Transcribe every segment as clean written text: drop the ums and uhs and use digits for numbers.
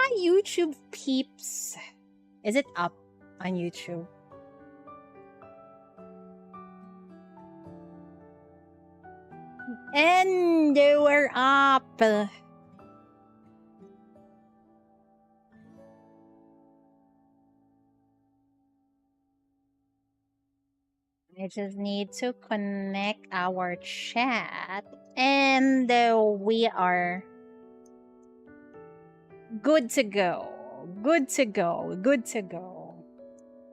my YouTube peeps? Is it up on YouTube? And we're up. I just need to connect our chat, and we are good to go. Good to go. Good to go.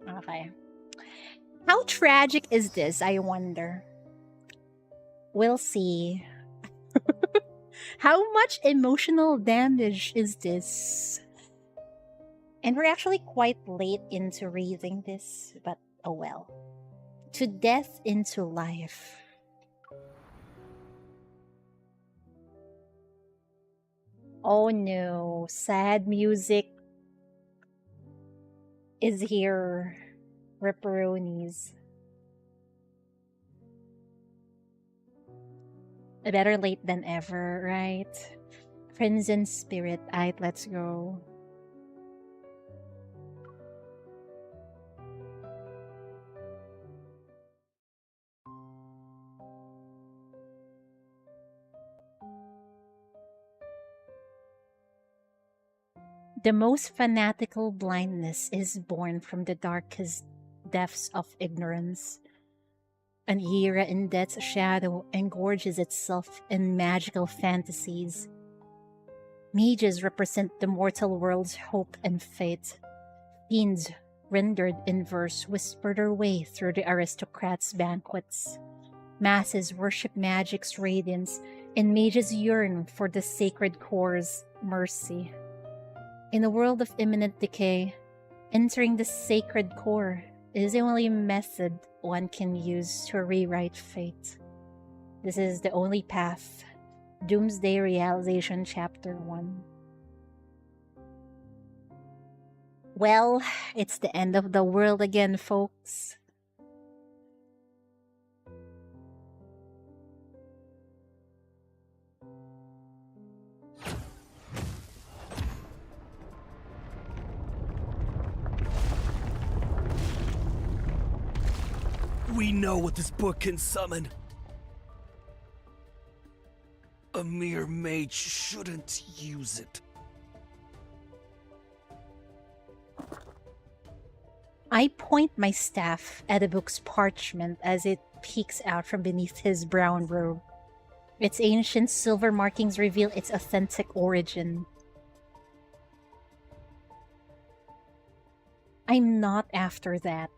Okay. How tragic is this, I wonder? We'll see. How much emotional damage is this? And we're actually quite late into reading this, but oh well. To death into life. Oh no, sad music is here. Ripperoonies. Better late than ever, right? Crimson Spirit, aight, let's go. The most fanatical blindness is born from the darkest depths of ignorance. An era in death's shadow engorges itself in magical fantasies. Mages represent the mortal world's hope and fate. Fiends, rendered in verse, whisper their way through the aristocrats' banquets. Masses worship magic's radiance, and mages yearn for the sacred core's mercy. In a world of imminent decay, entering the sacred core is the only method one can use to rewrite fate. This is the only path. Doomsday Realization Chapter 1. Well, it's the end of the world again, folks. We know what this book can summon. A mere mage shouldn't use it. I point my staff at the book's parchment as it peeks out from beneath his brown robe. Its ancient silver markings reveal its authentic origin. I'm not after that.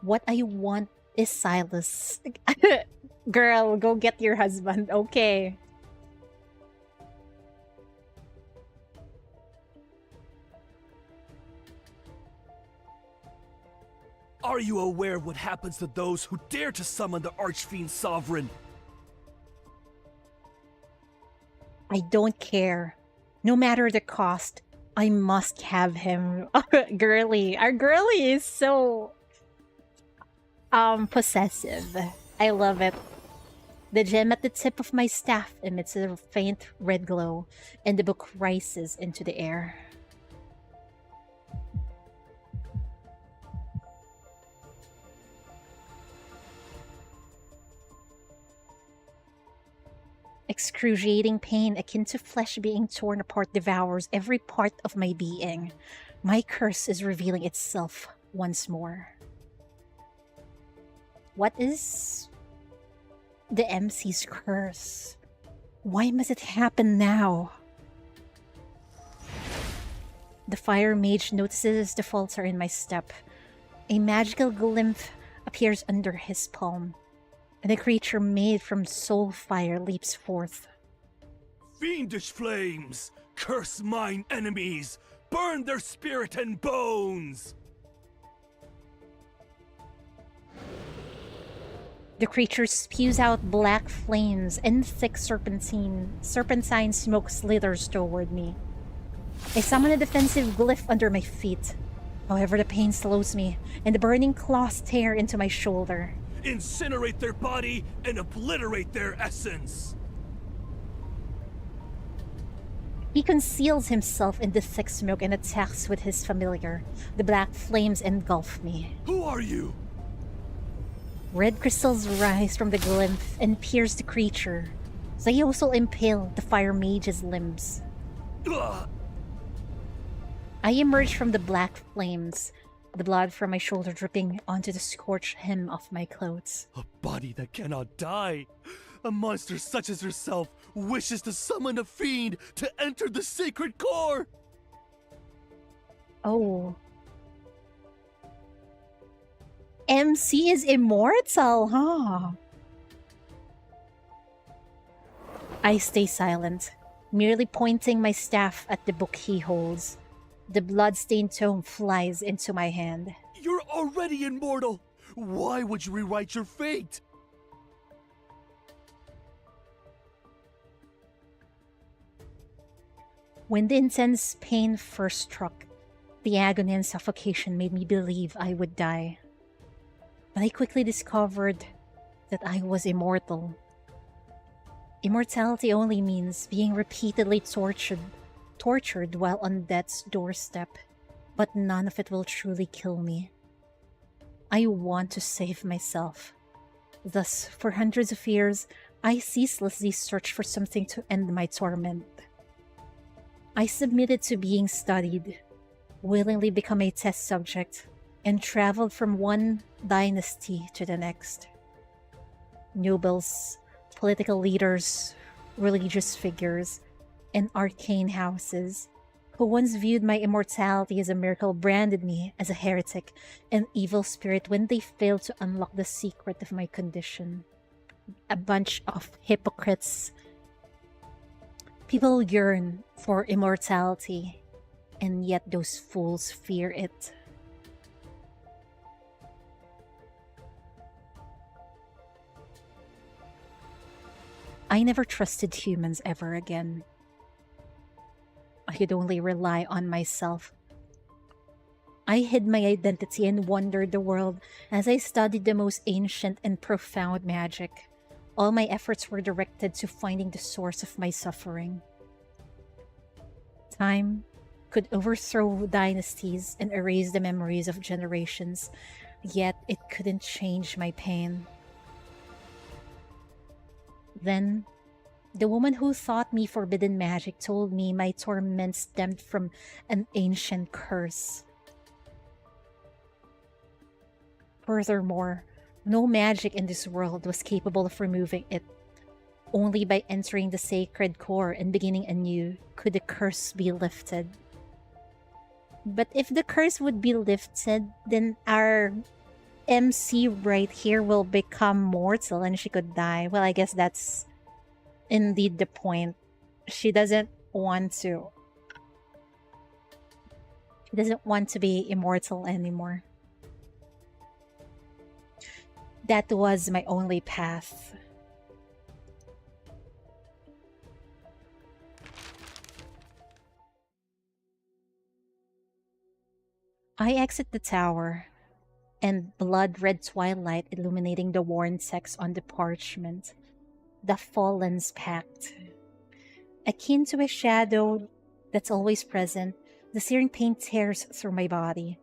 What I want is Sylus. Girl, go get your husband, okay? Are you aware of what happens to those who dare to summon the Archfiend Sovereign? I don't care. No matter the cost, I must have him. Girly. Our girly is so possessive. I love it. The gem at the tip of my staff emits a faint red glow, and the book rises into the air. Excruciating pain akin to flesh being torn apart devours every part of my being. My curse is revealing itself once more. What is the MC's curse? Why must it happen now? The fire mage notices the falter in my step. A magical glimpse appears under his palm, and a creature made from soul fire leaps forth. Fiendish flames! Curse mine enemies! Burn their spirit and bones! The creature spews out black flames, and thick serpentine smoke slithers toward me. I summon a defensive glyph under my feet. However, the pain slows me, and the burning claws tear into my shoulder. Incinerate their body and obliterate their essence! He conceals himself in the thick smoke and attacks with his familiar. The black flames engulf me. Who are you? Red crystals rise from the glymph and pierce the creature. They also impale the fire mage's limbs. Ugh. I emerge from the black flames, the blood from my shoulder dripping onto the scorched hem of my clothes. A body that cannot die. A monster such as yourself wishes to summon a fiend to enter the sacred core. Oh. MC is immortal, huh? I stay silent, merely pointing my staff at the book he holds. The blood-stained tome flies into my hand. You're already immortal. Why would you rewrite your fate? When the intense pain first struck, the agony and suffocation made me believe I would die. But I quickly discovered that I was immortal. Immortality only means being repeatedly tortured while on death's doorstep, but none of it will truly kill me. I want to save myself. Thus, for hundreds of years, I ceaselessly searched for something to end my torment. I submitted to being studied, willingly become a test subject, and traveled from one dynasty to the next. Nobles, political leaders, religious figures, and arcane houses who once viewed my immortality as a miracle branded me as a heretic and evil spirit when they failed to unlock the secret of my condition. A bunch of hypocrites. People yearn for immortality, and yet those fools fear it. I never trusted humans ever again. I could only rely on myself. I hid my identity and wandered the world as I studied the most ancient and profound magic. All my efforts were directed to finding the source of my suffering. Time could overthrow dynasties and erase the memories of generations, yet it couldn't change my pain. Then, the woman who taught me forbidden magic told me my torment stemmed from an ancient curse. Furthermore, no magic in this world was capable of removing it. Only by entering the sacred core and beginning anew could the curse be lifted. But if the curse would be lifted, then our MC right here will become mortal and she could die. Well, I guess that's indeed the point. She doesn't want to. She doesn't want to be immortal anymore. That was my only path. I exit the tower, and blood-red twilight illuminating the worn text on the parchment. The Fallen's Pact. Akin to a shadow that's always present, the searing pain tears through my body.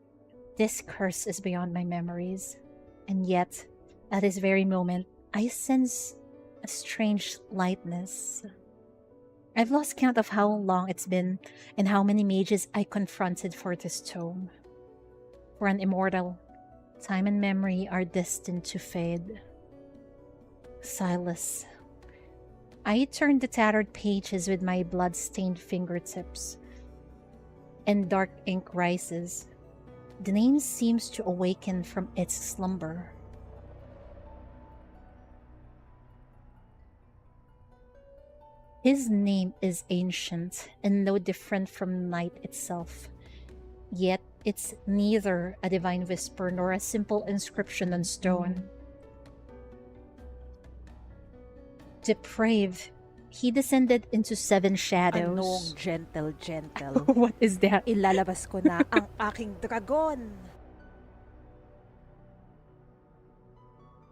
This curse is beyond my memories. And yet, at this very moment, I sense a strange lightness. I've lost count of how long it's been and how many mages I confronted for this tome. For an immortal, time and memory are destined to fade. Sylus. I turn the tattered pages with my blood-stained fingertips, and dark ink rises. The name seems to awaken from its slumber. His name is ancient and no different from night itself. Yet it's neither a divine whisper nor a simple inscription on stone. Depraved, he descended into 7 shadows. Anong gentle? What is that? Ilalabas ko na ang aking dragon.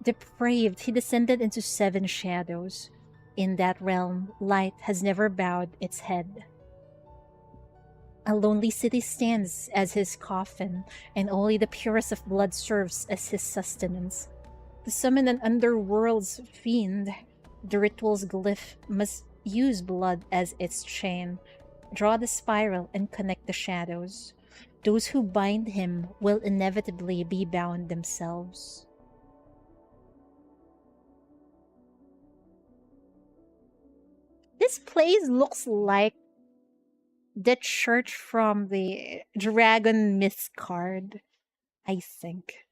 Depraved, he descended into 7 shadows. In that realm, light has never bowed its head. A lonely city stands as his coffin, and only the purest of blood serves as his sustenance. To summon an underworld's fiend, the ritual's glyph must use blood as its chain, draw the spiral, and connect the shadows. Those who bind him will inevitably be bound themselves. This place looks like the church from the Dragon Myth card, I think.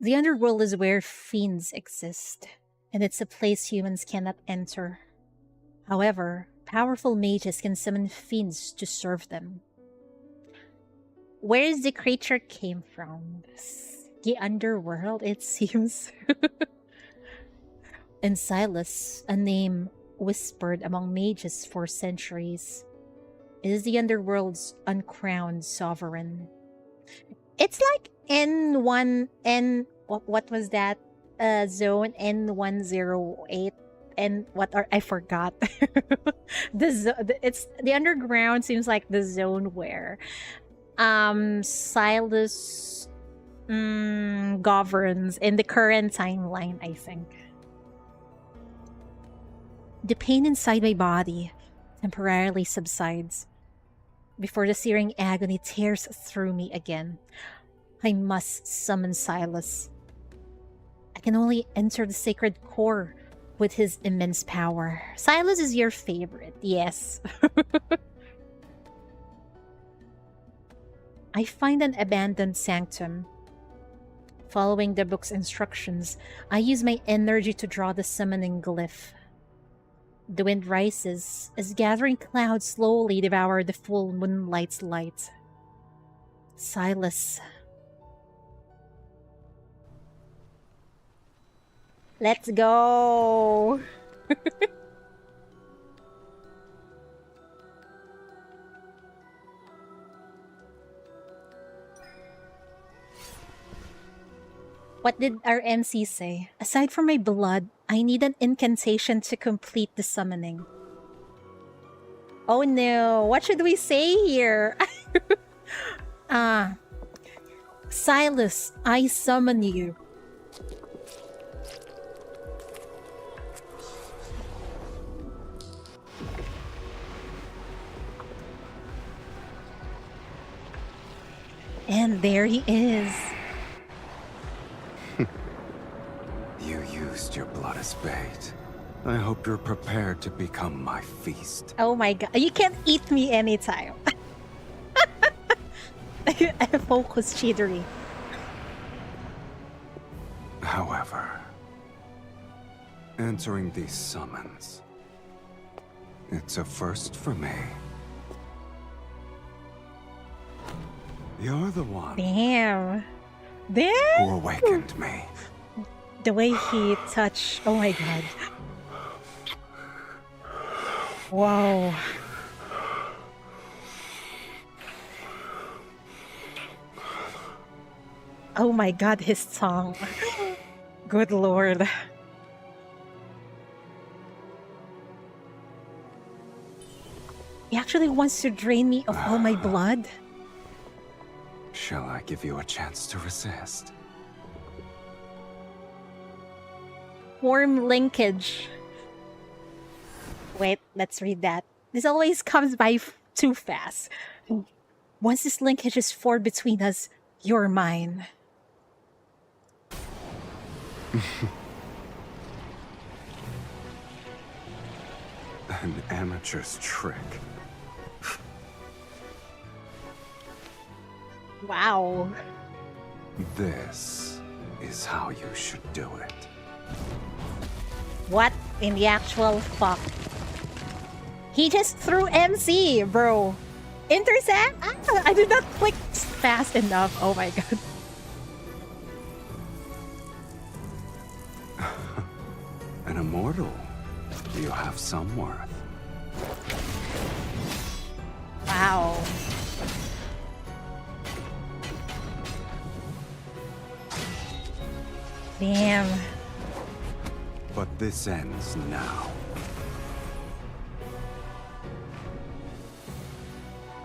The underworld is where fiends exist, and it's a place humans cannot enter. However, powerful mages can summon fiends to serve them. Where the creature came from? The underworld, it seems. And Sylus, a name whispered among mages for centuries, is the underworld's uncrowned sovereign. It's like what was that? Zone N108 and what are I forgot. It's the underground seems like the zone where Sylus governs in the current timeline, I think. The pain inside my body temporarily subsides before the searing agony tears through me again. I must summon Sylus. I can only enter the sacred core with his immense power. Sylus is your favorite, yes. I find an abandoned sanctum. Following the book's instructions, I use my energy to draw the summoning glyph. The wind rises as gathering clouds slowly devour the full moonlight's light. Sylus. Let's go! What did our MC say? Aside from my blood, I need an incantation to complete the summoning. Oh no, what should we say here? Sylus, I summon you. And there he is. You used your blood as bait. I hope you're prepared to become my feast. Oh my god, you can't eat me anytime. I focus cheatery. However, answering these summons, it's a first for me. You're the one Damn. Damn. who awakened me. The way he touched. Oh my god. Wow. Oh my god, his tongue. Good lord. He actually wants to drain me of all my blood. Shall I give you a chance to resist? Warm linkage. Wait, let's read that. This always comes by too fast. Once this linkage is formed between us, you're mine. An amateur's trick. Wow. This is how you should do it. What in the actual fuck? He just threw MC, bro. Intercept? Ah, I did not click fast enough. Oh my god. An immortal. You have some worth. Wow. Damn. But this ends now.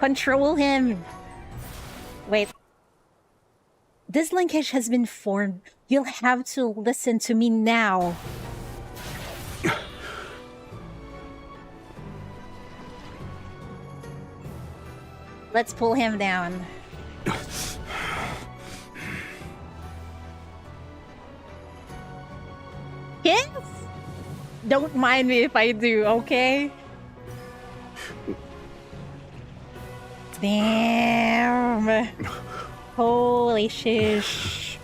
Control him. Wait. This linkage has been formed. You'll have to listen to me now. Let's pull him down. Yes? Don't mind me if I do, okay? Damn. Holy shish.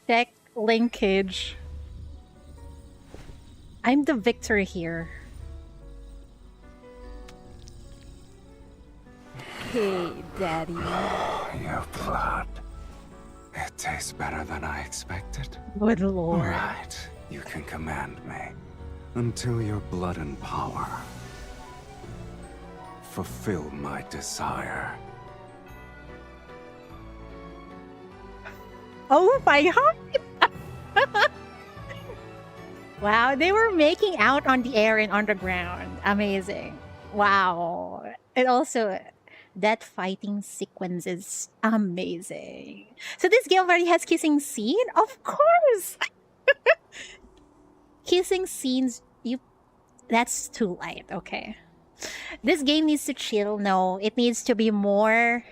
Check linkage. I'm the victor here. Hey, Daddy. Your blood. It tastes better than I expected. Good lord. Right, you can command me until your blood and power fulfill my desire. Oh my god! Wow, they were making out on the air and underground. Amazing. Wow. And also, that fighting sequence is amazing. So this game already has kissing scene? Of course! Kissing scenes, that's too light, okay. This game needs to chill. No, it needs to be more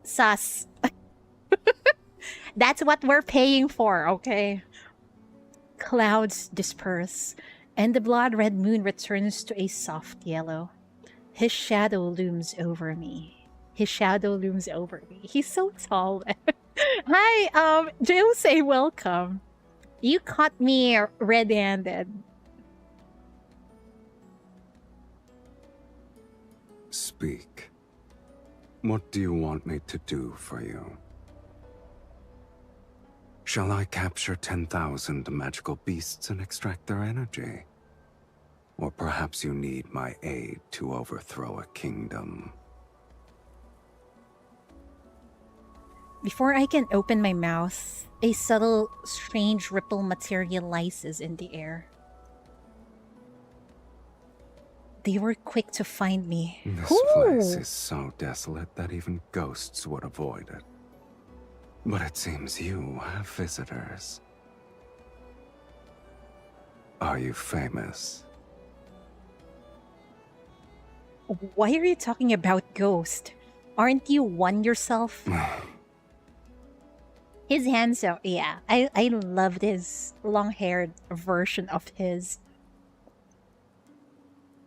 sus. That's what we're paying for, okay? Clouds disperse, and the blood-red moon returns to a soft yellow. His shadow looms over me. His shadow looms over me. He's so tall. Hi, Jose, welcome. You caught me red-handed. Speak. What do you want me to do for you? Shall I capture 10,000 magical beasts and extract their energy? Or perhaps you need my aid to overthrow a kingdom. Before I can open my mouth, a subtle, strange ripple materializes in the air. They were quick to find me. This place is so desolate that even ghosts would avoid it. But it seems you have visitors. Are you famous? Why are you talking about ghost? Aren't you one yourself? His hands are, yeah. I love this long-haired version of his.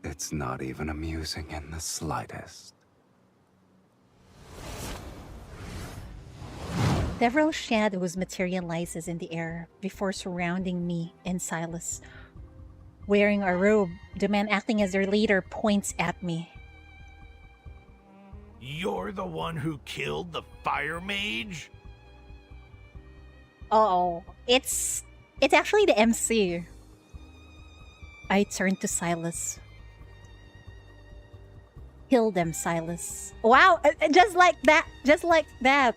It's not even amusing in the slightest. Several shadows materializes in the air before surrounding me and Sylus. Wearing a robe, the man acting as their leader points at me. You're the one who killed the fire mage? Oh, it's actually the MC. I turn to Sylus. Kill them, Sylus. Wow, just like that. Just like that.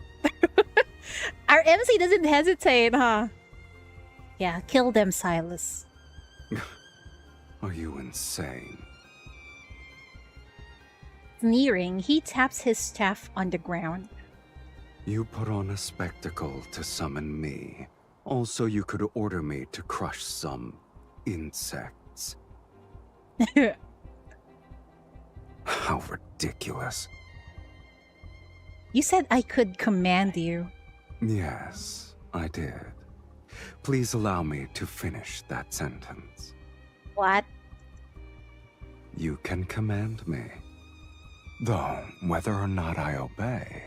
Our MC doesn't hesitate, huh? Yeah, kill them, Sylus. Are you insane? Sneering, he taps his staff on the ground. You put on a spectacle to summon me. Also, you could order me to crush some insects. How ridiculous. You said I could command you. Yes, I did. Please allow me to finish that sentence. What? You can command me. Though, whether or not I obey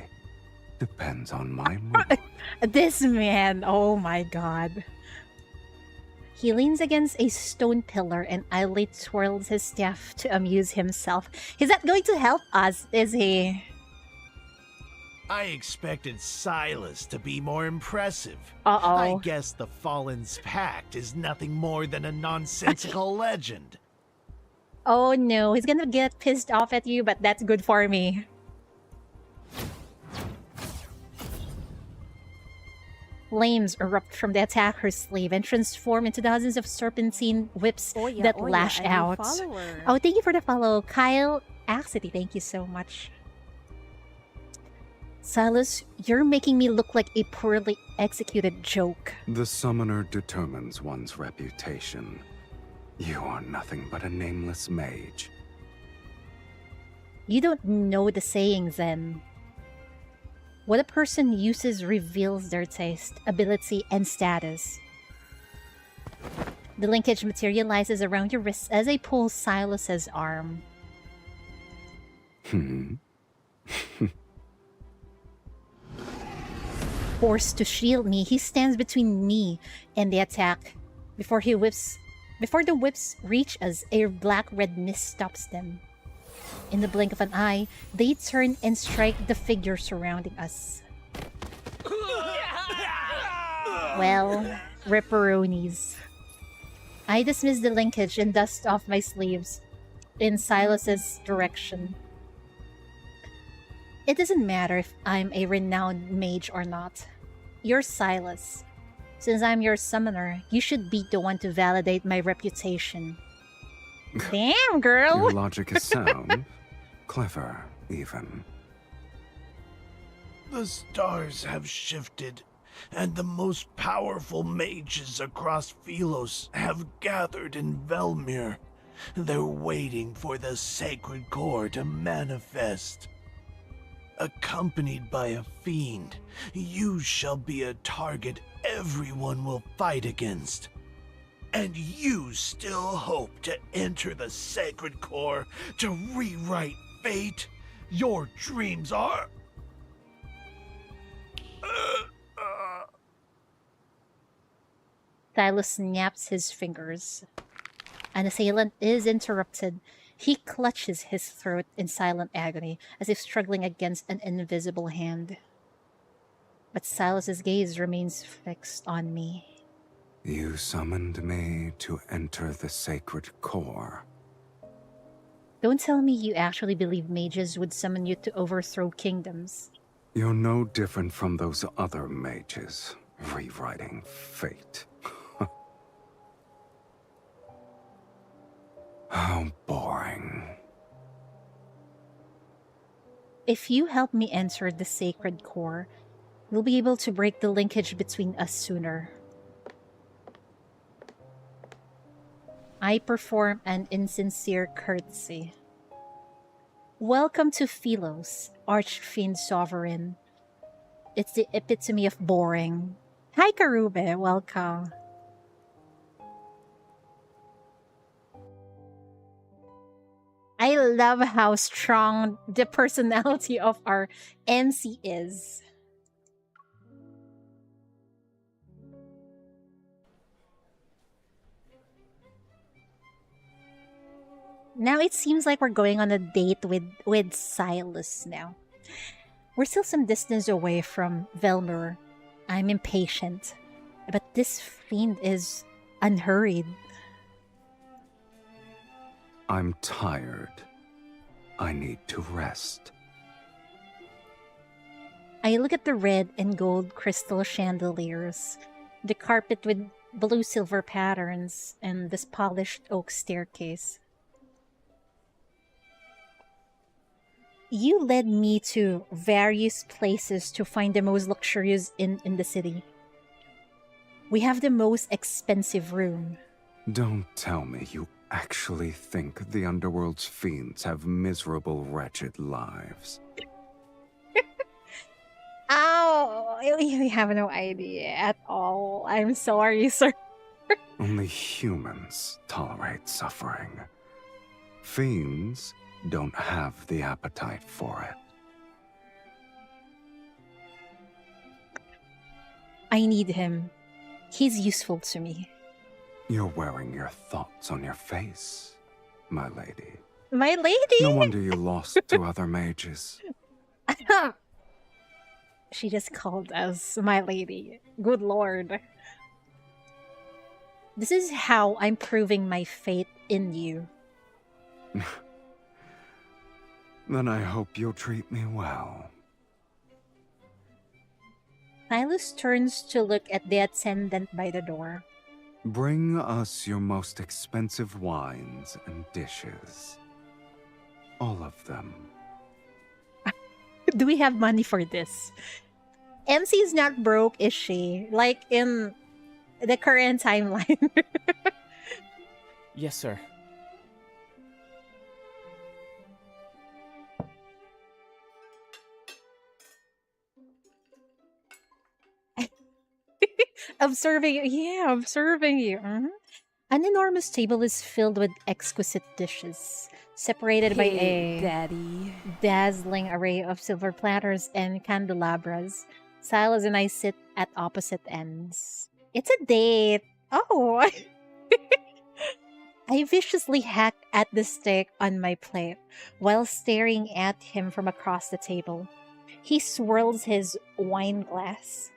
depends on my mood. This man, oh my god. He leans against a stone pillar and idly twirls his staff to amuse himself. He's not going to help us, is he? I expected Sylus to be more impressive. Uh-oh. I guess the Fallen's Pact is nothing more than a nonsensical legend. Oh no, he's gonna get pissed off at you, but that's good for me. Flames erupt from the attacker's sleeve and transform into dozens of serpentine whips that lash a new out. follower. Oh, thank you for the follow, Kyle Axity. Thank you so much. Sylus, you're making me look like a poorly executed joke. The summoner determines one's reputation. You are nothing but a nameless mage. You don't know the saying then. What a person uses reveals their taste, ability, and status. The linkage materializes around your wrists as I pull Silas's arm. Forced to shield me, he stands between me and the attack. Before the whips reach us, a black-red mist stops them. In the blink of an eye, they turn and strike the figure surrounding us. Well, ripperoonies. I dismiss the linkage and dust off my sleeves in Silas's direction. It doesn't matter if I'm a renowned mage or not. You're Sylus. Since I'm your summoner, you should be the one to validate my reputation. Damn, girl! Your logic is sound. Clever, even. The stars have shifted, and the most powerful mages across Sylus have gathered in Velmir. They're waiting for the sacred core to manifest. Accompanied by a fiend, you shall be a target everyone will fight against. And you still hope to enter the sacred core to rewrite fate? Your dreams are... Sylus snaps his fingers. An assailant is interrupted. He clutches his throat in silent agony, as if struggling against an invisible hand. But Silas's gaze remains fixed on me. You summoned me to enter the sacred core. Don't tell me you actually believe mages would summon you to overthrow kingdoms. You're no different from those other mages, rewriting fate. How boring. If you help me enter the sacred core, we'll be able to break the linkage between us sooner. I perform an insincere courtesy. Welcome to Philos, Archfiend Sovereign. It's the epitome of boring. Hi, Karube. Welcome. I love how strong the personality of our MC is. Now it seems like we're going on a date with Sylus now. We're still some distance away from Velmir. I'm impatient. But this fiend is unhurried. I'm tired. I need to rest. I look at the red and gold crystal chandeliers, the carpet with blue-silver patterns, and this polished oak staircase. You led me to various places to find the most luxurious inn in the city. We have the most expensive room. Don't tell me you actually think the underworld's fiends have miserable, wretched lives. Ow! You have no idea at all. I'm sorry, sir. Only humans tolerate suffering. Fiends don't have the appetite for it. I need him. He's useful to me. You're wearing your thoughts on your face, my lady. My lady? No wonder you lost to other mages. She just called us my lady. Good lord. This is how I'm proving my faith in you. Then I hope you'll treat me well. Sylus turns to look at the attendant by the door. Bring us your most expensive wines and dishes. All of them. Do we have money for this? MC is not broke, is she? Like in the current timeline. Yes, sir. Observing you. Yeah, observing you. Mhm. An enormous table is filled with exquisite dishes, separated by Hey, a Daddy. dazzling array of silver platters and candelabras. Silas and I sit at opposite ends. It's a date. Oh. I viciously hack at the steak on my plate while staring at him from across the table. He swirls his wine glass.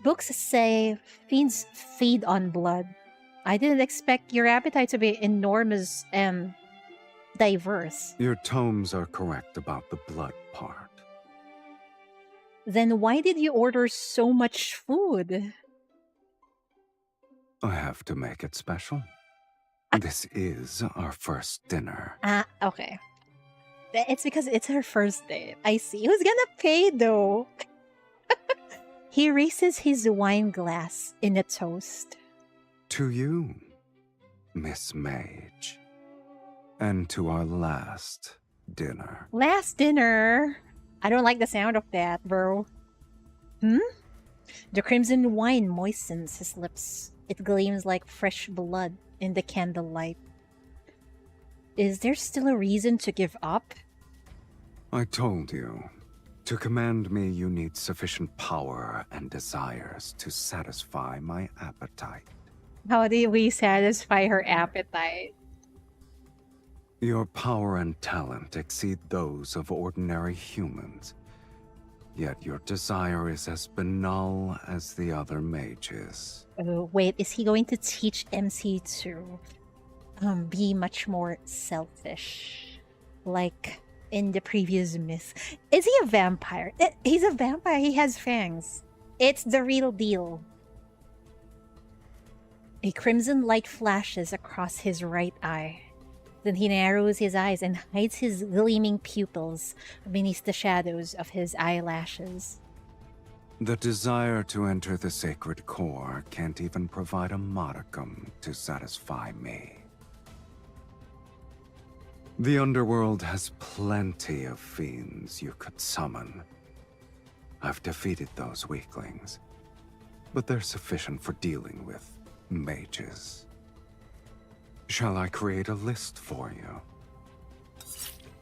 Books say fiends feed on blood. I didn't expect your appetite to be enormous and diverse. Your tomes are correct about the blood part. Then why did you order so much food? I have to make it special. This is our first dinner. Okay. It's because it's her first date. I see. Who's gonna pay though? He raises his wine glass in a toast. To you, Miss Mage. And to our last dinner. Last dinner. I don't like the sound of that, bro. The crimson wine moistens his lips. It gleams like fresh blood in the candlelight. Is there still a reason to give up? I told you, to command me you need sufficient power and desires to satisfy my appetite. How do we satisfy her appetite? Your power and talent exceed those of ordinary humans. Yet your desire is as banal as the other mages. Oh, wait, is he going to teach MC to be much more selfish? Like in the previous myth. Is he a vampire? He's a vampire. He has fangs. It's the real deal. A crimson light flashes across his right eye. Then he narrows his eyes and hides his gleaming pupils beneath the shadows of his eyelashes. The desire to enter the sacred core can't even provide a modicum to satisfy me. The underworld has plenty of fiends you could summon. I've defeated those weaklings, but they're sufficient for dealing with mages. Shall I create a list for you?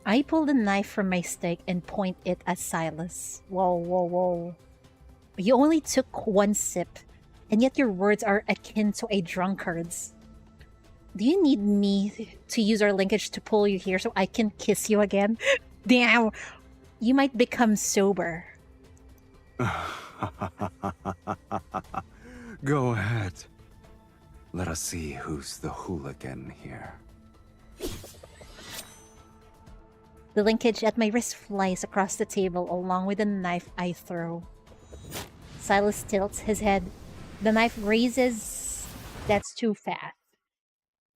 I pull the knife from my steak and point it at Sylus. Whoa, whoa, whoa. You only took one sip, and yet your words are akin to a drunkard's. Do you need me to use our linkage to pull you here so I can kiss you again? Damn! You might become sober. Go ahead. Let us see who's the hooligan here. The linkage at my wrist flies across the table along with the knife I throw. Silas tilts his head. The knife grazes... That's too fast.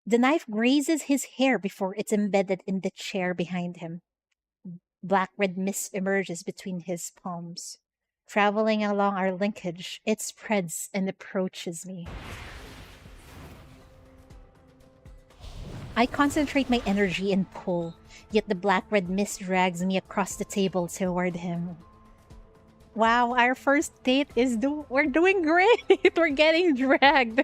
The knife grazes his hair before it's embedded in the chair behind him. Black-red mist emerges between his palms. Traveling along our linkage, it spreads and approaches me. I concentrate my energy and pull, yet the black-red mist drags me across the table toward him. Wow, our first date is we're doing great! We're getting dragged!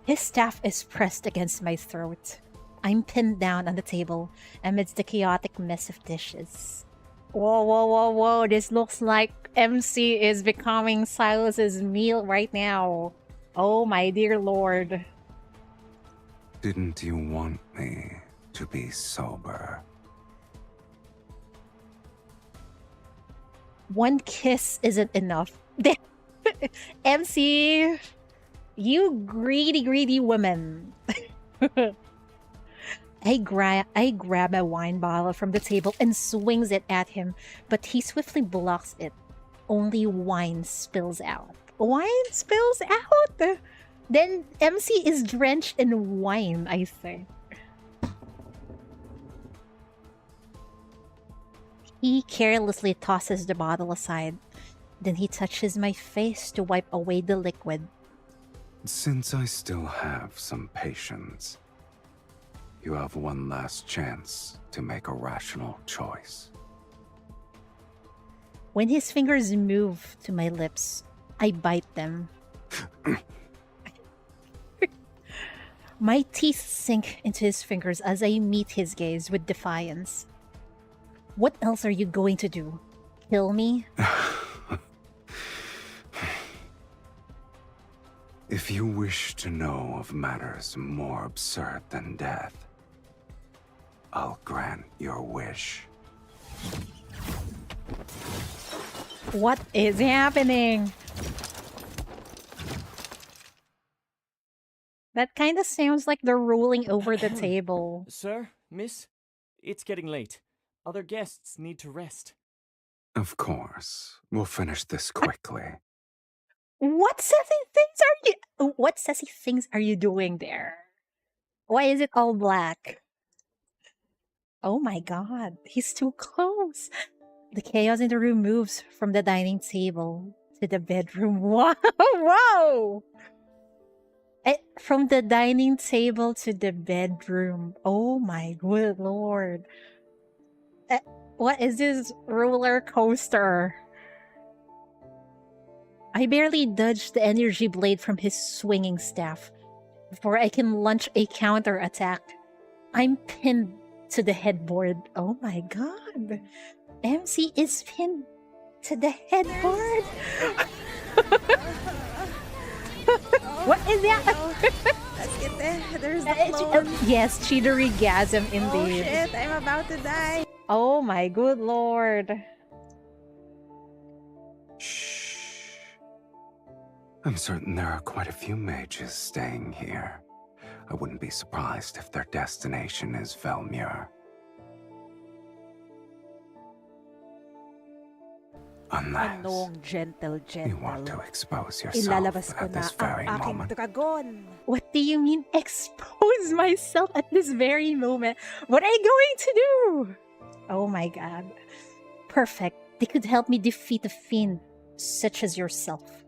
His staff is pressed against my throat. I'm pinned down on the table amidst the chaotic mess of dishes. Whoa, whoa, whoa, whoa. This looks like MC is becoming Silas's meal right now. Oh my dear lord. Didn't you want me to be sober? One kiss isn't enough. MC, you greedy, greedy woman. I grab a wine bottle from the table and swings it at him, but he swiftly blocks it. Only wine spills out. Wine spills out? Then MC is drenched in wine, I think. He carelessly tosses the bottle aside. Then he touches my face to wipe away the liquid. Since I still have some patience, you have one last chance to make a rational choice. When his fingers move to my lips, I bite them. My teeth sink into his fingers as I meet his gaze with defiance. What else are you going to do? Kill me? If you wish to know of matters more absurd than death, I'll grant your wish. What is happening? That kind of sounds like they're rolling over the table. Sir, miss, it's getting late. Other guests need to rest. Of course. We'll finish this quickly. What sassy things are you doing there? Why is it all black? Oh my god, he's too close. The chaos in the room moves from the dining table to the bedroom. Wow! Whoa! From the dining table to the bedroom. Oh my good lord. What is this roller coaster? I barely dodged the energy blade from his swinging staff before I can launch a counter attack. I'm pinned to the headboard. Oh my god. MC is pinned to the headboard. What is that? Let's get there. There's the clone. Yes, cheatery-gasm indeed. Oh shit, I'm about to die. Oh my good lord. Shh. I'm certain there are quite a few mages staying here. I wouldn't be surprised if their destination is Velmure. Unless Anong gentle. you want to expose Ilalabas yourself ko at na this ang very aking moment. dragon. What do you mean expose myself at this very moment? What are you going to do? Oh my god. Perfect. They could help me defeat a fiend such as yourself.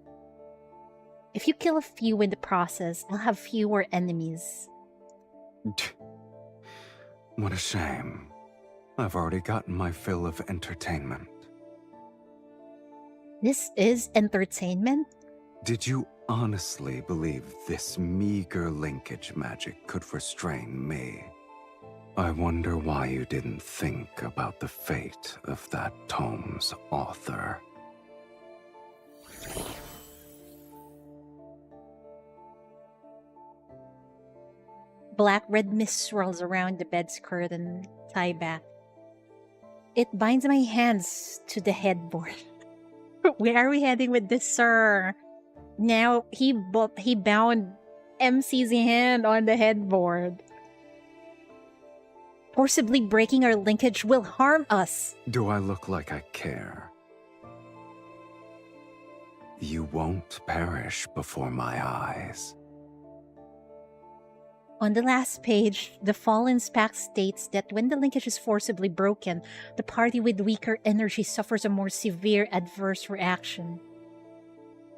If you kill a few in the process, I'll have fewer enemies. What a shame. I've already gotten my fill of entertainment. This is entertainment? Did you honestly believe this meager linkage magic could restrain me? I wonder why you didn't think about the fate of that tome's author. Black-red mist swirls around the bed's curtain, tie back. It binds my hands to the headboard. Where are we heading with this, sir? Now, he bound MC's hand on the headboard. Forcibly breaking our linkage will harm us. Do I look like I care? You won't perish before my eyes. On the last page, the Fallen's Pact states that when the linkage is forcibly broken, the party with weaker energy suffers a more severe adverse reaction.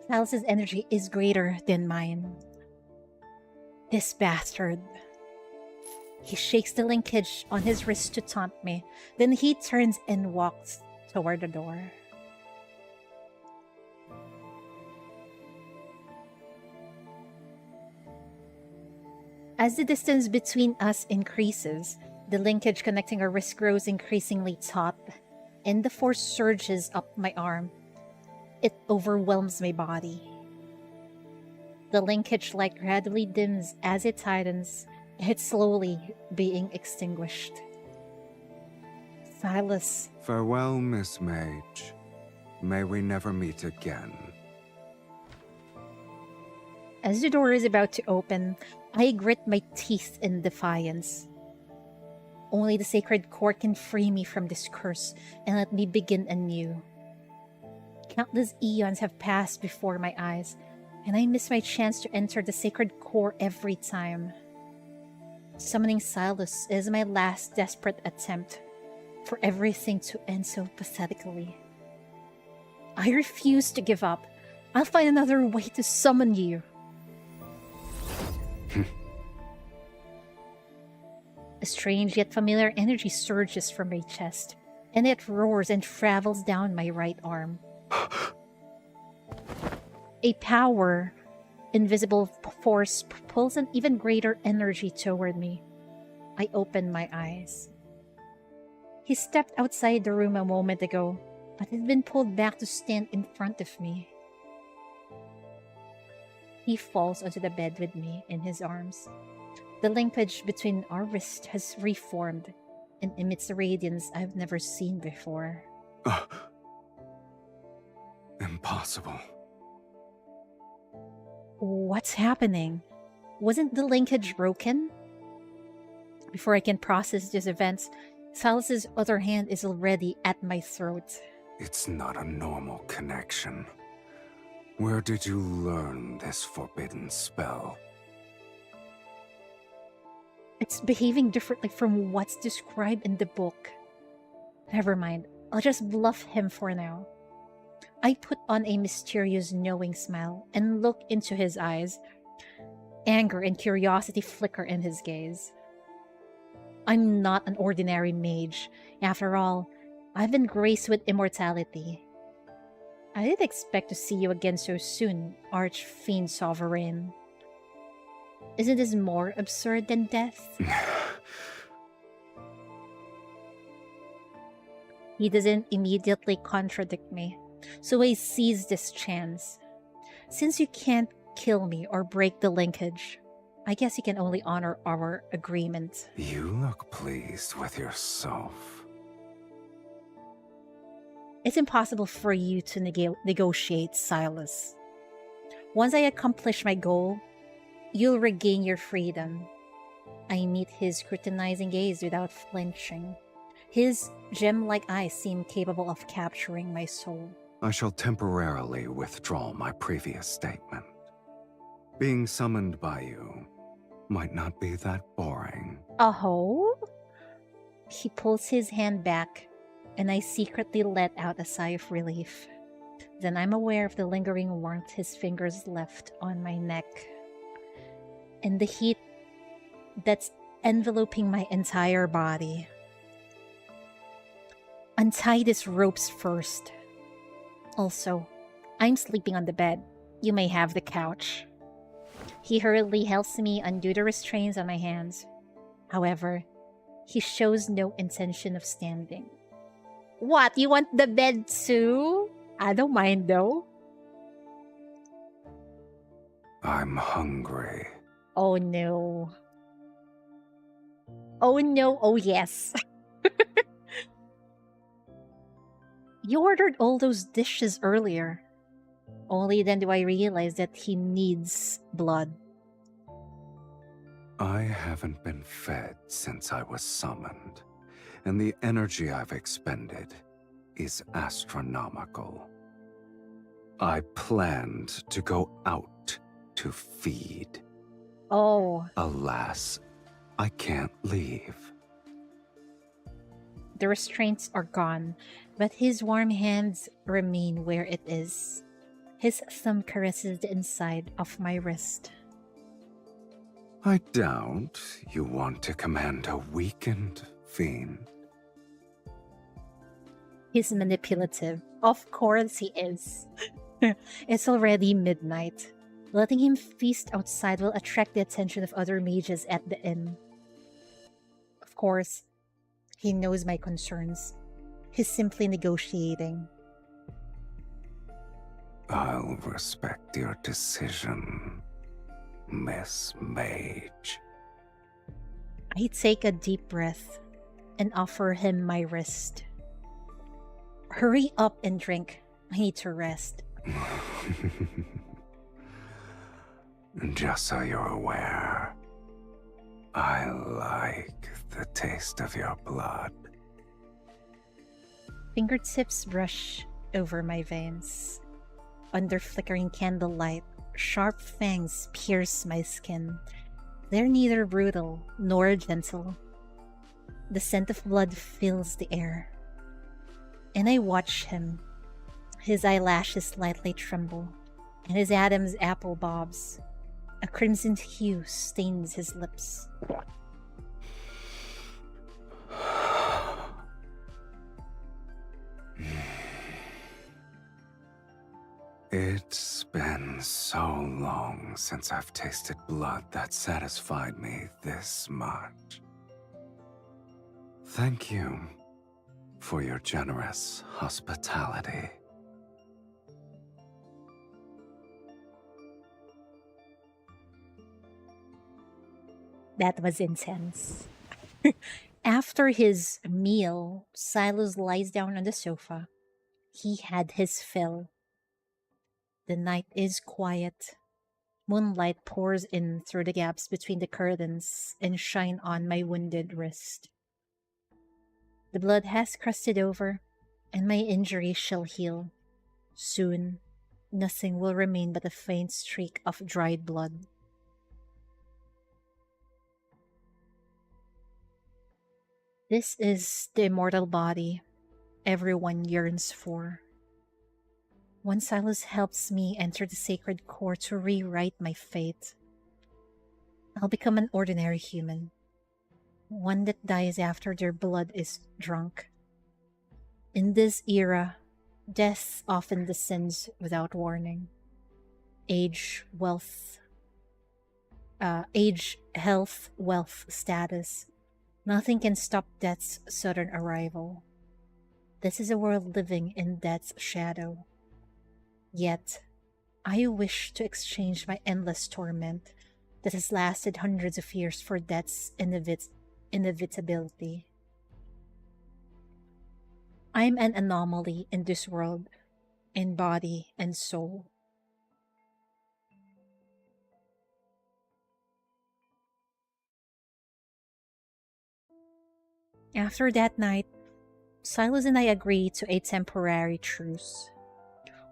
Sylus' energy is greater than mine. This bastard. He shakes the linkage on his wrist to taunt me. Then he turns and walks toward the door. As the distance between us increases, the linkage connecting our wrist grows increasingly taut, and the force surges up my arm. It overwhelms my body. The linkage light gradually dims as it tightens, it's slowly being extinguished. Sylus. Farewell, Miss Mage. May we never meet again. As the door is about to open, I grit my teeth in defiance. Only the sacred core can free me from this curse and let me begin anew. Countless eons have passed before my eyes, and I miss my chance to enter the sacred core every time. Summoning Sylus is my last desperate attempt for everything to end so pathetically. I refuse to give up. I'll find another way to summon you. A strange yet familiar energy surges from my chest, and it roars and travels down my right arm. A power, invisible force pulls an even greater energy toward me. I open my eyes. He stepped outside the room a moment ago, but had been pulled back to stand in front of me. He falls onto the bed with me in his arms. The linkage between our wrists has reformed and emits a radiance I've never seen before. Impossible. What's happening? Wasn't the linkage broken? Before I can process these events, Sylus's other hand is already at my throat. It's not a normal connection. Where did you learn this forbidden spell? It's behaving differently from what's described in the book. Never mind, I'll just bluff him for now. I put on a mysterious knowing smile and look into his eyes. Anger and curiosity flicker in his gaze. I'm not an ordinary mage. After all, I've been graced with immortality. I didn't expect to see you again so soon, Archfiend Sovereign. Isn't this more absurd than death? He doesn't immediately contradict me, so I seize this chance. Since you can't kill me or break the linkage, I guess you can only honor our agreement. You look pleased with yourself. It's impossible for you to negotiate, Sylus. Once I accomplish my goal, you'll regain your freedom. I meet his scrutinizing gaze without flinching. His gem-like eyes seem capable of capturing my soul. I shall temporarily withdraw my previous statement. Being summoned by you might not be that boring. Oh? He pulls his hand back, and I secretly let out a sigh of relief. Then I'm aware of the lingering warmth his fingers left on my neck, and the heat that's enveloping my entire body. Untie these ropes first. Also, I'm sleeping on the bed. You may have the couch. He hurriedly helps me undo the restraints on my hands. However, he shows no intention of standing. What? You want the bed too? I don't mind though. I'm hungry. Oh no. Oh no, oh yes. You ordered all those dishes earlier. Only then do I realize that he needs blood. I haven't been fed since I was summoned, and the energy I've expended is astronomical. I planned to go out to feed. Oh, Alas, I can't leave. the restraints are gone, but his warm hands remain where it is. His thumb caresses the inside of my wrist. I doubt you want to command a weakened fiend. He's manipulative. Of course he is. It's already midnight. Letting him feast outside will attract the attention of other mages at the inn. Of course, he knows my concerns. He's simply negotiating. I'll respect your decision, Miss Mage. I take a deep breath and offer him my wrist. Hurry up and drink. I need to rest. Just so you're aware, I like the taste of your blood. Fingertips brush over my veins. Under flickering candlelight, sharp fangs pierce my skin. They're neither brutal nor gentle. The scent of blood fills the air. And I watch him. His eyelashes slightly tremble, and his Adam's apple bobs. A crimson hue stains his lips. It's been so long since I've tasted blood that satisfied me this much. Thank you for your generous hospitality. That was intense. After his meal, Sylus lies down on the sofa. He had his fill. The night is quiet. Moonlight pours in through the gaps between the curtains and shine on my wounded wrist. The blood has crusted over, and my injury shall heal. Soon, nothing will remain but a faint streak of dried blood. This is the immortal body everyone yearns for. One Sylus helps me enter the sacred core to rewrite my fate. I'll become an ordinary human, one that dies after their blood is drunk. In this era, death often descends without warning. Age, health, wealth, status. Nothing can stop death's sudden arrival. This is a world living in death's shadow. Yet, I wish to exchange my endless torment that has lasted hundreds of years for death's inevitability. I'm an anomaly in this world, in body and soul. After that night, Sylus and I agree to a temporary truce.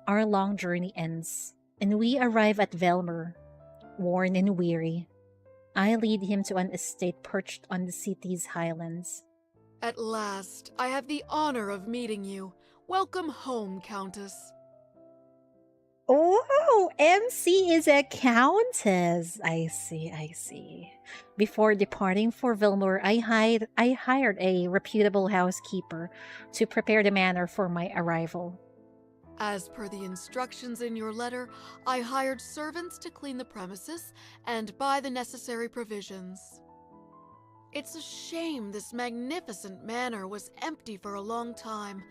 Our long journey ends, and we arrive at Velmer, worn and weary. I lead him to an estate perched on the city's highlands. At last, I have the honor of meeting you. Welcome home, Countess. Oh, MC is a countess. I see. Before departing for Vilmore, I hired a reputable housekeeper to prepare the manor for my arrival. As per the instructions in your letter, I hired servants to clean the premises and buy the necessary provisions. It's a shame this magnificent manor was empty for a long time.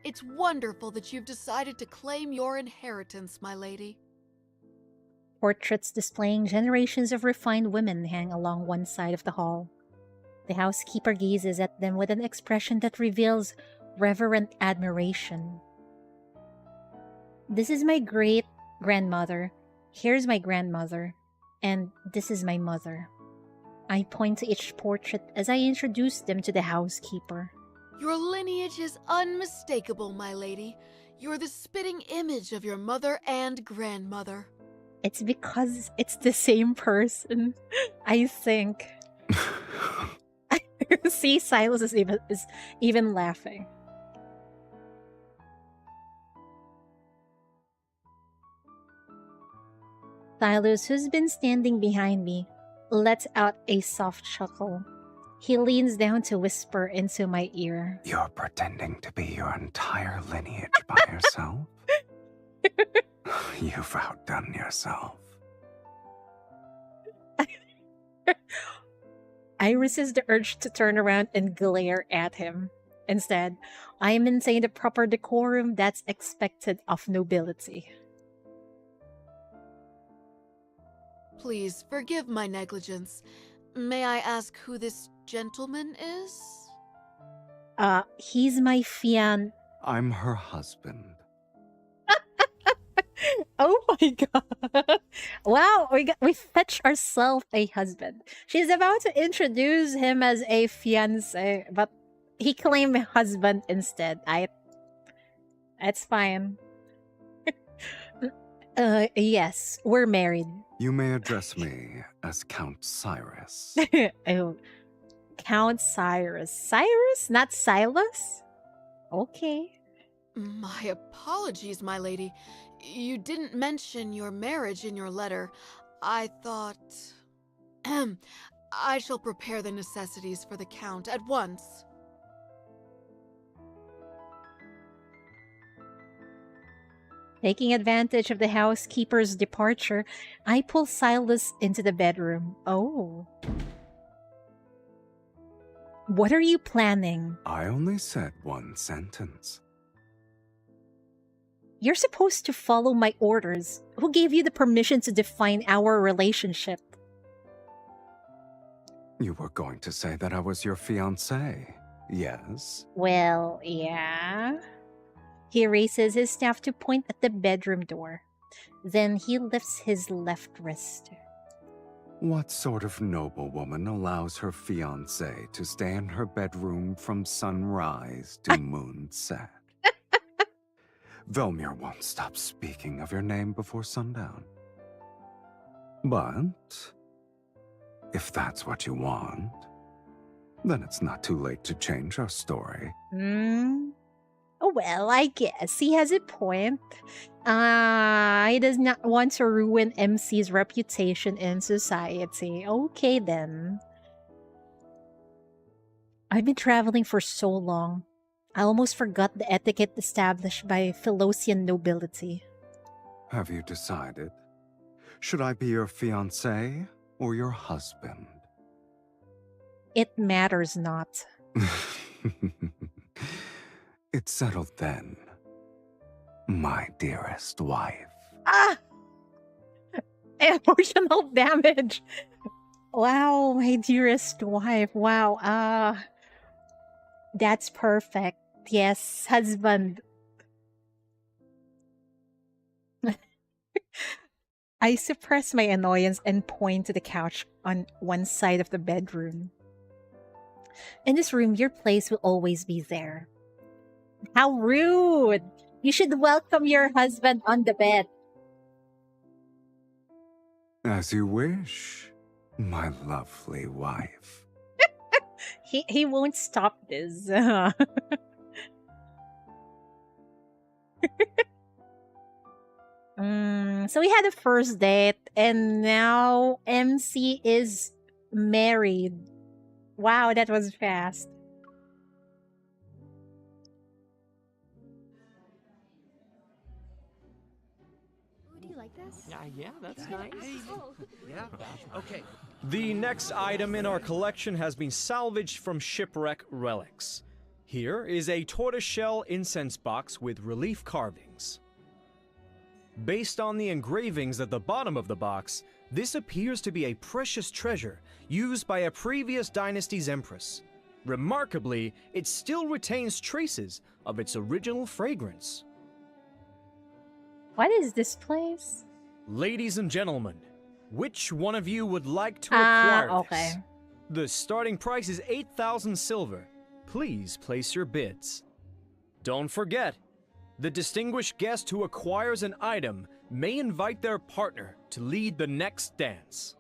It's wonderful that you've decided to claim your inheritance, my lady. Portraits displaying generations of refined women hang along one side of the hall. The housekeeper gazes at them with an expression that reveals reverent admiration. This is my great-grandmother. Here's my grandmother. And this is my mother. I point to each portrait as I introduce them to the housekeeper. Your lineage is unmistakable, my lady. You're the spitting image of your mother and grandmother. It's because it's the same person, I think. See, Sylus is even laughing. Sylus, who's been standing behind me, lets out a soft chuckle. He leans down to whisper into my ear. You're pretending to be your entire lineage by yourself? You've outdone yourself. I resist the urge to turn around and glare at him. Instead, I maintain the proper decorum that's expected of nobility. Please forgive my negligence. May I ask who this gentleman is? He's my I'm her husband. Oh my god. Wow, we fetch ourselves a husband. She's about to introduce him as a fiance, but he claimed husband instead. It's fine. Yes, we're married. You may address me as Count Cyrus. Oh, Count Cyrus. Cyrus, not Silas? Okay. My apologies, my lady. You didn't mention your marriage in your letter. I thought. I shall prepare the necessities for the Count at once. Taking advantage of the housekeeper's departure, I pull Silas into the bedroom. Oh. What are you planning? I only said one sentence. You're supposed to follow my orders. Who gave you the permission to define our relationship? You were going to say that I was your fiancé, yes? Well, yeah. He raises his staff to point at the bedroom door. Then he lifts his left wrist. What sort of noblewoman allows her fiancé to stay in her bedroom from sunrise to moonset? Velmir won't stop speaking of your name before sundown. But if that's what you want, then it's not too late to change our story. Oh, well, I guess he has a point. He does not want to ruin MC's reputation in society. Okay, then. I've been traveling for so long. I almost forgot the etiquette established by Philosian nobility. Have you decided? Should I be your fiancé or your husband? It matters not. It's settled then, my dearest wife. Ah! Emotional damage. Wow, my dearest wife. Wow. That's perfect. Yes, husband. I suppress my annoyance and point to the couch on one side of the bedroom. In this room, your place will always be there. How rude! You should welcome your husband on the bed. As you wish, my lovely wife. He won't stop this. So we had a first date, and now MC is married. Wow, that was fast. Do you like this? Yeah, that's nice. Yeah? Okay. The next item in our collection has been salvaged from shipwreck relics. Here is a tortoiseshell incense box with relief carvings. Based on the engravings at the bottom of the box, this appears to be a precious treasure used by a previous dynasty's empress. Remarkably, it still retains traces of its original fragrance. What is this place? Ladies and gentlemen, which one of you would like to acquire okay. this? The starting price is 8,000 silver. Please place your bids. Don't forget, the distinguished guest who acquires an item may invite their partner to lead the next dance.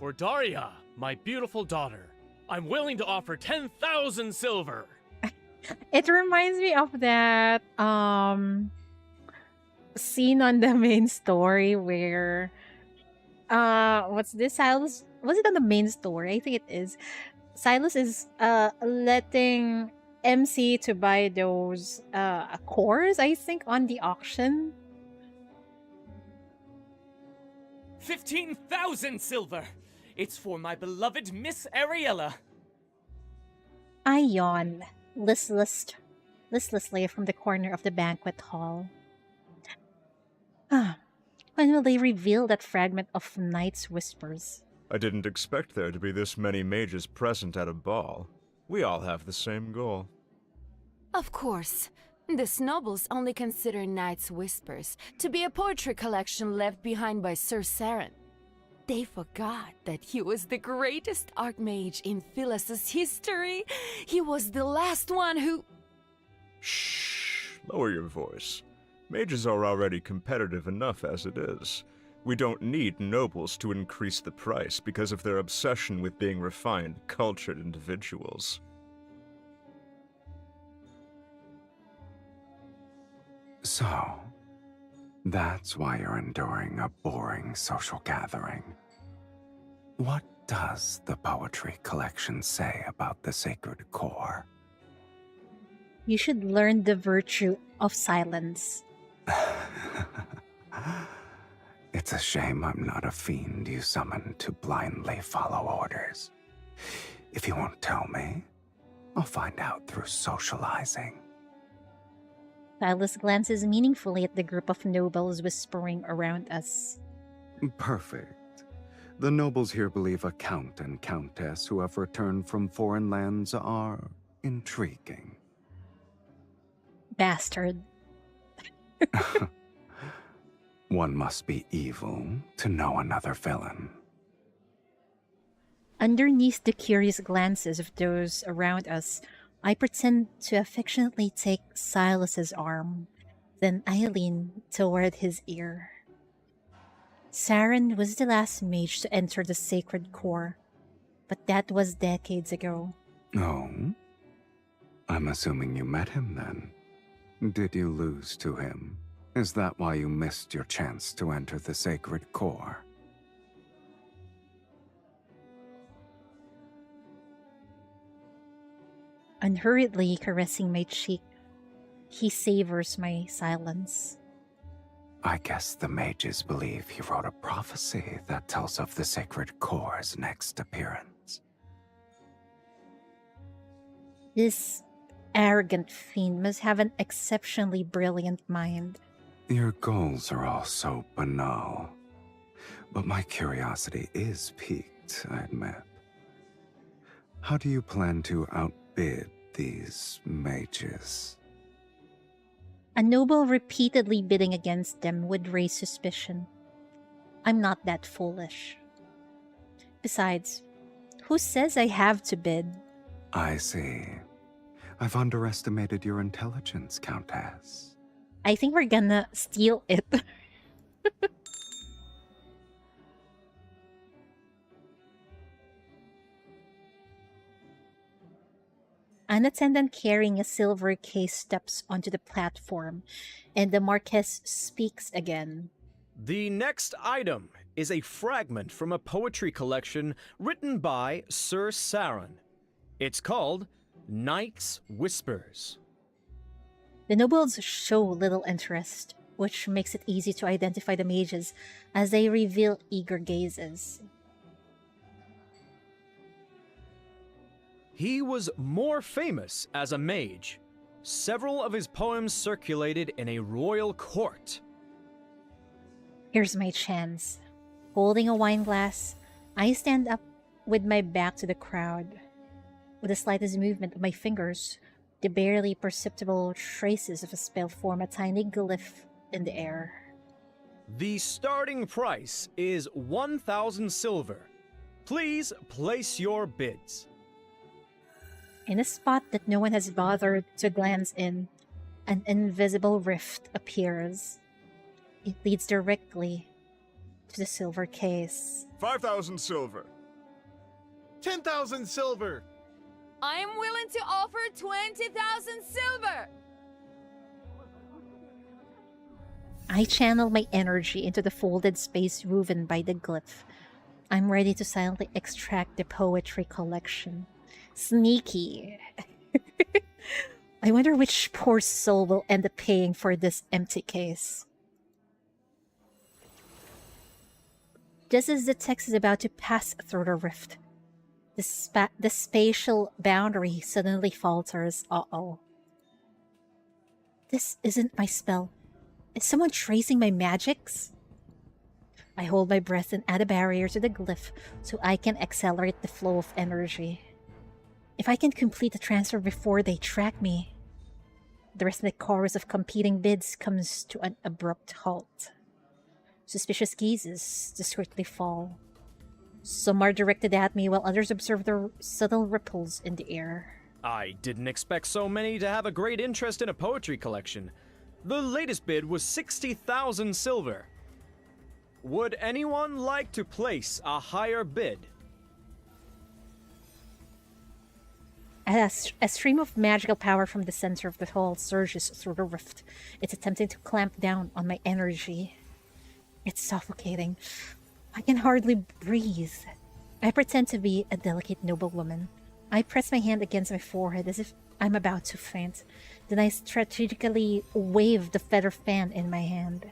For Daria, my beautiful daughter, I'm willing to offer 10,000 silver. It reminds me of that scene on the main story where what's this? Silas, was it on the main story? I think it is. Silas is letting MC to buy those cores, I think, on the auction. 15,000 silver! It's for my beloved Miss Ariella. I yawn listlessly from the corner of the banquet hall. When will they reveal that fragment of Night's Whispers? I didn't expect there to be this many mages present at a ball. We all have the same goal. Of course. The nobles only consider Night's Whispers to be a poetry collection left behind by Sir Saren. They forgot that he was the greatest archmage in Sylus' history. He was the last one who... Shh. Lower your voice. Mages are already competitive enough as it is. We don't need nobles to increase the price because of their obsession with being refined, cultured individuals. So, that's why you're enduring a boring social gathering. What does the poetry collection say about the sacred core? You should learn the virtue of silence. It's a shame I'm not a fiend you summoned to blindly follow orders. If you won't tell me, I'll find out through socializing. Sylus glances meaningfully at the group of nobles whispering around us. Perfect. The nobles here believe a count and countess who have returned from foreign lands are intriguing. Bastard. One must be evil to know another villain. Underneath the curious glances of those around us, I pretend to affectionately take Sylus's arm, then I lean toward his ear. Saren was the last mage to enter the sacred core, but that was decades ago. Oh? I'm assuming you met him then. Did you lose to him? Is that why you missed your chance to enter the sacred core? Unhurriedly caressing my cheek, he savors my silence. I guess the mages believe he wrote a prophecy that tells of the sacred core's next appearance. This arrogant fiend must have an exceptionally brilliant mind. Your goals are all so banal. But my curiosity is piqued, I admit. How do you plan to outbid these mages? A noble repeatedly bidding against them would raise suspicion. I'm not that foolish. Besides, who says I have to bid? I see. I've underestimated your intelligence, Countess. I think we're gonna steal it. An attendant carrying a silver case steps onto the platform, and the Marquess speaks again. The next item is a fragment from a poetry collection written by Sir Saren. It's called Night's Whispers. The nobles show little interest, which makes it easy to identify the mages as they reveal eager gazes. He was more famous as a mage. Several of his poems circulated in a royal court. Here's my chance. Holding a wine glass, I stand up with my back to the crowd. With the slightest movement of my fingers, the barely perceptible traces of a spell form a tiny glyph in the air. The starting price is 1,000 silver. Please place your bids. In a spot that no one has bothered to glance in, an invisible rift appears. It leads directly to the silver case. 5,000 silver. 10,000 silver. I am willing to offer 20,000 silver! I channel my energy into the folded space woven by the glyph. I'm ready to silently extract the poetry collection. Sneaky. I wonder which poor soul will end up paying for this empty case. Just as the text is about to pass through the rift, the spatial boundary suddenly falters. Uh-oh. This isn't my spell. Is someone tracing my magics? I hold my breath and add a barrier to the glyph so I can accelerate the flow of energy. If I can complete the transfer before they track me... The rhythmic chorus of competing bids comes to an abrupt halt. Suspicious gazes discreetly fall. Some are directed at me while others observe the subtle ripples in the air. I didn't expect so many to have a great interest in a poetry collection. The latest bid was 60,000 silver. Would anyone like to place a higher bid? As a stream of magical power from the center of the hall surges through the rift, it's attempting to clamp down on my energy. It's suffocating. I can hardly breathe. I pretend to be a delicate noblewoman. I press my hand against my forehead as if I'm about to faint. Then I strategically wave the feather fan in my hand.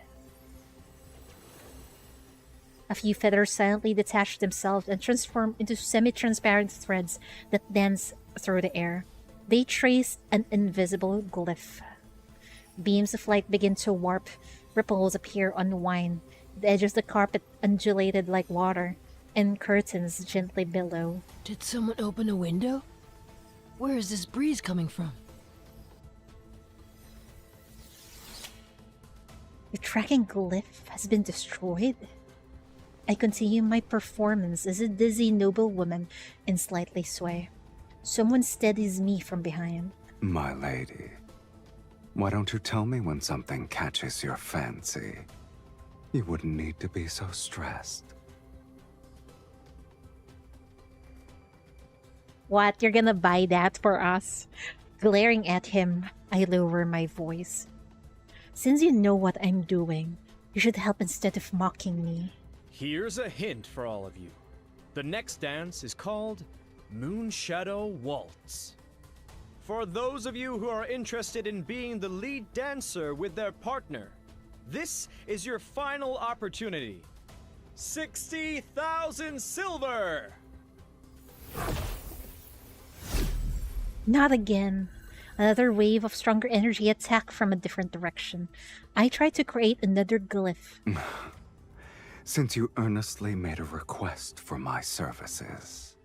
A few feathers silently detach themselves and transform into semi-transparent threads that dance through the air. They trace an invisible glyph. Beams of light begin to warp. Ripples appear on the wine. The edge of the carpet undulated like water, and curtains gently billow. Did someone open a window? Where is this breeze coming from? The tracking glyph has been destroyed. I continue my performance as a dizzy noblewoman and slightly sway. Someone steadies me from behind. My lady, why don't you tell me when something catches your fancy? You wouldn't need to be so stressed. What? You're gonna buy that for us? Glaring at him, I lower my voice. Since you know what I'm doing, you should help instead of mocking me. Here's a hint for all of you. The next dance is called Moonshadow Waltz. For those of you who are interested in being the lead dancer with their partner, this is your final opportunity. 60,000 silver! Not again. Another wave of stronger energy attack from a different direction. I try to create another glyph. Since you earnestly made a request for my services.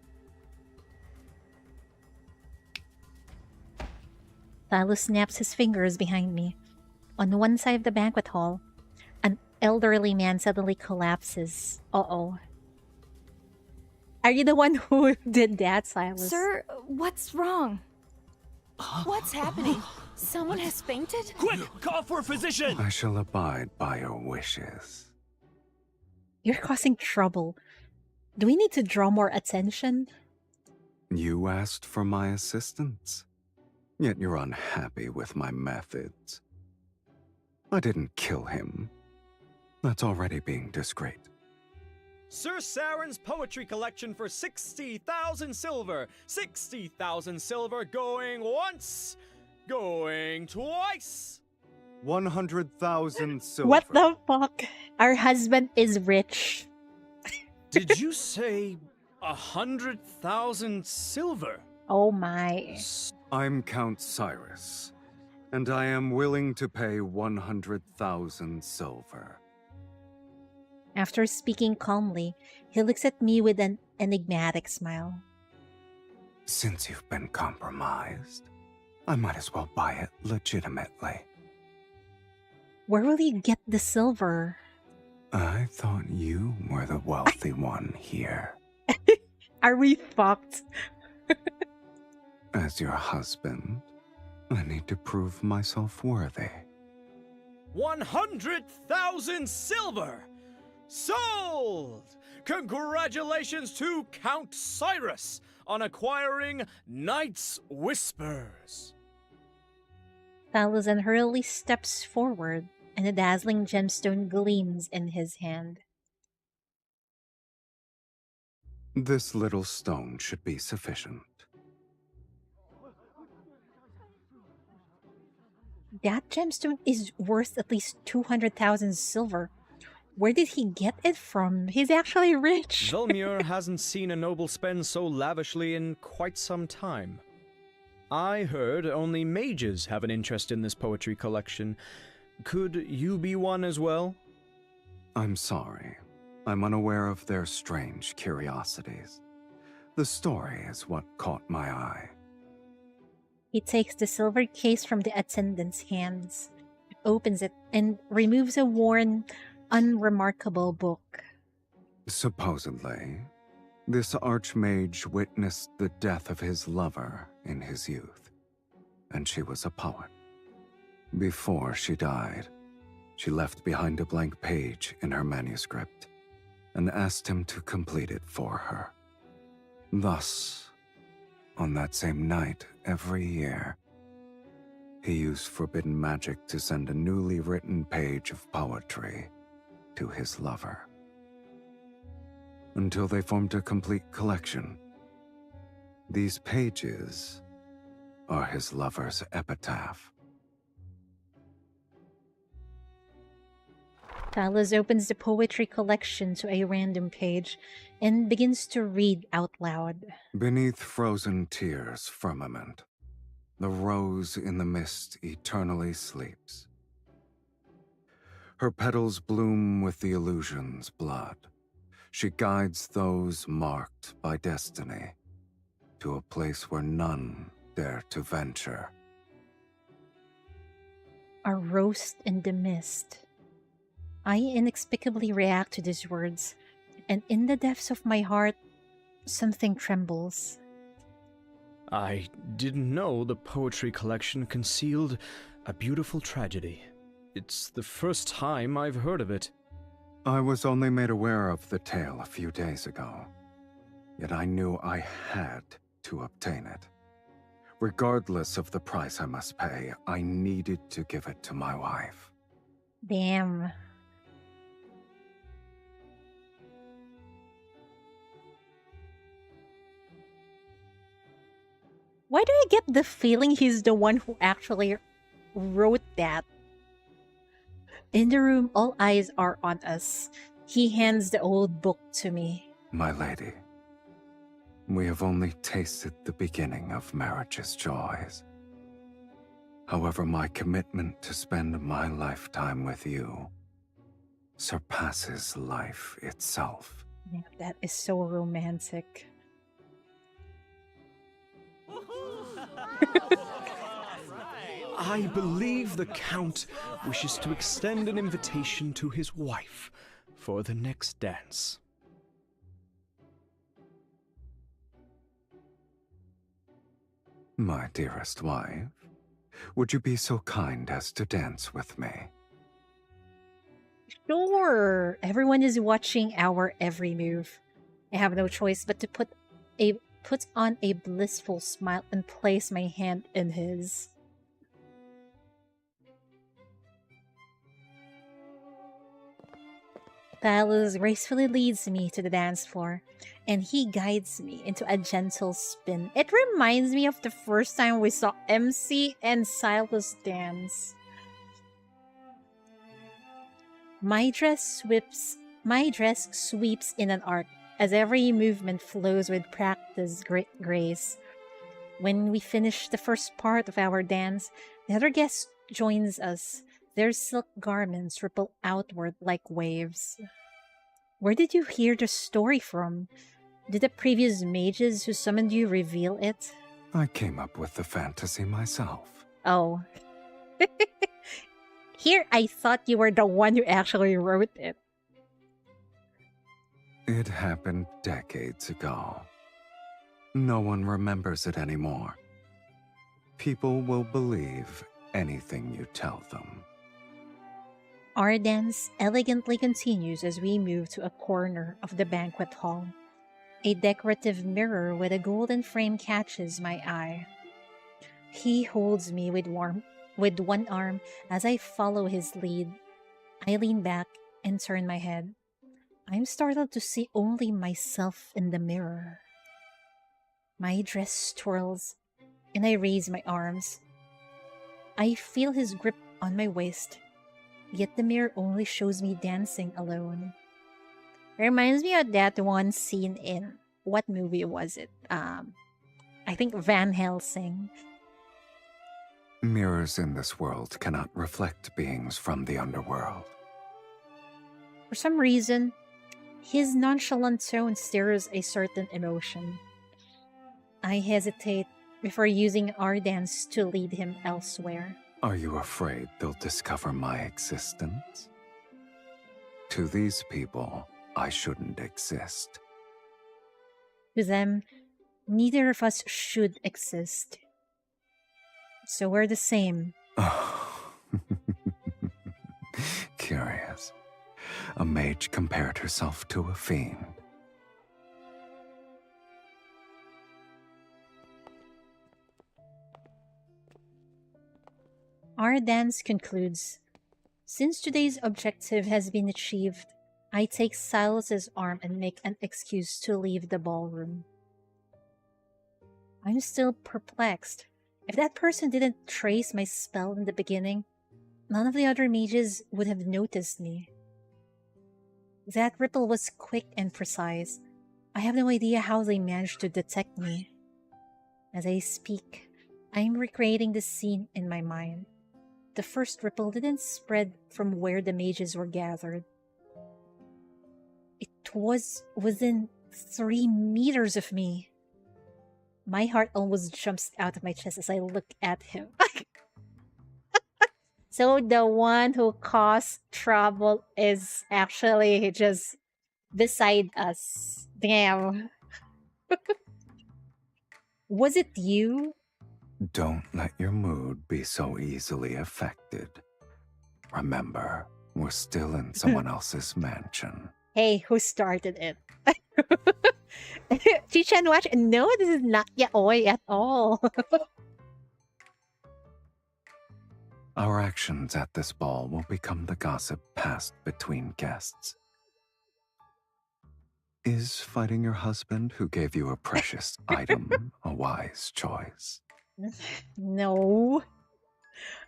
Sylus snaps his fingers behind me. On one side of the banquet hall, an elderly man suddenly collapses. Uh-oh. Are you the one who did that, Sylus? Sir, what's wrong? What's happening? Someone has fainted? Quick! Call for a physician! I shall abide by your wishes. You're causing trouble. Do we need to draw more attention? You asked for my assistance, yet you're unhappy with my methods. I didn't kill him. That's already being discreet. Sir Saren's poetry collection for 60,000 silver. 60,000 silver going once, going twice. 100,000 silver. What the fuck? Our husband is rich. Did you say 100,000 silver? Oh my. I'm Count Cyrus, and I am willing to pay 100,000 silver. After speaking calmly, he looks at me with an enigmatic smile. Since you've been compromised, I might as well buy it legitimately. Where will you get the silver? I thought you were the wealthy one here. Are we fucked? As your husband, I need to prove myself worthy. 100,000 silver! Sold! Congratulations to Count Cyrus on acquiring Night's Whispers. Talazan hurriedly steps forward, and a dazzling gemstone gleams in his hand. This little stone should be sufficient. That gemstone is worth at least 200,000 silver. Where did he get it from? He's actually rich. Vilmur hasn't seen a noble spend so lavishly in quite some time. I heard only mages have an interest in this poetry collection. Could you be one as well? I'm sorry. I'm unaware of their strange curiosities. The story is what caught my eye. He takes the silver case from the attendant's hands, opens it, and removes a worn, unremarkable book. Supposedly, this archmage witnessed the death of his lover in his youth, and she was a poet. Before she died, she left behind a blank page in her manuscript and asked him to complete it for her. Thus, on that same night every year, he used forbidden magic to send a newly written page of poetry to his lover. Until they formed a complete collection. These pages are his lover's epitaph. Sylus opens the poetry collection to a random page and begins to read out loud. Beneath frozen tears' firmament, the rose in the mist eternally sleeps. Her petals bloom with the illusion's blood. She guides those marked by destiny to a place where none dare to venture. A roast in the mist. I inexplicably react to these words, and in the depths of my heart, something trembles. I didn't know the poetry collection concealed a beautiful tragedy. It's the first time I've heard of it. I was only made aware of the tale a few days ago, yet I knew I had to obtain it. Regardless of the price I must pay, I needed to give it to my wife. Damn. Why do I get the feeling he's the one who actually wrote that? In the room, all eyes are on us. He hands the old book to me. My lady, we have only tasted the beginning of marriage's joys. However, my commitment to spend my lifetime with you surpasses life itself. Yeah, that is so romantic. I believe the Count wishes to extend an invitation to his wife for the next dance. My dearest wife, would you be so kind as to dance with me? Sure, everyone is watching our every move. I have no choice but to put on a blissful smile and place my hand in his. Sylus gracefully leads me to the dance floor, and he guides me into a gentle spin. It reminds me of the first time we saw MC and Sylus dance. My dress sweeps in an arc, as every movement flows with practiced grace. When we finish the first part of our dance, the other guest joins us. Their silk garments ripple outward like waves. Where did you hear the story from? Did the previous mages who summoned you reveal it? I came up with the fantasy myself. Oh. Here, I thought you were the one who actually wrote it. It happened decades ago. No one remembers it anymore. People will believe anything you tell them. Our dance elegantly continues as we move to a corner of the banquet hall. A decorative mirror with a golden frame catches my eye. He holds me with one arm as I follow his lead. I lean back and turn my head. I'm startled to see only myself in the mirror. My dress twirls, and I raise my arms. I feel his grip on my waist, yet the mirror only shows me dancing alone. Reminds me of that one scene in, what movie was it? I think Van Helsing. Mirrors in this world cannot reflect beings from the underworld. For some reason, his nonchalant tone stirs a certain emotion. I hesitate, before using our dance to lead him elsewhere. Are you afraid they'll discover my existence? To these people, I shouldn't exist. To them, neither of us should exist. So we're the same. Curious. A mage compared herself to a fiend. Our dance concludes. Since today's objective has been achieved, I take Silas's arm and make an excuse to leave the ballroom. I'm still perplexed. If that person didn't trace my spell in the beginning, none of the other mages would have noticed me. That ripple was quick and precise. I have no idea how they managed to detect me. As I speak, I'm recreating the scene in my mind. The first ripple didn't spread from where the mages were gathered. It was within 3 meters of me. My heart almost jumps out of my chest as I look at him. So the one who caused trouble is actually just beside us. Damn. Was it you? Don't let your mood be so easily affected. Remember, we're still in someone else's mansion. Hey, who started it? Chichan watch? No, this is not yaoi at all. Our actions at this ball will become the gossip passed between guests. Is fighting your husband who gave you a precious item a wise choice? No.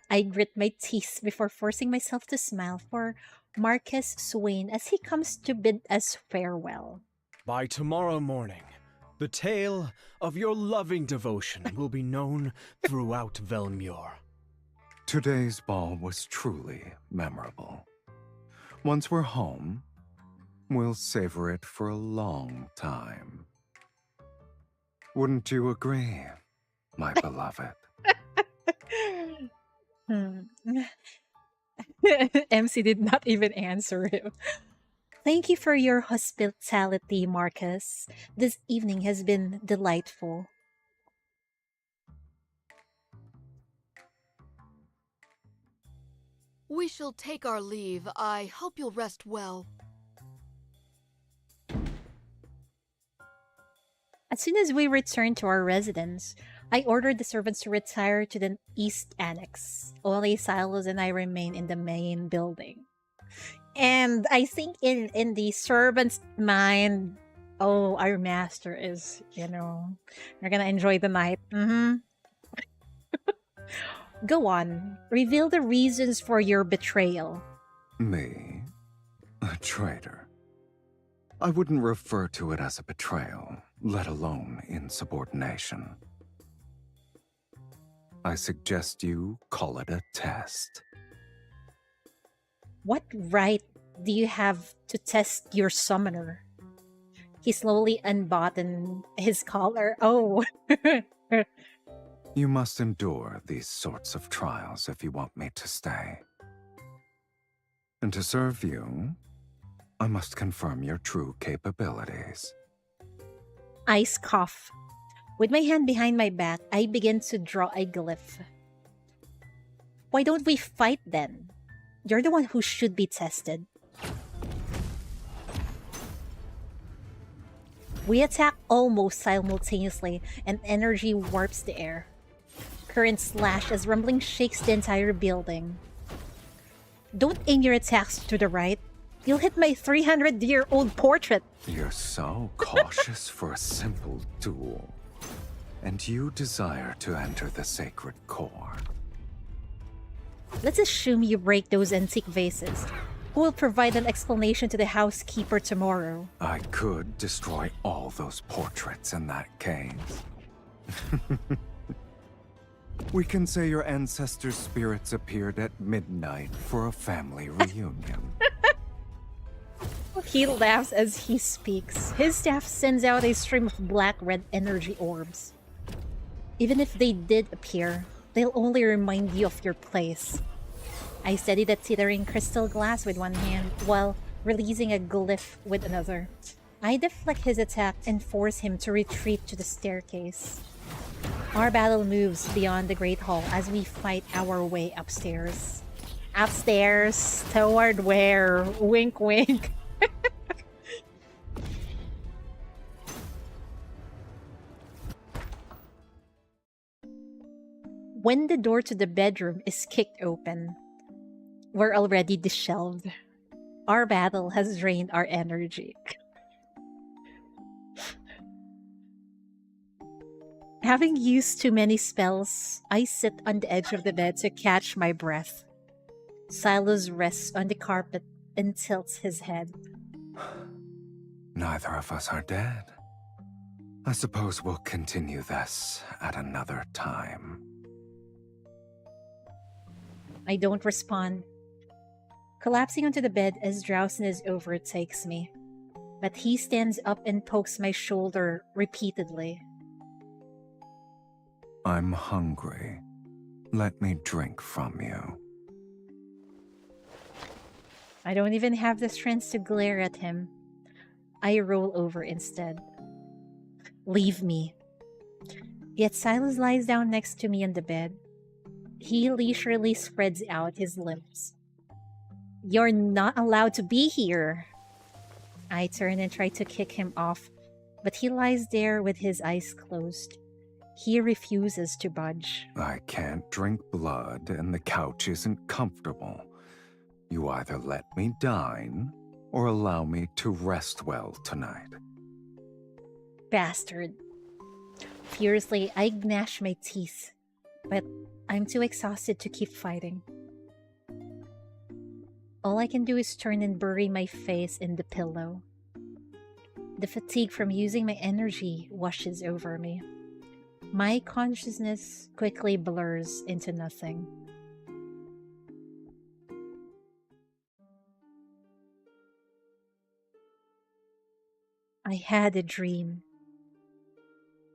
I grit my teeth before forcing myself to smile for Marcus Swain as he comes to bid us farewell. By tomorrow morning, the tale of your loving devotion will be known throughout Velmure. Today's ball was truly memorable. Once we're home, we'll savor it for a long time. Wouldn't you agree, my beloved? MC did not even answer him. Thank you for your hospitality, Marcus. This evening has been delightful. We shall take our leave. I hope you'll rest well. As soon as we returned to our residence, I ordered the servants to retire to the East Annex. Only Sylus and I remain in the main building. And I think in the servant's mind, oh, our master is, we're gonna enjoy the night. Go on. Reveal the reasons for your betrayal. Me? A traitor? I wouldn't refer to it as a betrayal, let alone insubordination. I suggest you call it a test. What right do you have to test your summoner? He slowly unbuttoned his collar. Oh. You must endure these sorts of trials if you want me to stay. And to serve you, I must confirm your true capabilities. I scoff. With my hand behind my back, I begin to draw a glyph. Why don't we fight then? You're the one who should be tested. We attack almost simultaneously, and energy warps the air. Current slash as rumbling shakes the entire building. Don't aim your attacks to the right. You'll hit my 300-year-old portrait. You're so cautious for a simple duel. And you desire to enter the sacred core. Let's assume you break those antique vases. Who will provide an explanation to the housekeeper tomorrow? I could destroy all those portraits in that case. We can say your ancestors' spirits appeared at midnight for a family reunion. He laughs as he speaks. His staff sends out a stream of black-red energy orbs. Even if they did appear, they'll only remind you of your place. I steady the teetering crystal glass with one hand while releasing a glyph with another. I deflect his attack and force him to retreat to the staircase. Our battle moves beyond the Great Hall as we fight our way upstairs. Upstairs? Toward where? Wink wink. When the door to the bedroom is kicked open, we're already disheveled. Our battle has drained our energy. Having used too many spells, I sit on the edge of the bed to catch my breath. Sylus rests on the carpet and tilts his head. Neither of us are dead. I suppose we'll continue this at another time. I don't respond, collapsing onto the bed as drowsiness overtakes me. But he stands up and pokes my shoulder repeatedly. I'm hungry. Let me drink from you. I don't even have the strength to glare at him. I roll over instead. Leave me. Yet Sylus lies down next to me on the bed. He leisurely spreads out his limbs. You're not allowed to be here. I turn and try to kick him off, but he lies there with his eyes closed. He refuses to budge. I can't drink blood and the couch isn't comfortable. You either let me dine or allow me to rest well tonight. Bastard. Furiously, I gnash my teeth, but I'm too exhausted to keep fighting. All I can do is turn and bury my face in the pillow. The fatigue from using my energy washes over me. My consciousness quickly blurs into nothing. I had a dream.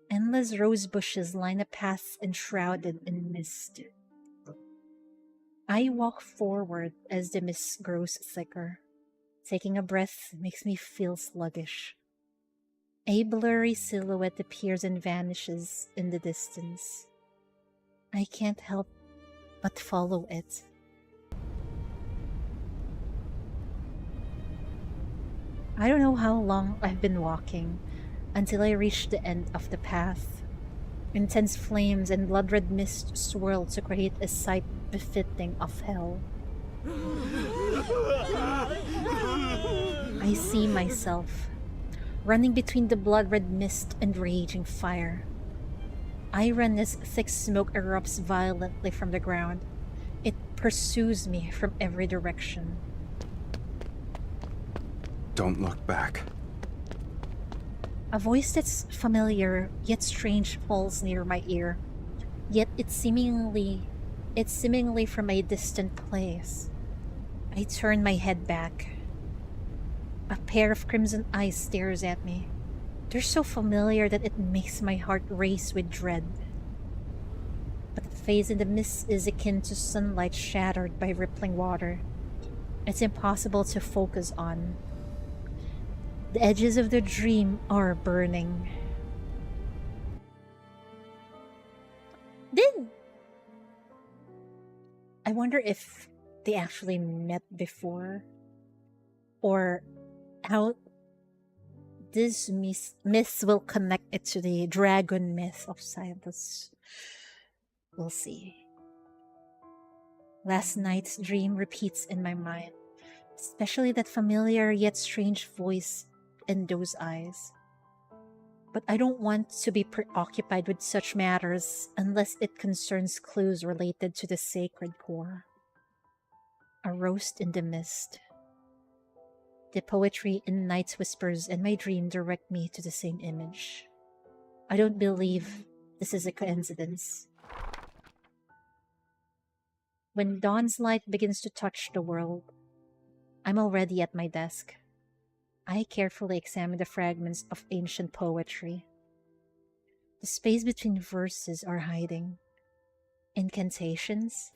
Endless rose bushes line a path enshrouded in mist. I walk forward as the mist grows thicker. Taking a breath makes me feel sluggish. A blurry silhouette appears and vanishes in the distance. I can't help but follow it. I don't know how long I've been walking until I reach the end of the path. Intense flames and blood-red mist swirl to create a sight befitting of hell. I see myself running between the blood-red mist and raging fire. I run as thick smoke erupts violently from the ground. It pursues me from every direction. Don't look back. A voice that's familiar yet strange falls near my ear. Yet it's seemingly from a distant place. I turn my head back. A pair of crimson eyes stares at me. They're so familiar that it makes my heart race with dread. But the face in the mist is akin to sunlight shattered by rippling water. It's impossible to focus on. The edges of the dream are burning. I wonder if they actually met before, or how this myth will connect it to the dragon myth of Sylus. We'll see. Last night's dream repeats in my mind, especially that familiar yet strange voice and those eyes. But I don't want to be preoccupied with such matters unless it concerns clues related to the sacred core. A roast in the mist. The poetry in Night's Whispers and my dream direct me to the same image. I don't believe this is a coincidence. When dawn's light begins to touch the world, I'm already at my desk. I carefully examine the fragments of ancient poetry. The space between verses are hiding. Incantations?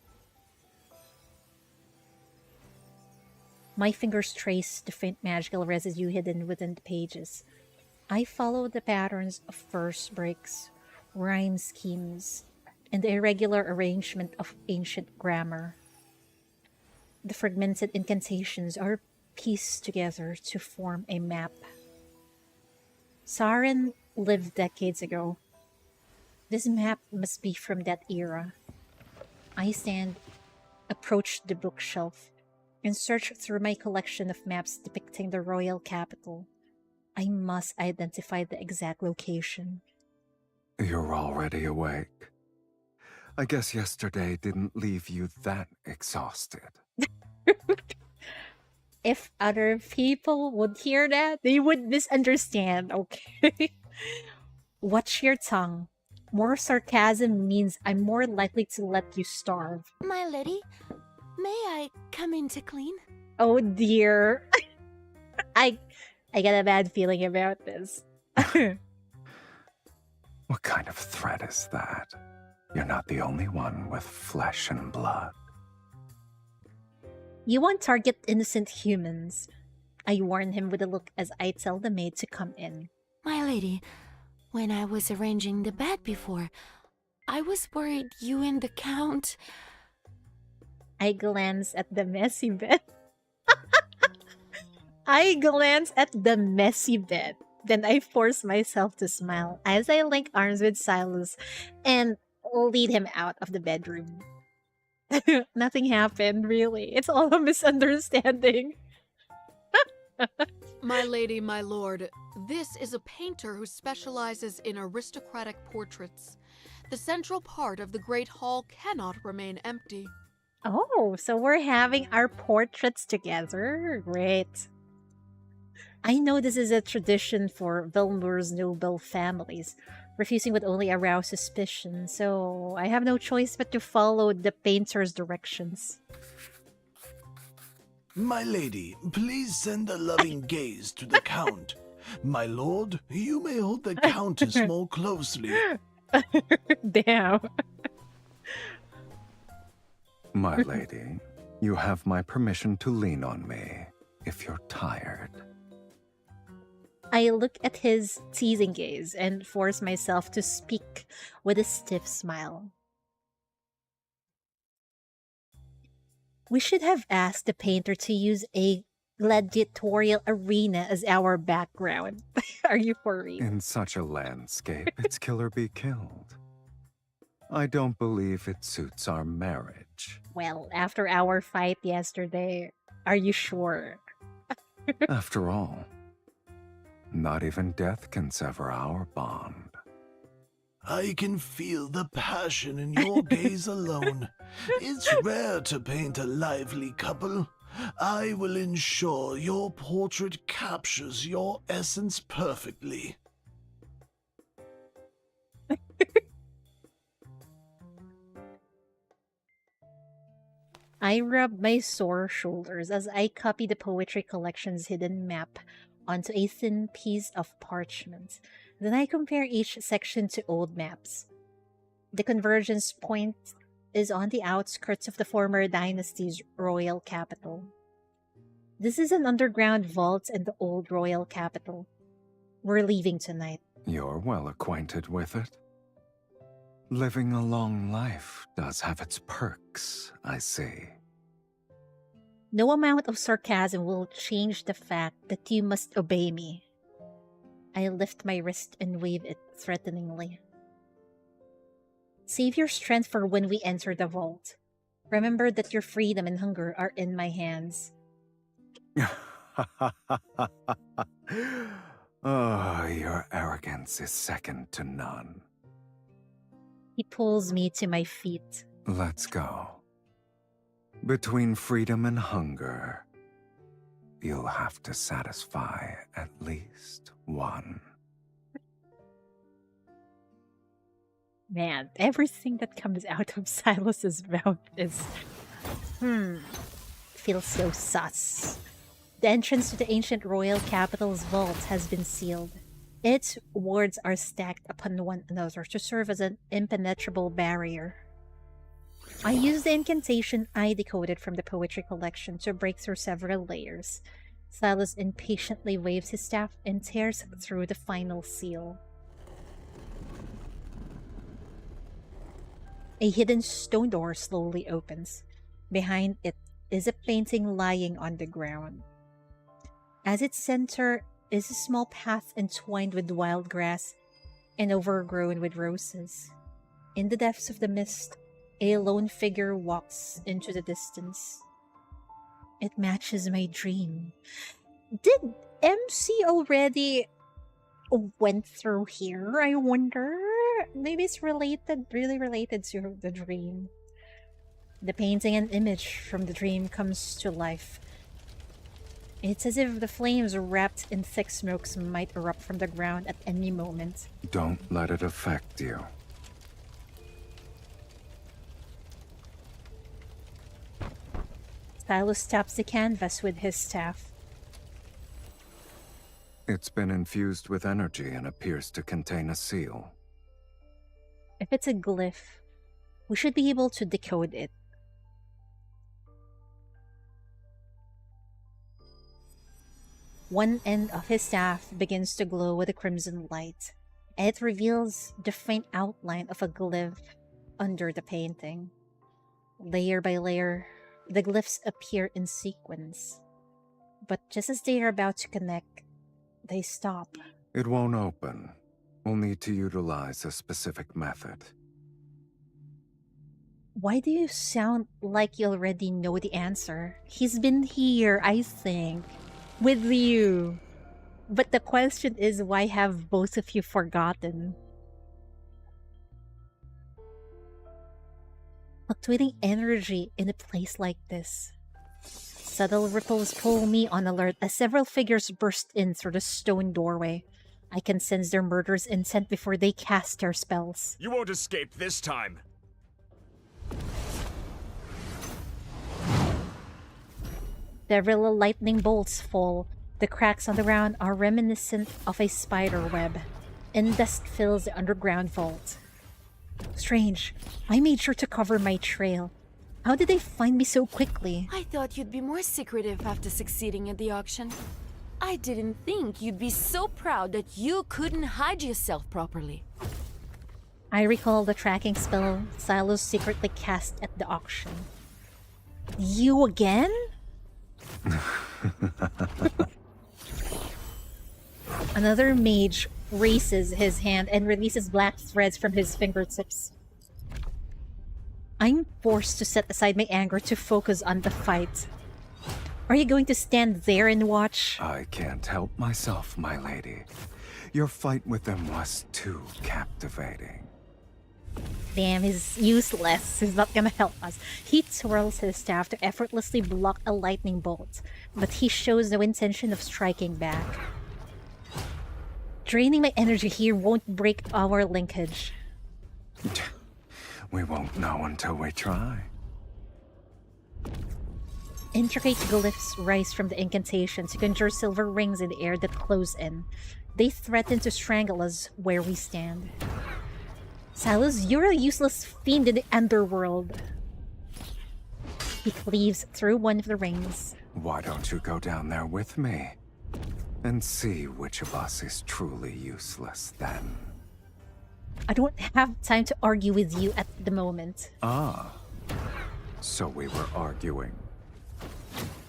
My fingers trace the faint magical residue hidden within the pages. I follow the patterns of verse breaks, rhyme schemes, and the irregular arrangement of ancient grammar. The fragmented incantations are pieced together to form a map. Saren lived decades ago. This map must be from that era. I approach the bookshelf, and search through my collection of maps depicting the royal capital. I must identify the exact location. You're already awake. I guess yesterday didn't leave you that exhausted. If other people would hear that, they would misunderstand, okay? Watch your tongue. More sarcasm means I'm more likely to let you starve. My lady, may I come in to clean? Oh dear. I got a bad feeling about this. What kind of threat is that? You're not the only one with flesh and blood. You won't target innocent humans. I warn him with a look as I tell the maid to come in. My lady, when I was arranging the bed before, I was worried you and the Count... I glance at the messy bed. I glance at the messy bed. Then I force myself to smile as I link arms with Sylus and lead him out of the bedroom. Nothing happened, really. It's all a misunderstanding. My lady, my lord, this is a painter who specializes in aristocratic portraits. The central part of the Great Hall cannot remain empty. Oh, so we're having our portraits together. Great. I know this is a tradition for Vilmur's noble families. Refusing would only arouse suspicion, so I have no choice but to follow the painter's directions. My lady, please send a loving gaze to the Count. My lord, you may hold the Countess more closely. Damn. My lady, you have my permission to lean on me if you're tired. I look at his teasing gaze and force myself to speak with a stiff smile. We should have asked the painter to use a gladiatorial arena as our background. Are you for real? In such a landscape, it's kill or be killed. I don't believe it suits our marriage. Well, after our fight yesterday, are you sure? After all, not even death can sever our bond. I can feel the passion in your gaze alone. It's rare to paint a lively couple. I will ensure your portrait captures your essence perfectly. I rub my sore shoulders as I copy the poetry collection's hidden map onto a thin piece of parchment. Then I compare each section to old maps. The convergence point is on the outskirts of the former dynasty's royal capital. This is an underground vault in the old royal capital. We're leaving tonight. You're well acquainted with it. Living a long life does have its perks, I see. No amount of sarcasm will change the fact that you must obey me. I lift my wrist and wave it threateningly. Save your strength for when we enter the vault. Remember that your freedom and hunger are in my hands. Oh, your arrogance is second to none. He pulls me to my feet. Let's go. Between freedom and hunger, you'll have to satisfy at least one. Man, everything that comes out of Sylus's mouth is... feels so sus. The entrance to the ancient royal capital's vault has been sealed. Its wards are stacked upon one another to serve as an impenetrable barrier. I use the incantation I decoded from the poetry collection to break through several layers. Sylus impatiently waves his staff and tears through the final seal. A hidden stone door slowly opens. Behind it is a painting lying on the ground. At its center is a small path entwined with wild grass and overgrown with roses. In the depths of the mist, a lone figure walks into the distance. It matches my dream. Did MC already went through here, I wonder? Maybe it's really related to the dream. The painting and image from the dream comes to life. It's as if the flames wrapped in thick smokes might erupt from the ground at any moment. Don't let it affect you. Sylus taps the canvas with his staff. It's been infused with energy and appears to contain a seal. If it's a glyph, we should be able to decode it. One end of his staff begins to glow with a crimson light, and it reveals the faint outline of a glyph under the painting. Layer by layer, the glyphs appear in sequence. But just as they are about to connect, they stop. It won't open. We'll need to utilize a specific method. Why do you sound like you already know the answer? He's been here, I think, with you. But the question is, why have both of you forgotten? Fluctuating energy in a place like this. Subtle ripples pull me on alert as several figures burst in through the stone doorway. I can sense their murderous intent before they cast their spells. You won't escape this time. Several lightning bolts fall. The cracks on the ground are reminiscent of a spider web, and dust fills the underground vault. Strange. I made sure to cover my trail. How did they find me so quickly? I thought you'd be more secretive after succeeding at the auction. I didn't think you'd be so proud that you couldn't hide yourself properly. I recall the tracking spell Sylus secretly cast at the auction. You again? Another mage raises his hand and releases black threads from his fingertips. I'm forced to set aside my anger to focus on the fight. Are you going to stand there and watch? I can't help myself, my lady. Your fight with them was too captivating. Damn, he's useless. He's not gonna help us. He twirls his staff to effortlessly block a lightning bolt, but he shows no intention of striking back. Draining my energy here won't break our linkage. We won't know until we try. Intricate glyphs rise from the incantation to conjure silver rings in the air that close in. They threaten to strangle us where we stand. Sylus, you're a useless fiend in the underworld. He cleaves through one of the rings. Why don't you go down there with me? And see which of us is truly useless then. I don't have time to argue with you at the moment. Ah. So we were arguing.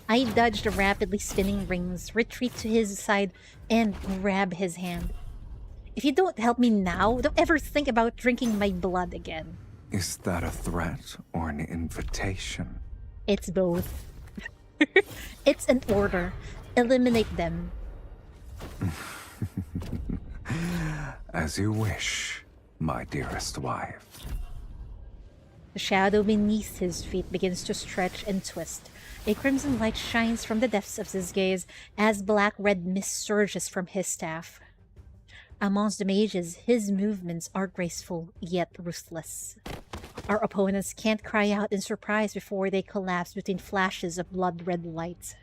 I dodge the rapidly spinning rings, retreat to his side, and grab his hand. If you don't help me now, don't ever think about drinking my blood again. Is that a threat or an invitation? It's both. It's an order. Eliminate them. As you wish, my dearest wife. The shadow beneath his feet begins to stretch and twist. A crimson light shines from the depths of his gaze as black-red mist surges from his staff. Amongst the mages, his movements are graceful yet ruthless. Our opponents can't cry out in surprise before they collapse between flashes of blood-red light.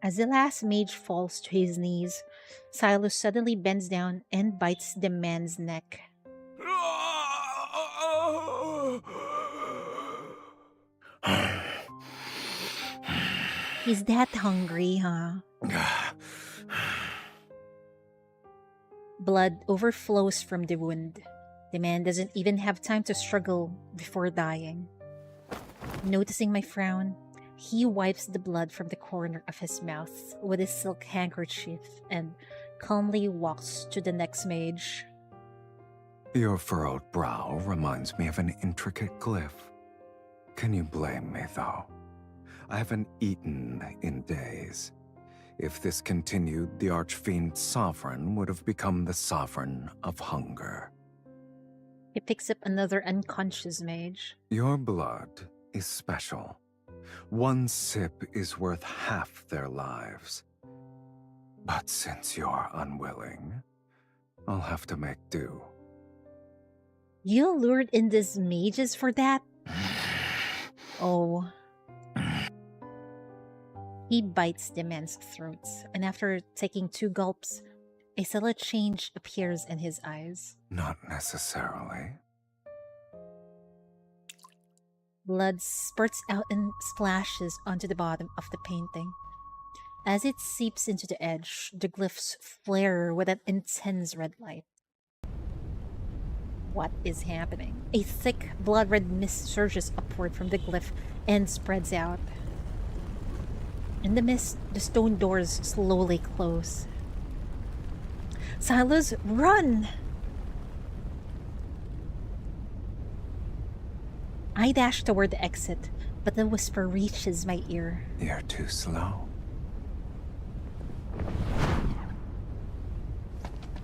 As the last mage falls to his knees, Sylus suddenly bends down and bites the man's neck. He's that hungry, huh? Blood overflows from the wound. The man doesn't even have time to struggle before dying. Noticing my frown, he wipes the blood from the corner of his mouth with his silk handkerchief and calmly walks to the next mage. Your furrowed brow reminds me of an intricate glyph. Can you blame me, though? I haven't eaten in days. If this continued, the Archfiend Sovereign would have become the Sovereign of Hunger. He picks up another unconscious mage. Your blood is special. One sip is worth half their lives. But since you're unwilling, I'll have to make do. You lured in these mages for that? Oh. He bites the man's throat, and after taking 2 gulps, a subtle change appears in his eyes. Not necessarily. Blood spurts out and splashes onto the bottom of the painting. As it seeps into the edge, the glyphs flare with an intense red light. What is happening? A thick, blood-red mist surges upward from the glyph and spreads out. In the mist, the stone doors slowly close. Sylus, run! I dash toward the exit, but the whisper reaches my ear. You're too slow.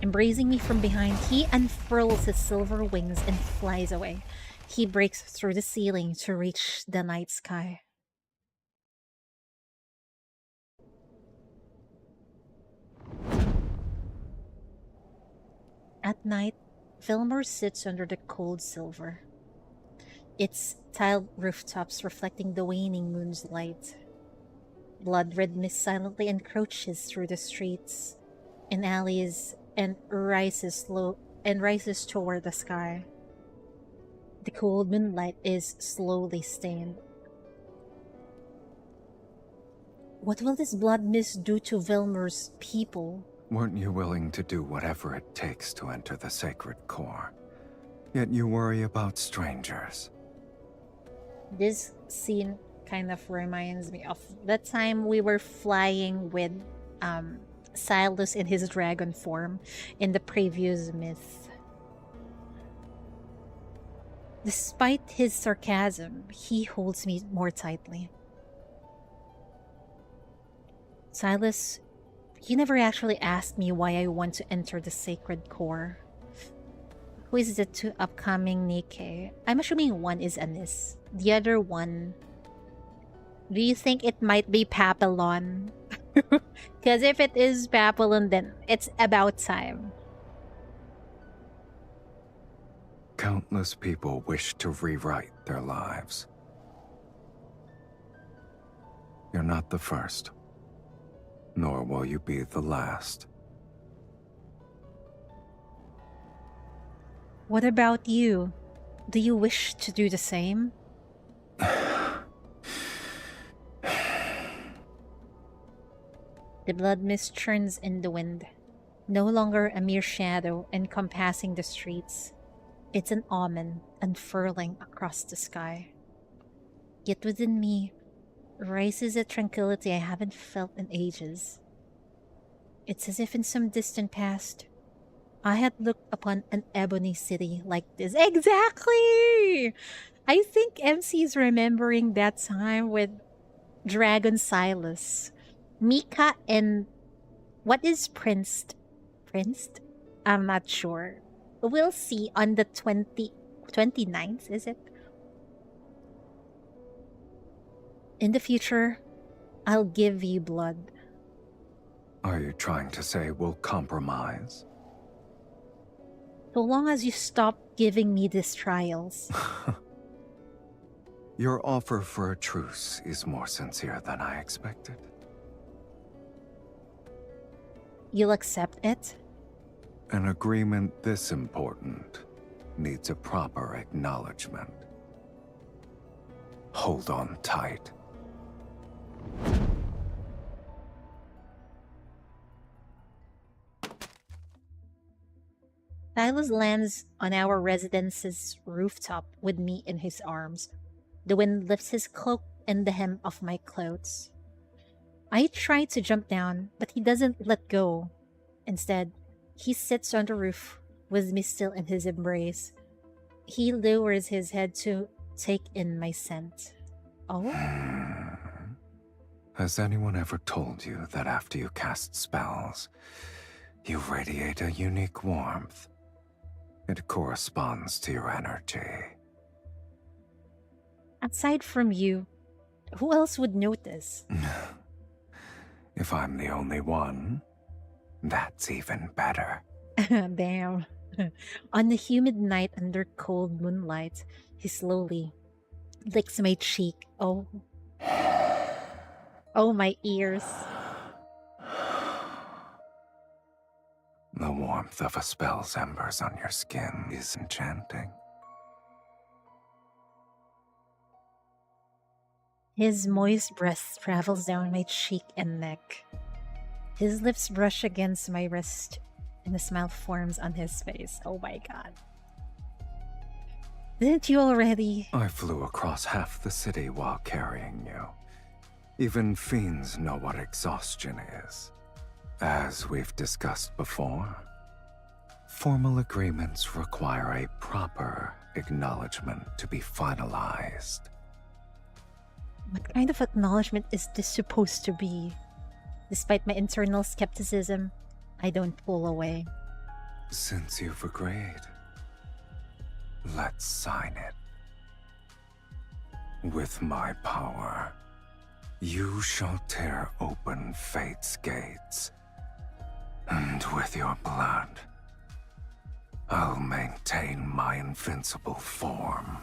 Embracing me from behind, he unfurls his silver wings and flies away. He breaks through the ceiling to reach the night sky. At night, Vilmor sits under the cold silver, its tiled rooftops reflecting the waning moon's light. Blood-red mist silently encroaches through the streets and alleys and rises toward the sky. The cold moonlight is slowly stained. What will this blood mist do to Vilmor's people? Weren't you willing to do whatever it takes to enter the sacred core? Yet you worry about strangers. This scene kind of reminds me of the time we were flying with Sylus in his dragon form in the previous myth. Despite his sarcasm, he holds me more tightly. Sylus, you never actually asked me why I want to enter the sacred core. Who is the 2 upcoming Nikke? I'm assuming one is Anis. The other one... Do you think it might be Papillon? Because if it is Papillon, then it's about time. Countless people wish to rewrite their lives. You're not the first. Nor will you be the last. What about you? Do you wish to do the same? The blood mist churns in the wind, no longer a mere shadow encompassing the streets. It's an omen unfurling across the sky. Yet within me rises a tranquility I haven't felt in ages. It's as if in some distant past, I had looked upon an ebony city like this. Exactly! I think MC is remembering that time with Dragon Sylus. Mika and... What is Princed? Princed? I'm not sure. We'll see on the 29th, is it? In the future, I'll give you blood. Are you trying to say we'll compromise? So long as you stop giving me these trials. Your offer for a truce is more sincere than I expected. You'll accept it? An agreement this important needs a proper acknowledgement. Hold on tight. Sylus lands on our residence's rooftop with me in his arms. The wind lifts his cloak and the hem of my clothes. I try to jump down, but he doesn't let go. Instead, he sits on the roof with me still in his embrace. He lowers his head to take in my scent. Oh? Has anyone ever told you that after you cast spells, you radiate a unique warmth? It corresponds to your energy. Aside from you, who else would notice? If I'm the only one, that's even better. Damn. On the humid night under cold moonlight, he slowly licks my cheek. Oh. Oh, my ears. The warmth of a spell's embers on your skin is enchanting. His moist breath travels down my cheek and neck. His lips brush against my wrist, and a smile forms on his face. Oh my god. Didn't you already? I flew across half the city while carrying you. Even fiends know what exhaustion is. As we've discussed before, formal agreements require a proper acknowledgement to be finalized. What kind of acknowledgement is this supposed to be? Despite my internal skepticism, I don't pull away. Since you've agreed, let's sign it. With my power, you shall tear open fate's gates, and with your blood, I'll maintain my invincible form.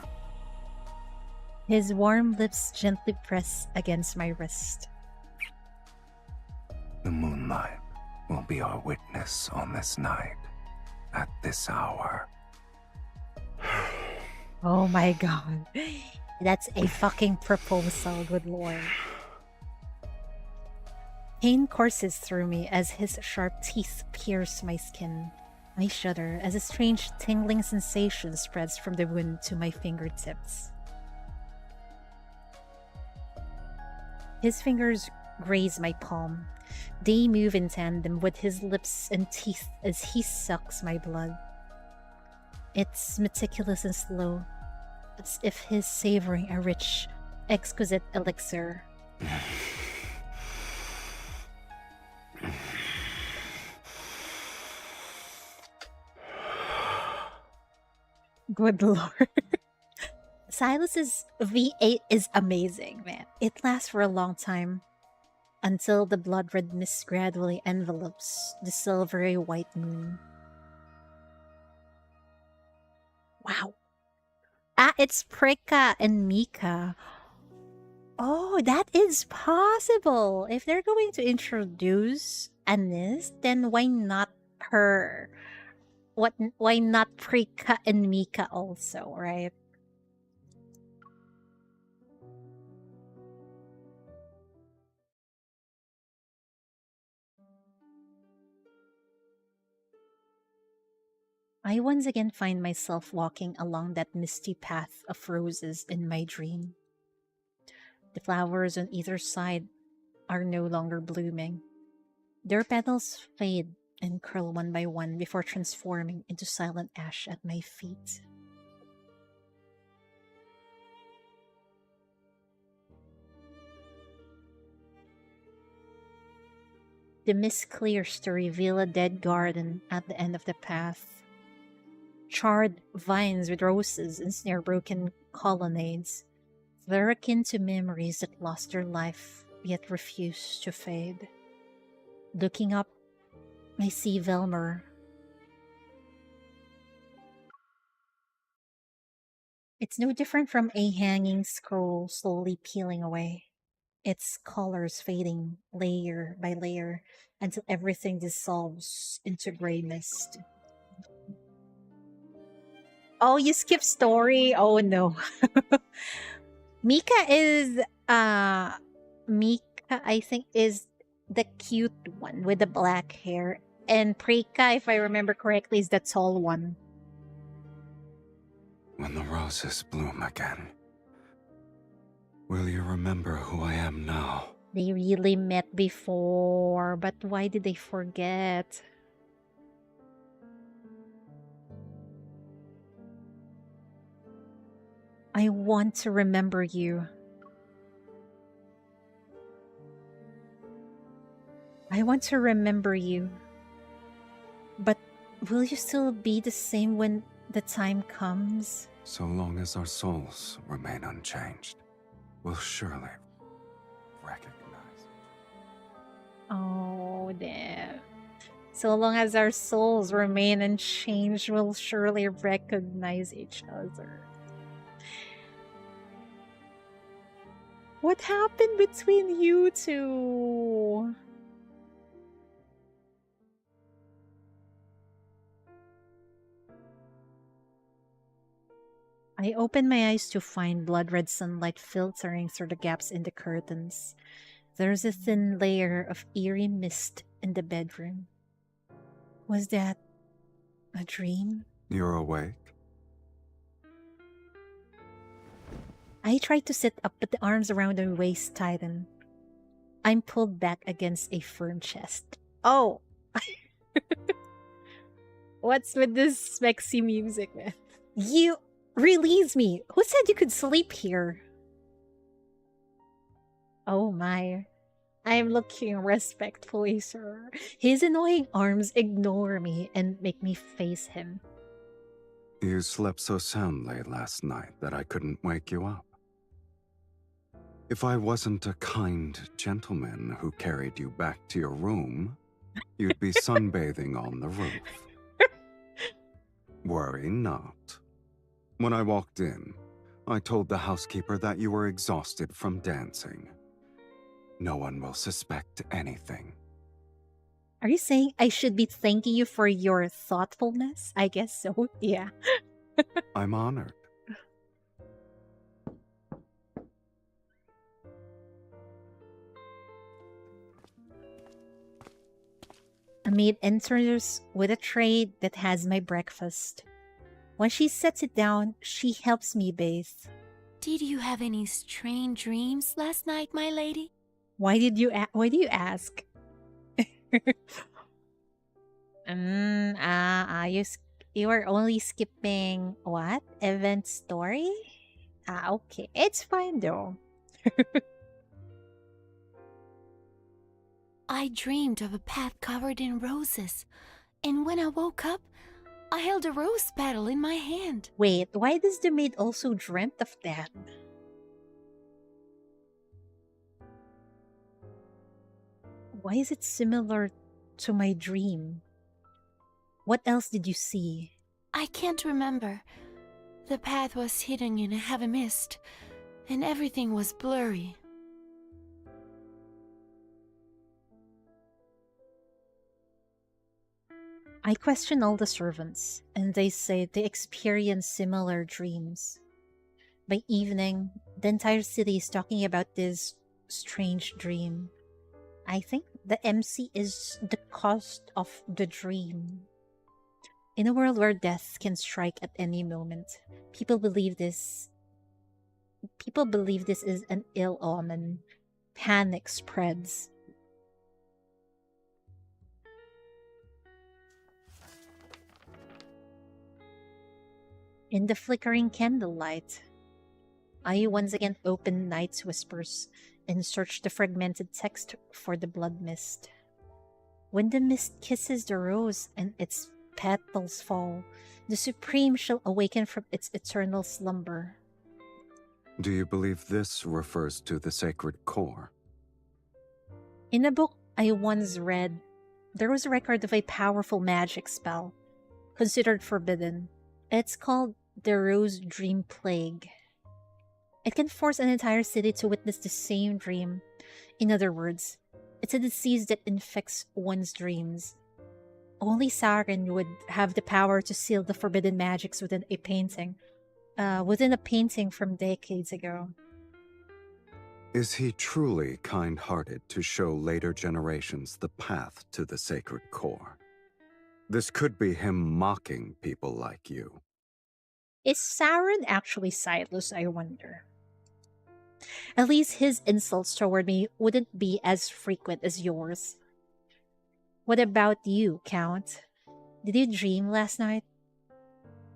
His warm lips gently press against my wrist. The moonlight will be our witness on this night, at this hour. Oh my god. That's a fucking proposal, good lord. Pain courses through me as his sharp teeth pierce my skin. I shudder as a strange tingling sensation spreads from the wound to my fingertips. His fingers graze my palm. They move in tandem with his lips and teeth as he sucks my blood. It's meticulous and slow, as if he's savoring a rich, exquisite elixir. Good lord. Sylus's V8 is amazing, man. It lasts for a long time until the blood red mist gradually envelopes the silvery white moon. Wow. Ah, it's Prika and Mika. Oh, that is possible. If they're going to introduce Anis, then why not her? Why not Prika and Mika also, right? I once again find myself walking along that misty path of roses in my dream. The flowers on either side are no longer blooming. Their petals fade and curl one by one before transforming into silent ash at my feet. The mist clears to reveal a dead garden at the end of the path. Charred vines with roses and snare-broken colonnades. They're akin to memories that lost their life yet refuse to fade. Looking up, I see Velmer. It's no different from a hanging scroll slowly peeling away. its colors fading layer by layer until everything dissolves into gray mist. Oh, you skipped story? Oh no. Mika is Mika, I think, is the cute one with the black hair. And Preka, if I remember correctly, is the tall one. When the roses bloom again, will you remember who I am now? They really met before, but why did they forget? I want to remember you. I want to remember you. But will you still be the same when the time comes? So long as our souls remain unchanged, we'll surely recognize. Oh, damn. So long as our souls remain unchanged, we'll surely recognize each other. What happened between you two? I open my eyes to find blood red sunlight filtering through the gaps in the curtains. There's a thin layer of eerie mist in the bedroom. Was that a dream? You're awake? I try to sit up, but the arms around my waist tighten. I'm pulled back against a firm chest. Oh! What's with this sexy music, man? You release me! Who said you could sleep here? Oh my. I'm looking respectfully, sir. His annoying arms ignore me and make me face him. You slept so soundly last night that I couldn't wake you up. If I wasn't a kind gentleman who carried you back to your room, you'd be sunbathing on the roof. Worry not. When I walked in, I told the housekeeper that you were exhausted from dancing. No one will suspect anything. Are you saying I should be thanking you for your thoughtfulness? I guess so, yeah. I'm honored. A maid enters with a tray that has my breakfast. When she sets it down, she helps me bathe. Did you have any strange dreams last night, my lady? Why do you ask? You are only skipping what? Event story? Okay. It's fine though. I dreamed of a path covered in roses, and when I woke up, I held a rose petal in my hand. Wait, why does the maid also dreamt of that? Why is it similar to my dream? What else did you see? I can't remember. The path was hidden in a heavy mist, and everything was blurry. I question all the servants, and they say they experience similar dreams. By evening, the entire city is talking about this strange dream. I think the MC is the cost of the dream. In a world where death can strike at any moment, people believe this is an ill omen. Panic spreads. In the flickering candlelight, I once again opened Night's Whispers and searched the fragmented text for the blood mist. When the mist kisses the rose and its petals fall, the Supreme shall awaken from its eternal slumber. Do you believe this refers to the sacred core? In a book I once read, there was a record of a powerful magic spell, considered forbidden. It's called the Rose Dream Plague. It can force an entire city to witness the same dream, In other words, it's a disease that infects one's dreams. Only Saren would have the power to seal the forbidden magics within a painting from decades ago. Is he truly kind-hearted to show later generations the path to the sacred core? This could be him mocking people like you. Is Saren actually Sylus, I wonder? At least his insults toward me wouldn't be as frequent as yours. What about you, Count? Did you dream last night?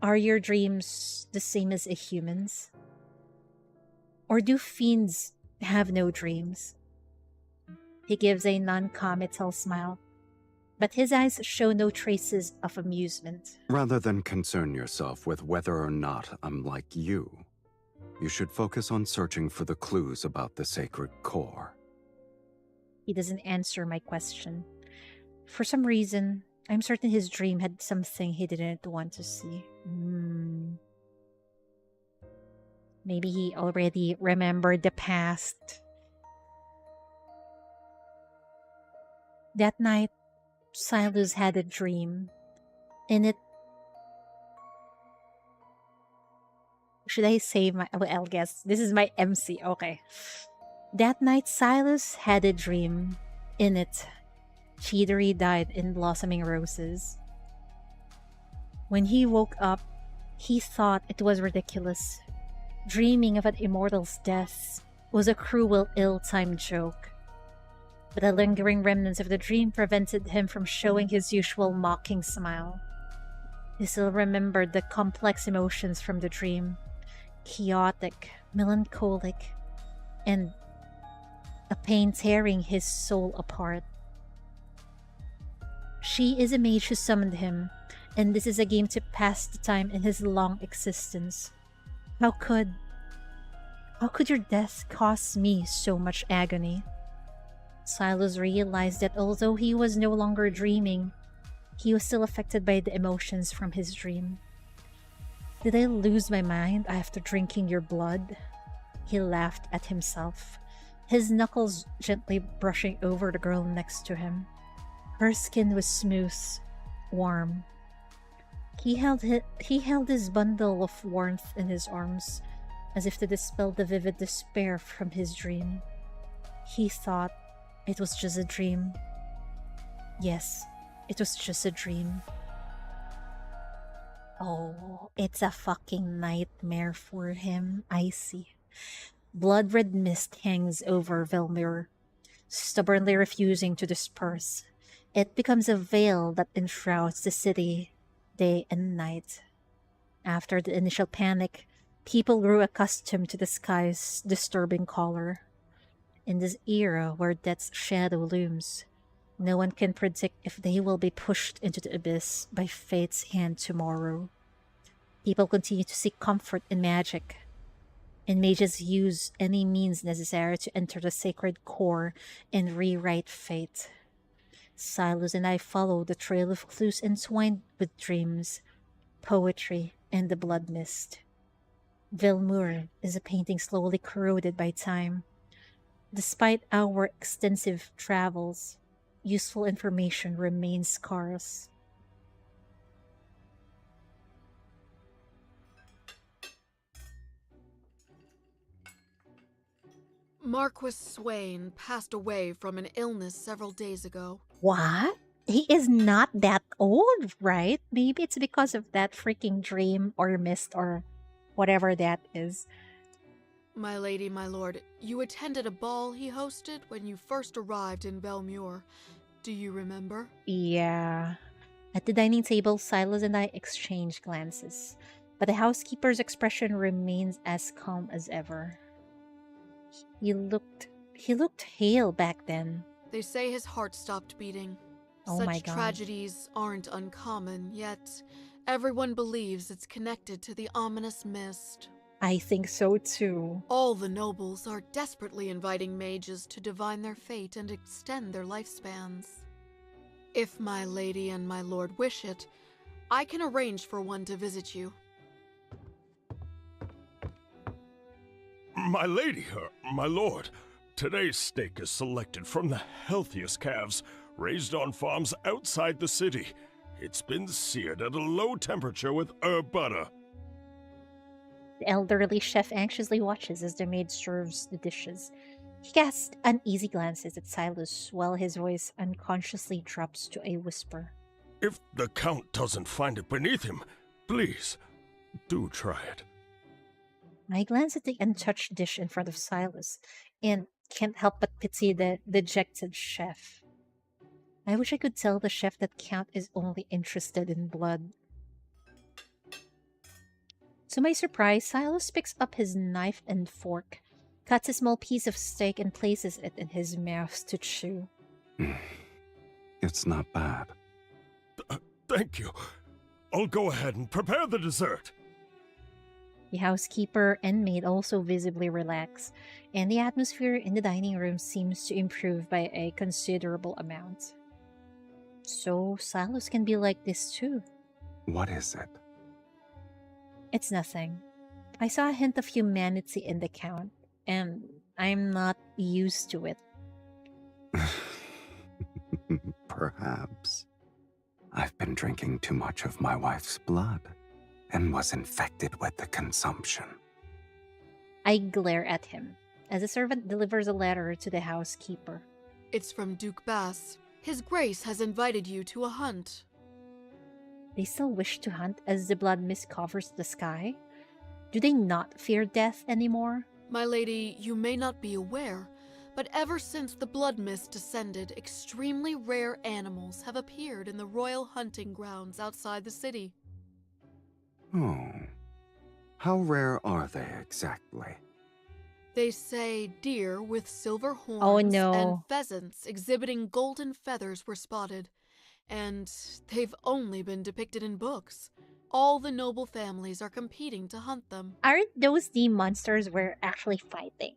Are your dreams the same as a human's? Or do fiends have no dreams? He gives a non-committal smile, but his eyes show no traces of amusement. Rather than concern yourself with whether or not I'm like you should focus on searching for the clues about the sacred core. He doesn't answer my question. For some reason, I'm certain his dream had something he didn't want to see. Maybe he already remembered the past. That night, Sylus had a dream. In it, should I say my... Well, I'll guess. This is my MC. Okay. That night, Sylus had a dream. In it, Chidori died in blossoming roses. When he woke up, he thought it was ridiculous. Dreaming of an immortal's death was a cruel, ill-timed joke. But the lingering remnants of the dream prevented him from showing his usual mocking smile. He still remembered the complex emotions from the dream. Chaotic, melancholic, and a pain tearing his soul apart. She is a mage who summoned him, and this is a game to pass the time in his long existence. How could your death cause me so much agony? Sylus realized that although he was no longer dreaming, he was still affected by the emotions from his dream. Did I lose my mind after drinking your blood? He laughed at himself, his knuckles gently brushing over the girl next to him. Her skin was smooth, warm. He held his bundle of warmth in his arms, as if to dispel the vivid despair from his dream. He thought it was just a dream. Yes, it was just a dream. Oh, it's a fucking nightmare for him, I see. Blood-red mist hangs over Velmur, stubbornly refusing to disperse. It becomes a veil that enshrouds the city, day and night. After the initial panic, people grew accustomed to the sky's disturbing color. In this era where death's shadow looms, no one can predict if they will be pushed into the abyss by fate's hand tomorrow. People continue to seek comfort in magic, and mages use any means necessary to enter the sacred core and rewrite fate. Sylus and I follow the trail of clues entwined with dreams, poetry, and the blood mist. Velmur is a painting slowly corroded by time. Despite our extensive travels, useful information remains scarce. Marquis Swain passed away from an illness several days ago. What? He is not that old, right? Maybe it's because of that freaking dream or mist or whatever that is. My lady, my lord, you attended a ball he hosted when you first arrived in Belmure. Do you remember? Yeah. At the dining table, Sylus and I exchanged glances, but the housekeeper's expression remains as calm as ever. He looked hale back then. They say his heart stopped beating. Oh my Such God. tragedies aren't uncommon, yet everyone believes it's connected to the ominous mist. I think so too. All the nobles are desperately inviting mages to divine their fate and extend their lifespans. If my lady and my lord wish it, I can arrange for one to visit you. My lady, my lord, Today's steak is selected from the healthiest calves, raised on farms outside the city. It's been seared at a low temperature with herb butter. The elderly chef anxiously watches as the maid serves the dishes. He casts uneasy glances at Sylus while his voice unconsciously drops to a whisper. If the Count doesn't find it beneath him, please, do try it. I glance at the untouched dish in front of Sylus and can't help but pity the dejected chef. I wish I could tell the chef that Count is only interested in blood. To my surprise, Sylus picks up his knife and fork, cuts a small piece of steak and places it in his mouth to chew. It's not bad. Thank you. I'll go ahead and prepare the dessert. The housekeeper and maid also visibly relax, and the atmosphere in the dining room seems to improve by a considerable amount. So Sylus can be like this too. What is it? It's nothing. I saw a hint of humanity in the Count, and I'm not used to it. Perhaps. I've been drinking too much of my wife's blood and was infected with the consumption. I glare at him as a servant delivers a letter to the housekeeper. It's from Duke Bass. His Grace has invited you to a hunt. They still wish to hunt as the blood mist covers the sky? Do they not fear death anymore? My lady, you may not be aware, but ever since the blood mist descended, extremely rare animals have appeared in the royal hunting grounds outside the city. Oh. How rare are they exactly? They say deer with silver horns Oh, no. and pheasants exhibiting golden feathers were spotted, and they've only been depicted in books. All the noble families are competing to hunt them. Aren't those the monsters we're actually fighting?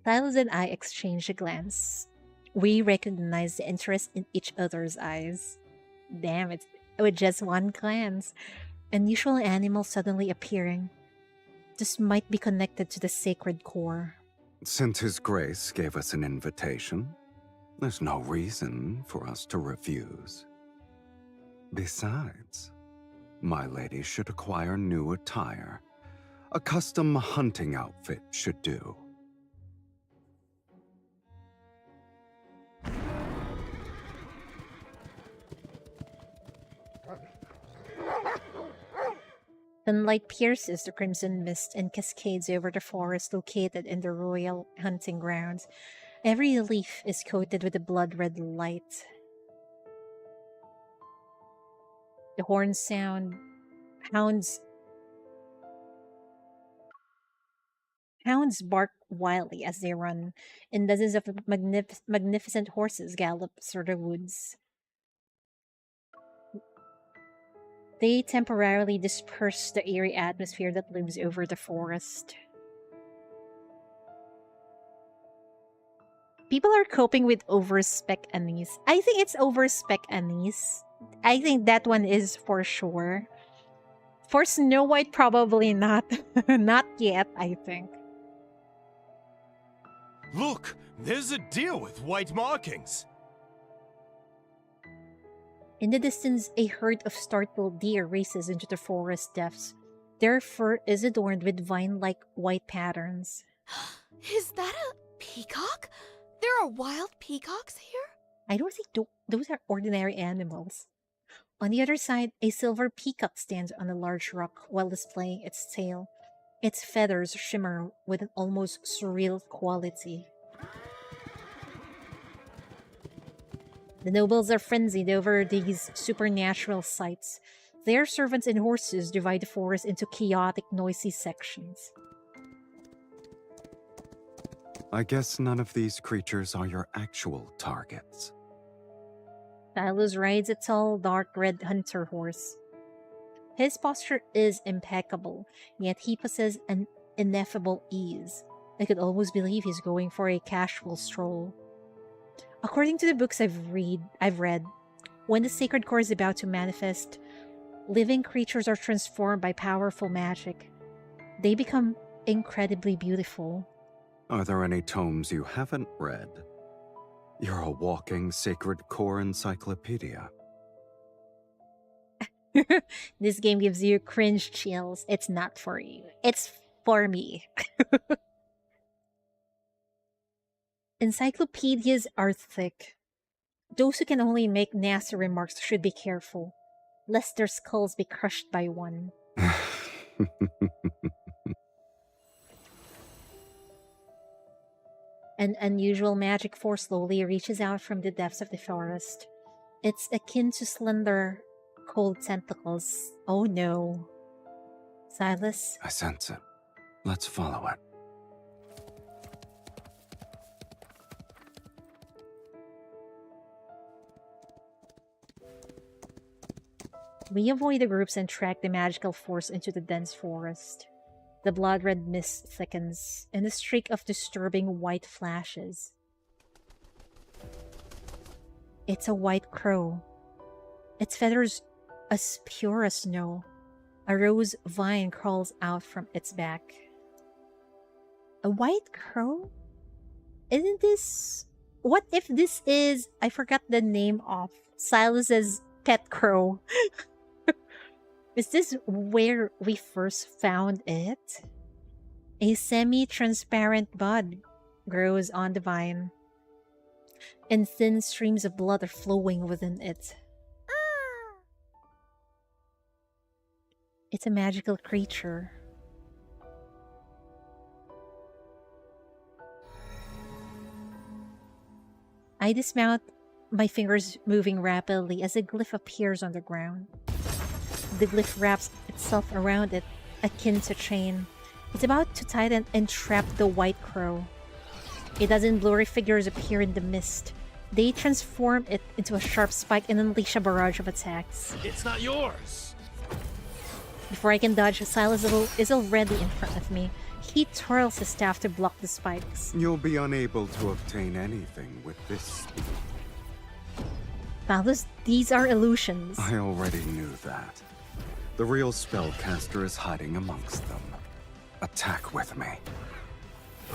Sylus and I exchange a glance. We recognize the interest in each other's eyes. Damn it, with just one glance. Unusual animal suddenly appearing. This might be connected to the sacred core. Since His Grace gave us an invitation, there's no reason for us to refuse. Besides, my lady should acquire new attire. A custom hunting outfit should do. Sunlight pierces the crimson mist and cascades over the forest located in the royal hunting grounds. Every leaf is coated with a blood-red light. The horns sound. Hounds bark wildly as they run, and dozens of magnificent horses gallop through the woods. They temporarily disperse the eerie atmosphere that looms over the forest. People are coping with over-spec anise. I think it's over-spec anise. I think that one is for sure. For Snow White, probably not. Not yet, I think. Look, there's a deer with white markings. In the distance, a herd of startled deer races into the forest depths. Their fur is adorned with vine-like white patterns. Is that a peacock? There are wild peacocks here? I don't think those are ordinary animals. On the other side, a silver peacock stands on a large rock while displaying its tail. Its feathers shimmer with an almost surreal quality. The nobles are frenzied over these supernatural sights. Their servants and horses divide the forest into chaotic, noisy sections. I guess none of these creatures are your actual targets. Sylus rides a tall, dark red hunter horse. His posture is impeccable, yet he possesses an ineffable ease. I could almost believe he's going for a casual stroll. According to the books I've read, when the sacred core is about to manifest, living creatures are transformed by powerful magic. They become incredibly beautiful. Are there any tomes you haven't read? You're a walking sacred core encyclopedia. This game gives you cringe chills. It's not for you. It's for me. Encyclopedias are thick. Those who can only make nasty remarks should be careful, lest their skulls be crushed by one. An unusual magic force slowly reaches out from the depths of the forest. It's akin to slender, cold tentacles. Oh no. Sylus? I sense it. Let's follow it. We avoid the groups and track the magical force into the dense forest. The blood-red mist thickens, and a streak of disturbing white flashes. It's a white crow. Its feathers as pure as snow. A rose vine crawls out from its back. A white crow? Isn't this... What if this is... I forgot the name of Silas's pet crow. Is this where we first found it? A semi-transparent bud grows on the vine, and thin streams of blood are flowing within it. It's a magical creature. I dismount, my fingers moving rapidly as a glyph appears on the ground. The glyph wraps itself around it, akin to chain. It's about to tighten and trap the white crow. A dozen blurry figures appear in the mist. They transform it into a sharp spike and unleash a barrage of attacks. It's not yours! Before I can dodge, Sylus is already in front of me. He twirls his staff to block the spikes. You'll be unable to obtain anything with this speed. Sylus, these are illusions. I already knew that. The real spellcaster is hiding amongst them. Attack with me.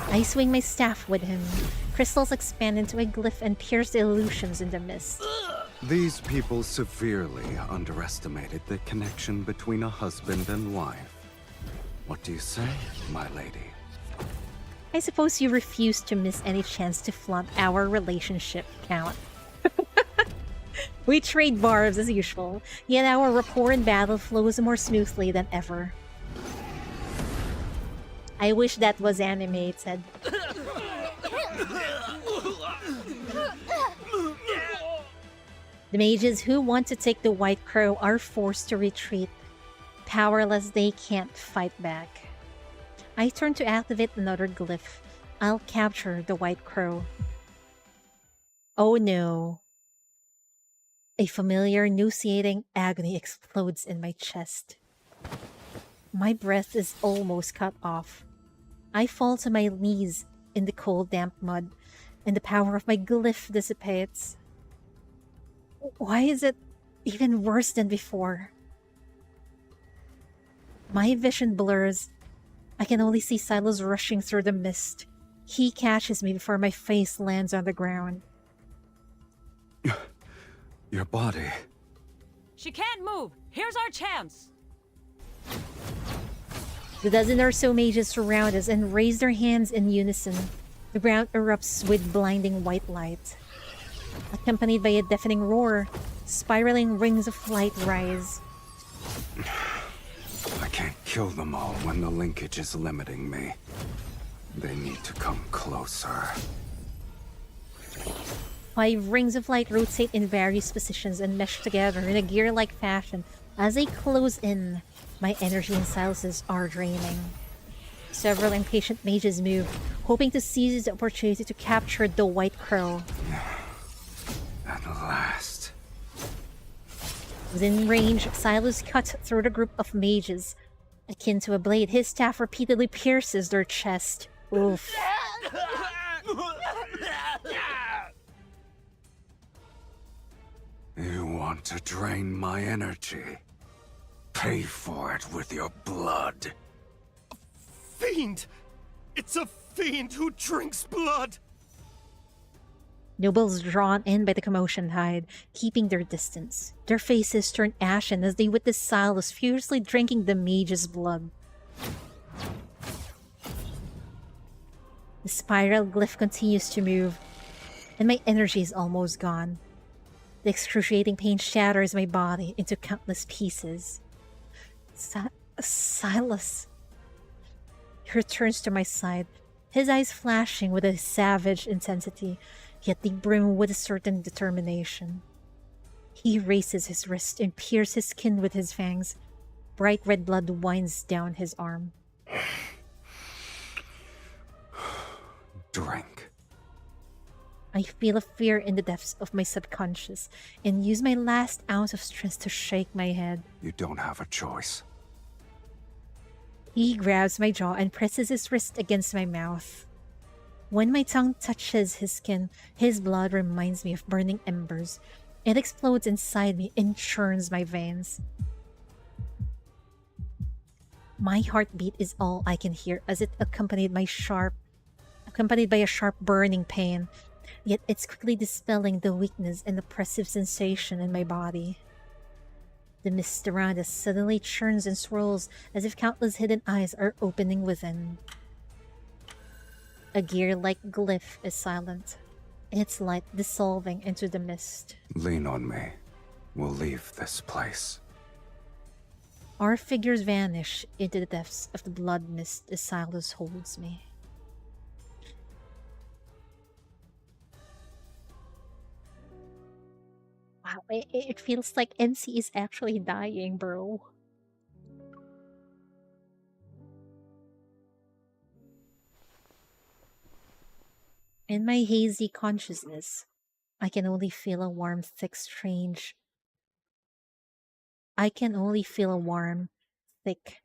I swing my staff with him. Crystals expand into a glyph and pierce the illusions in the mist. These people severely underestimated the connection between a husband and wife. What do you say, my lady? I suppose you refuse to miss any chance to flaunt our relationship count. We trade barbs as usual, yet our rapport in battle flows more smoothly than ever. I wish that was animated. The mages who want to take the White Crow are forced to retreat. Powerless, they can't fight back. I turn to activate another glyph. I'll capture the White Crow. Oh no. A familiar, nauseating agony explodes in my chest. My breath is almost cut off. I fall to my knees in the cold, damp mud, and the power of my glyph dissipates. Why is it even worse than before? My vision blurs. I can only see Sylus rushing through the mist. He catches me before my face lands on the ground. Your body. She can't move. Here's our chance. The dozen or so mages surround us and raise their hands in unison. The ground erupts with blinding white light. Accompanied by a deafening roar, spiraling rings of light rise. I can't kill them all when the linkage is limiting me. They need to come closer. 5 rings of light rotate in various positions and mesh together in a gear-like fashion. As they close in, my energy and Sylus's are draining. Several impatient mages move, hoping to seize the opportunity to capture the White Crow. At last. Within range, Sylus cuts through the group of mages. Akin to a blade, his staff repeatedly pierces their chest. Oof. You want to drain my energy? Pay for it with your blood. fiend! It's a fiend who drinks blood! Nobles drawn in by the commotion hide, keeping their distance. Their faces turn ashen as they witness Sylus furiously drinking the mage's blood. The spiral glyph continues to move, and my energy is almost gone. The excruciating pain shatters my body into countless pieces. Sylus. He returns to my side, his eyes flashing with a savage intensity, yet they brim with a certain determination. He raises his wrist and pierces his skin with his fangs. Bright red blood winds down his arm. Drink. I feel a fear in the depths of my subconscious and use my last ounce of strength to shake my head. You don't have a choice. He grabs my jaw and presses his wrist against my mouth. When my tongue touches his skin, his blood reminds me of burning embers. It explodes inside me and churns my veins. My heartbeat is all I can hear as it accompanied by a sharp burning pain, yet it's quickly dispelling the weakness and oppressive sensation in my body. The mist around us suddenly churns and swirls as if countless hidden eyes are opening within. A gear-like glyph is silent, its light dissolving into the mist. Lean on me. We'll leave this place. Our figures vanish into the depths of the blood mist as Sylus holds me. Wow, it feels like MC is actually dying, bro. In my hazy consciousness, I can only feel a warm, thick,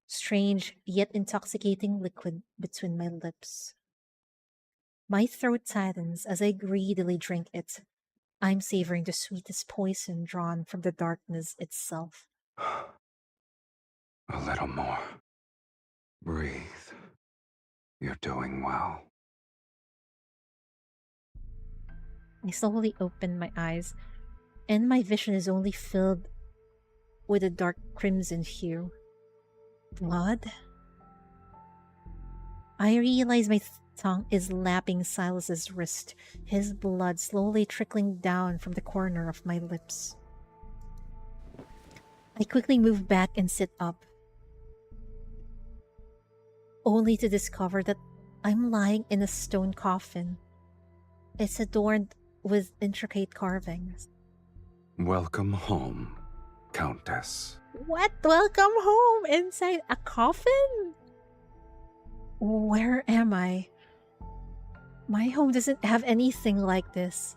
strange yet intoxicating liquid between my lips. My throat tightens as I greedily drink it. I'm savoring the sweetest poison drawn from the darkness itself. A little more. Breathe. You're doing well. I slowly open my eyes, and my vision is only filled with a dark crimson hue. Blood? I realize my tongue is lapping Sylus's wrist, his blood slowly trickling down from the corner of my lips. I quickly move back and sit up, only to discover that I'm lying in a stone coffin. It's adorned with intricate carvings. Welcome home, Countess. What? Welcome home inside a coffin? Where am I? My home doesn't have anything like this.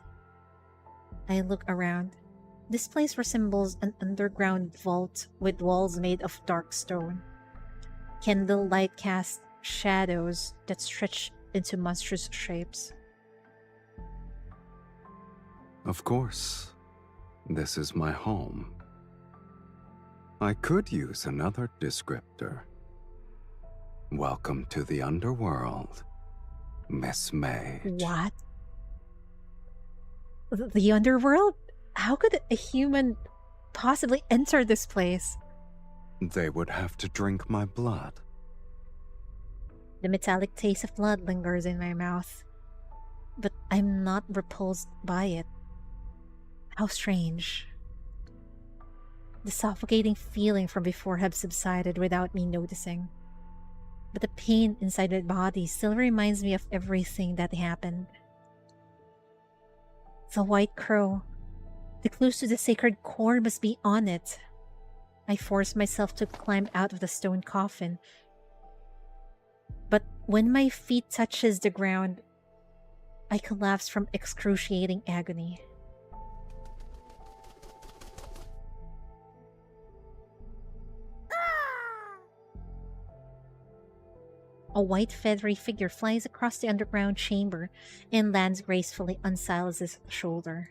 I look around. This place resembles an underground vault with walls made of dark stone. Candlelight casts shadows that stretch into monstrous shapes. Of course. This is my home. I could use another descriptor. Welcome to the underworld, Miss Mage. What? The underworld? How could a human possibly enter this place? They would have to drink my blood. The metallic taste of blood lingers in my mouth, but I'm not repulsed by it. How strange. The suffocating feeling from before had subsided without me noticing. But the pain inside my body still reminds me of everything that happened. The white crow. The clues to the sacred core must be on it. I force myself to climb out of the stone coffin. But when my feet touches the ground, I collapse from excruciating agony. A white feathery figure flies across the underground chamber and lands gracefully on Sylus's shoulder.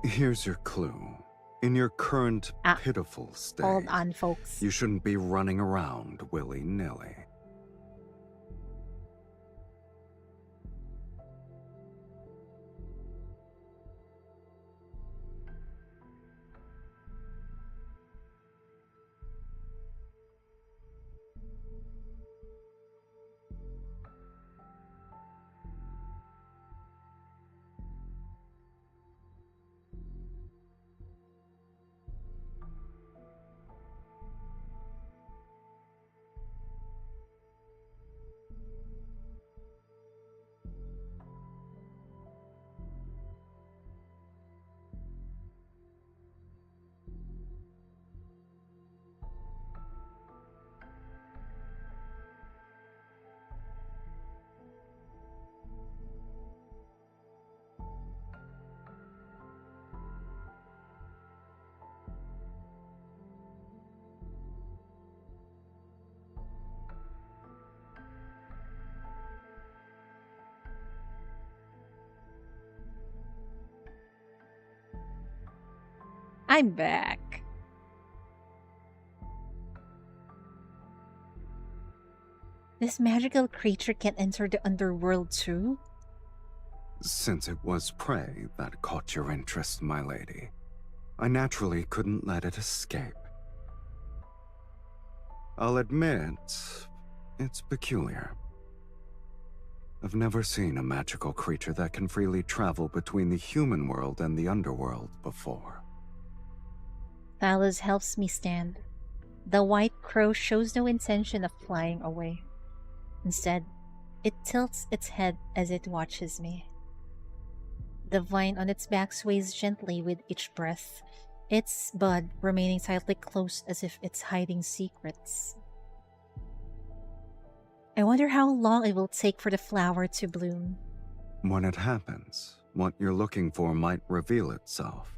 Here's your clue. In your current pitiful state, hold on, folks. you shouldn't be running around willy-nilly. I'm back. This magical creature can enter the underworld too? Since it was prey that caught your interest, my lady, I naturally couldn't let it escape. I'll admit, it's peculiar. I've never seen a magical creature that can freely travel between the human world and the underworld before. Sylus helps me stand. The white crow shows no intention of flying away. Instead, it tilts its head as it watches me. The vine on its back sways gently with each breath, its bud remaining tightly closed as if it's hiding secrets. I wonder how long it will take for the flower to bloom. When it happens, what you're looking for might reveal itself.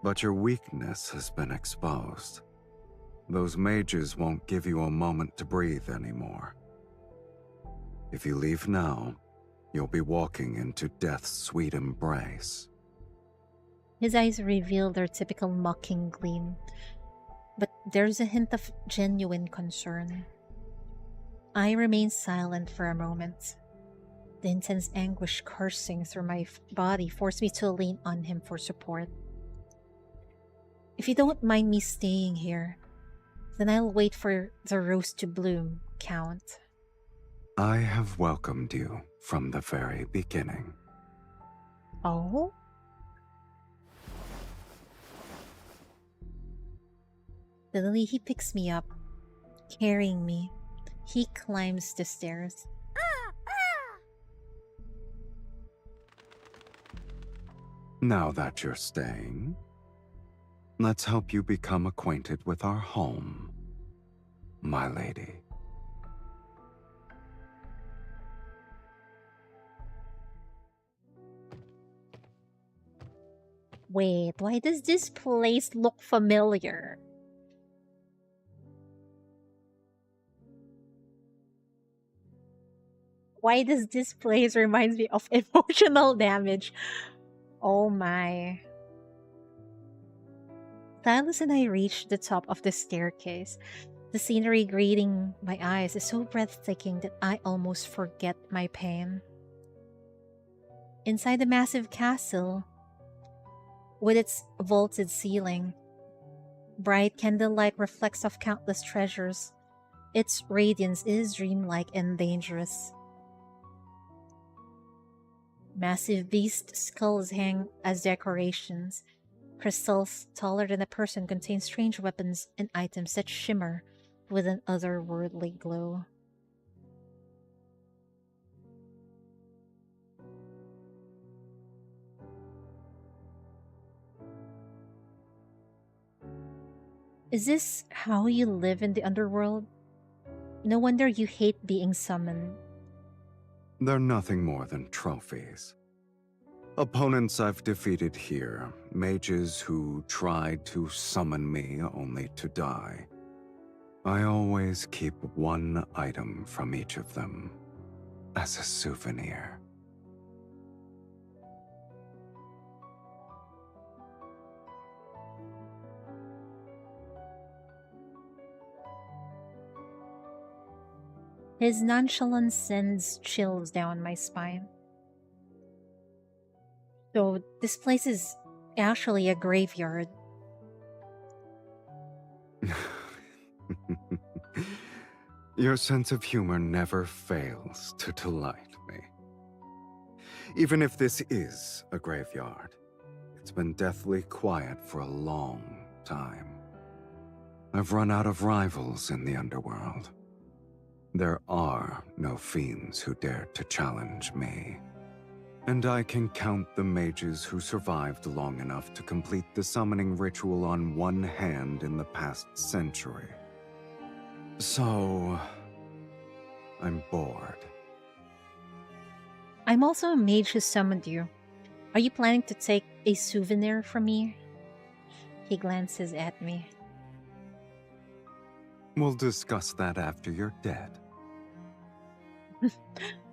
But your weakness has been exposed. Those mages won't give you a moment to breathe anymore. If you leave now, you'll be walking into death's sweet embrace. His eyes reveal their typical mocking gleam, but there's a hint of genuine concern. I remain silent for a moment. The intense anguish coursing through my body forced me to lean on him for support. If you don't mind me staying here, then I'll wait for the rose to bloom, Count. I have welcomed you from the very beginning. Oh? Suddenly he picks me up, carrying me. He climbs the stairs. Now that you're staying, let's help you become acquainted with our home, my lady. Wait, why does this place look familiar? Why does this place reminds me of emotional damage? Oh my. Sylus and I reached the top of the staircase. The scenery greeting my eyes is so breathtaking that I almost forget my pain. Inside the massive castle, with its vaulted ceiling, bright candlelight reflects off countless treasures. Its radiance is dreamlike and dangerous. Massive beast skulls hang as decorations. Crystals taller than a person contain strange weapons and items that shimmer with an otherworldly glow. Is this how you live in the underworld? No wonder you hate being summoned. They're nothing more than trophies. Opponents I've defeated here, mages who tried to summon me only to die. I always keep one item from each of them as a souvenir. His nonchalance sends chills down my spine. So, this place is actually a graveyard. Your sense of humor never fails to delight me. Even if this is a graveyard, it's been deathly quiet for a long time. I've run out of rivals in the underworld. There are no fiends who dare to challenge me. And I can count the mages who survived long enough to complete the summoning ritual on one hand in the past century. So, I'm bored. I'm also a mage who summoned you. Are you planning to take a souvenir from me? He glances at me. We'll discuss that after you're dead.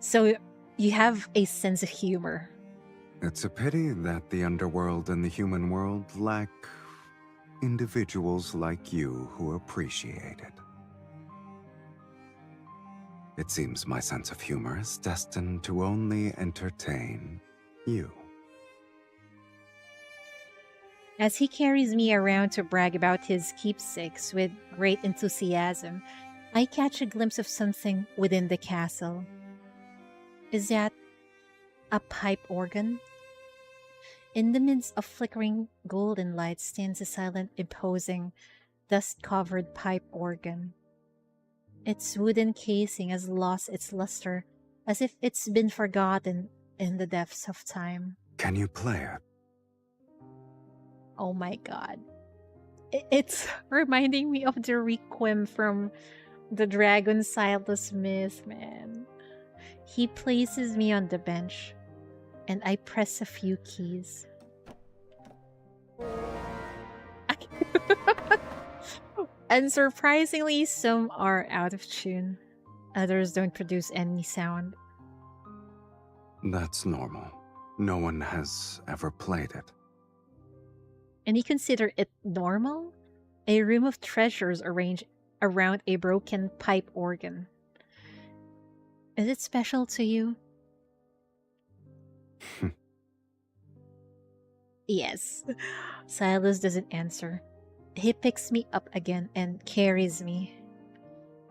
So, you have a sense of humor. It's a pity that the underworld and the human world lack individuals like you who appreciate it. It seems my sense of humor is destined to only entertain you. As he carries me around to brag about his keepsakes with great enthusiasm, I catch a glimpse of something within the castle. Is that a pipe organ? In the midst of flickering golden light stands a silent, imposing, dust-covered pipe organ. Its wooden casing has lost its luster, as if it's been forgotten in the depths of time. Can you play it? Oh my god. It's reminding me of the Requiem from the Dragon Sylus myth, man. He places me on the bench, and I press a few keys. And surprisingly, some are out of tune. Others don't produce any sound. That's normal. No one has ever played it. And you consider it normal? A room of treasures arranged around a broken pipe organ. Is it special to you? Yes. Sylus doesn't answer. He picks me up again and carries me.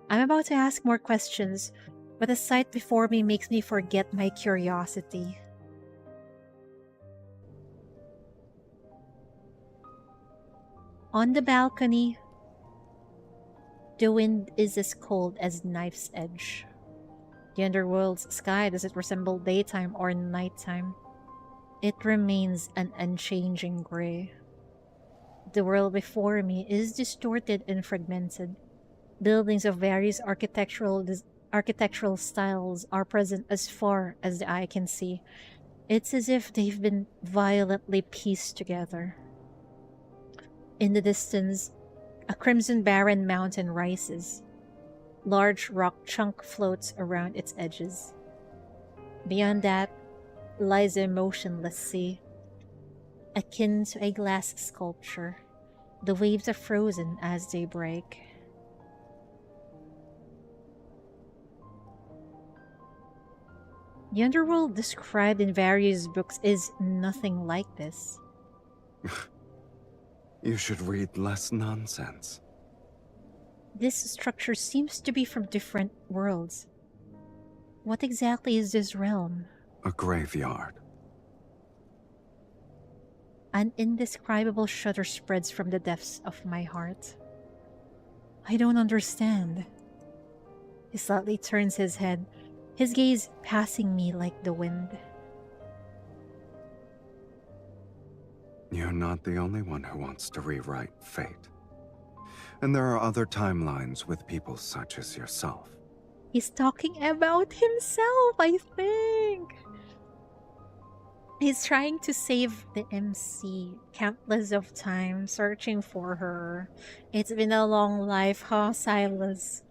I'm about to ask more questions, but the sight before me makes me forget my curiosity. On the balcony, the wind is as cold as knife's edge. The underworld's sky doesn't resemble daytime or nighttime. It remains an unchanging gray. The world before me is distorted and fragmented. Buildings of various architectural styles are present as far as the eye can see. It's as if they've been violently pieced together. In the distance, a crimson barren mountain rises. Large rock chunk floats around its edges. Beyond that lies a motionless sea, akin to a glass sculpture. The waves are frozen as they break. The underworld described in various books is nothing like this. You should read less nonsense. This structure seems to be from different worlds. What exactly is this realm? A graveyard. An indescribable shudder spreads from the depths of my heart. I don't understand. He slightly turns his head, his gaze passing me like the wind. You're not the only one who wants to rewrite fate. And there are other timelines with people such as yourself. He's talking about himself, I think. He's trying to save the MC countless of times, searching for her. It's been a long life, huh, Sylus?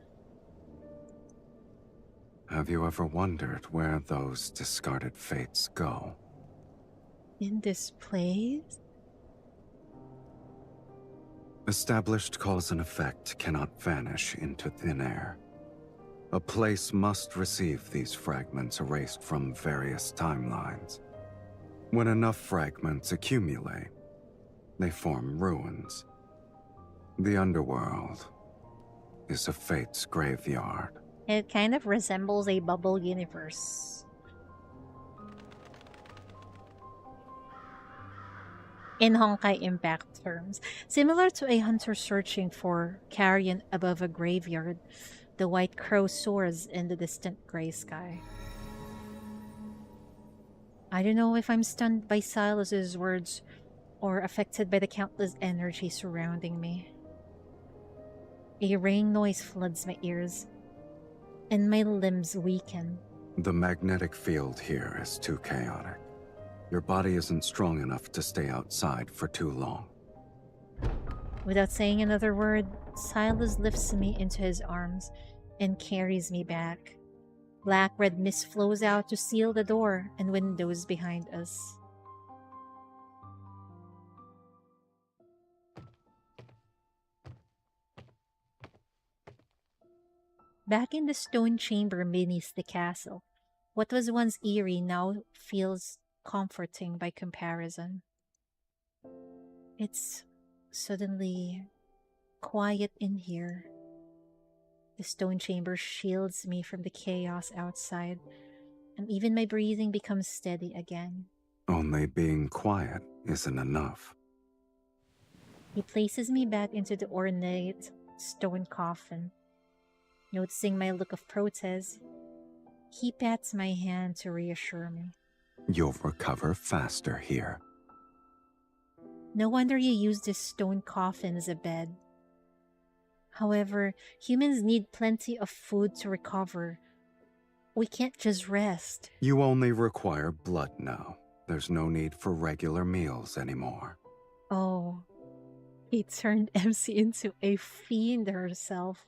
Have you ever wondered where those discarded fates go? In this place? Established cause and effect cannot vanish into thin air. A place must receive these fragments erased from various timelines. When enough fragments accumulate, they form ruins. The underworld is a fate's graveyard. It kind of resembles a bubble universe. In Honkai Impact terms, similar to a hunter searching for carrion above a graveyard, the white crow soars in the distant gray sky. I don't know if I'm stunned by Sylus's words or affected by the countless energy surrounding me. A ring noise floods my ears, and my limbs weaken. The magnetic field here is too chaotic. Your body isn't strong enough to stay outside for too long. Without saying another word, Sylus lifts me into his arms and carries me back. Black-red mist flows out to seal the door and windows behind us. Back in the stone chamber beneath the castle, what was once eerie now feels comforting by comparison. It's suddenly quiet in here. The stone chamber shields me from the chaos outside, and even my breathing becomes steady again. Only being quiet isn't enough. He places me back into the ornate stone coffin. Noticing my look of protest, he pats my hand to reassure me. You'll recover faster here. No wonder you use this stone coffin as a bed. However, humans need plenty of food to recover. We can't just rest. You only require blood now. There's no need for regular meals anymore. Oh, he turned MC into a fiend herself.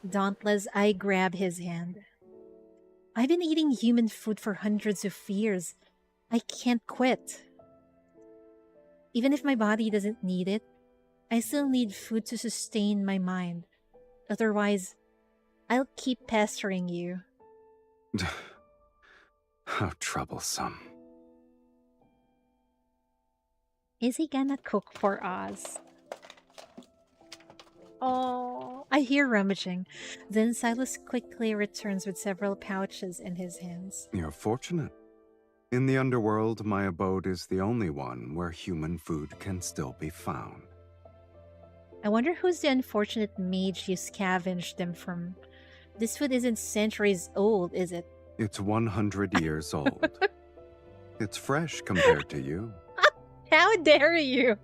Dauntless, I grab his hand. I've been eating human food for hundreds of years. I can't quit. Even if my body doesn't need it, I still need food to sustain my mind. Otherwise, I'll keep pestering you. How troublesome. Is he gonna cook for us? Oh, I hear rummaging. Then Sylus quickly returns with several pouches in his hands. You're fortunate. In the underworld, my abode is the only one where human food can still be found. I wonder who's the unfortunate mage you scavenged them from. This food isn't centuries old, is it? It's 100 years old. It's fresh compared to you. How dare you?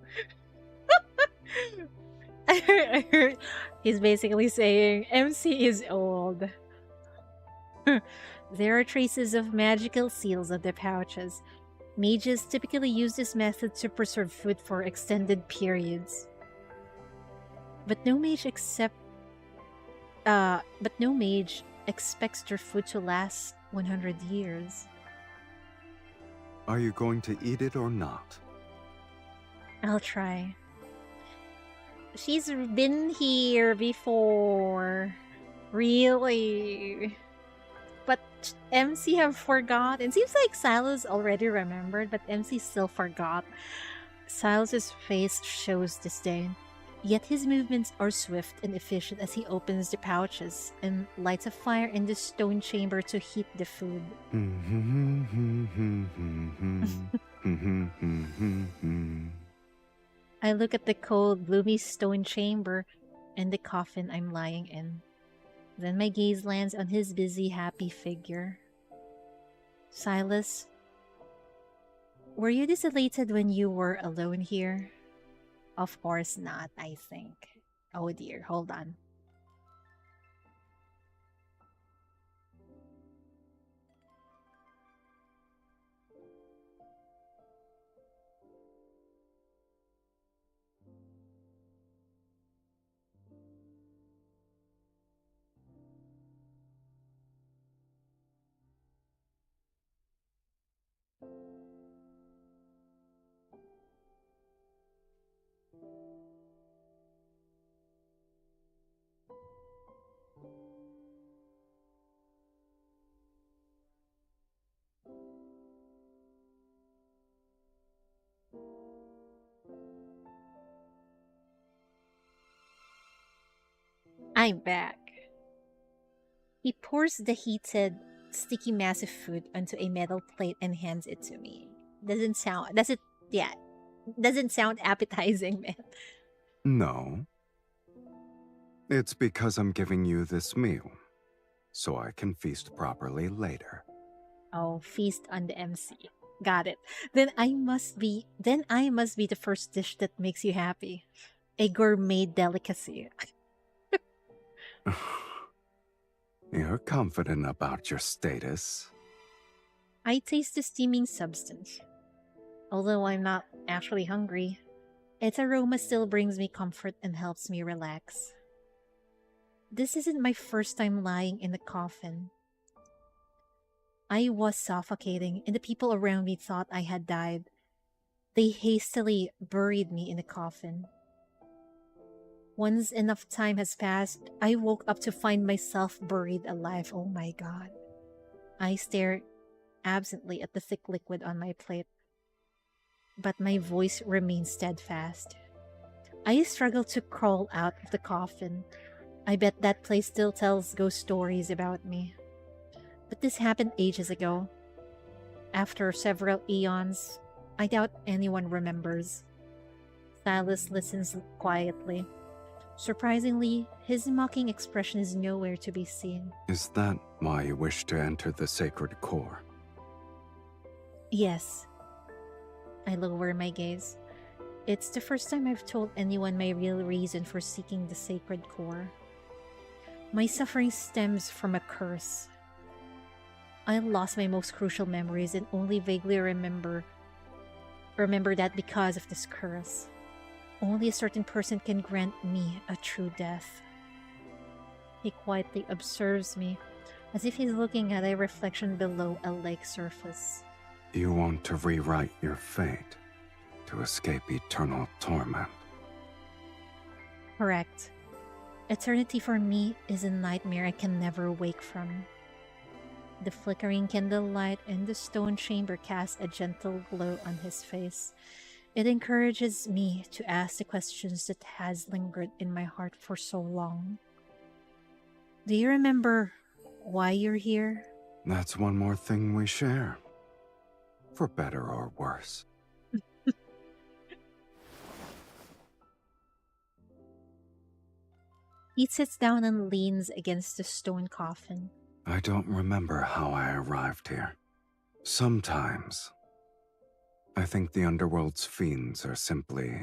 I heard he's basically saying MC is old. There are traces of magical seals on the pouches. Mages typically use this method to preserve food for extended periods. But no mage expects their food to last 100 years. Are you going to eat it or not? I'll try. She's been here before. Really? But MC have forgotten. It seems like Silas already remembered, but MC still forgot. Silas's face shows disdain. Yet his movements are swift and efficient as he opens the pouches and lights a fire in the stone chamber to heat the food. I look at the cold, gloomy stone chamber and the coffin I'm lying in. Then my gaze lands on his busy, happy figure. Sylus, were you desolated when you were alone here? Of course not, I think. Oh dear, hold on. I'm back. He pours the heated, sticky mass of food onto a metal plate and hands it to me. Doesn't sound appetizing, man. No. It's because I'm giving you this meal, so I can feast properly later. Oh, feast on the MC. Got it. Then I must be the first dish that makes you happy. A gourmet delicacy. You're confident about your status. I taste the steaming substance. Although I'm not actually hungry, its aroma still brings me comfort and helps me relax. This isn't my first time lying in a coffin. I was suffocating, and the people around me thought I had died. They hastily buried me in a coffin. Once enough time has passed, I woke up to find myself buried alive. Oh my god. I stare absently at the thick liquid on my plate, but my voice remains steadfast. I struggle to crawl out of the coffin. I bet that place still tells ghost stories about me. But this happened ages ago. After several eons, I doubt anyone remembers. Sylus listens quietly. Surprisingly, his mocking expression is nowhere to be seen. Is that why you wish to enter the sacred core? Yes. I lower my gaze. It's the first time I've told anyone my real reason for seeking the sacred core. My suffering stems from a curse. I lost my most crucial memories and only vaguely remember that because of this curse. Only a certain person can grant me a true death. He quietly observes me, as if he's looking at a reflection below a lake surface. You want to rewrite your fate, to escape eternal torment. Correct. Eternity for me is a nightmare I can never wake from. The flickering candlelight in the stone chamber casts a gentle glow on his face. It encourages me to ask the questions that has lingered in my heart for so long. Do you remember why you're here? That's one more thing we share. For better or worse. He sits down and leans against the stone coffin. I don't remember how I arrived here. Sometimes, I think the underworld's fiends are simply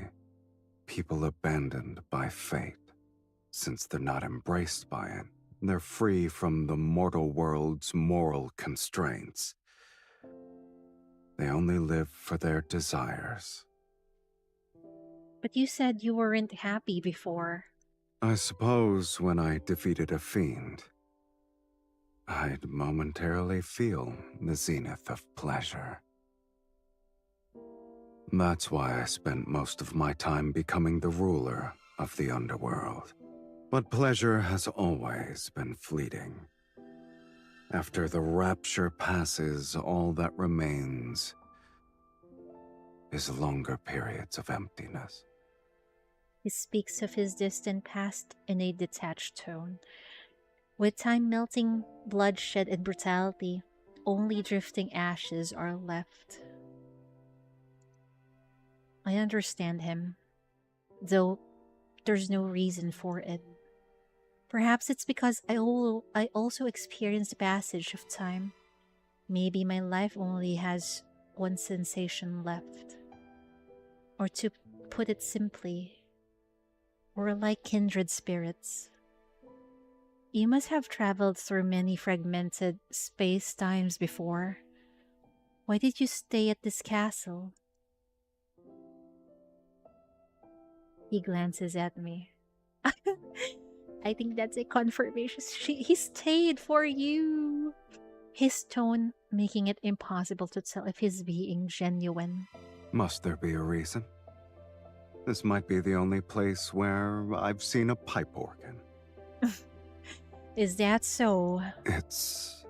people abandoned by fate. Since they're not embraced by it, they're free from the mortal world's moral constraints. They only live for their desires. But you said you weren't happy before. I suppose when I defeated a fiend, I'd momentarily feel the zenith of pleasure. That's why I spent most of my time becoming the ruler of the underworld. But pleasure has always been fleeting. After the rapture passes, all that remains is longer periods of emptiness. He speaks of his distant past in a detached tone. With time melting, bloodshed and brutality, only drifting ashes are left. I understand him, though there's no reason for it. Perhaps it's because I also experienced the passage of time. Maybe my life only has one sensation left. Or to put it simply, we're like kindred spirits. You must have traveled through many fragmented space-times before. Why did you stay at this castle? He glances at me. I think that's a confirmation. He stayed for you. His tone making it impossible to tell if he's being genuine. Must there be a reason? This might be the only place where I've seen a pipe organ. Is that so? It's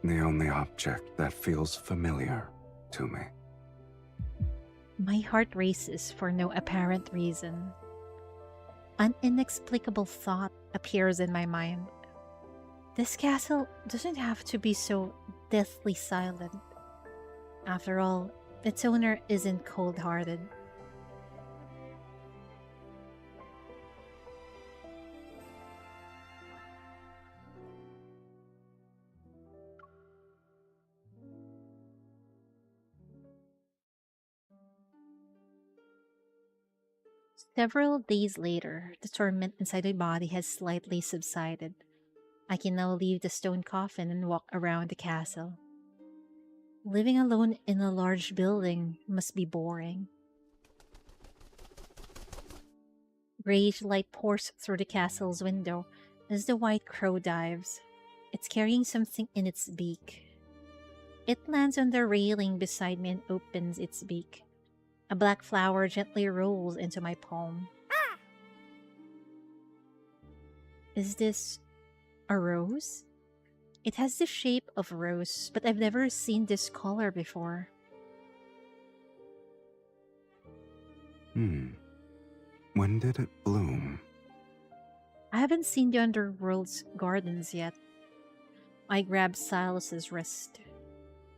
the only object that feels familiar to me. My heart races for no apparent reason. An inexplicable thought appears in my mind. This castle doesn't have to be so deathly silent. After all, its owner isn't cold-hearted. Several days later, the torment inside my body has slightly subsided. I can now leave the stone coffin and walk around the castle. Living alone in a large building must be boring. Grayish light pours through the castle's window as the white crow dives. It's carrying something in its beak. It lands on the railing beside me and opens its beak. A black flower gently rolls into my palm. Is this a rose? It has the shape of a rose, but I've never seen this color before. When did it bloom? I haven't seen the underworld's gardens yet. I grab Sylus's wrist.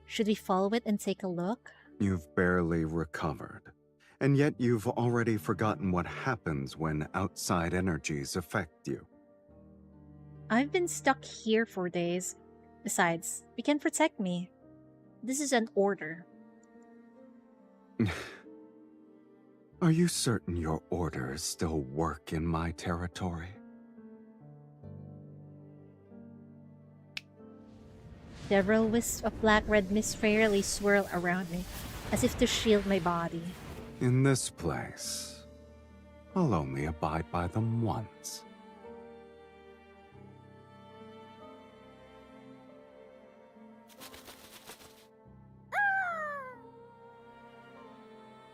Should we follow it and take a look? You've barely recovered. And yet you've already forgotten what happens when outside energies affect you. I've been stuck here for days. Besides, you can protect me. This is an order. Are you certain your orders still work in my territory? Several wisps of black-red mist fairly swirl around me, as if to shield my body. In this place, I'll only abide by them once.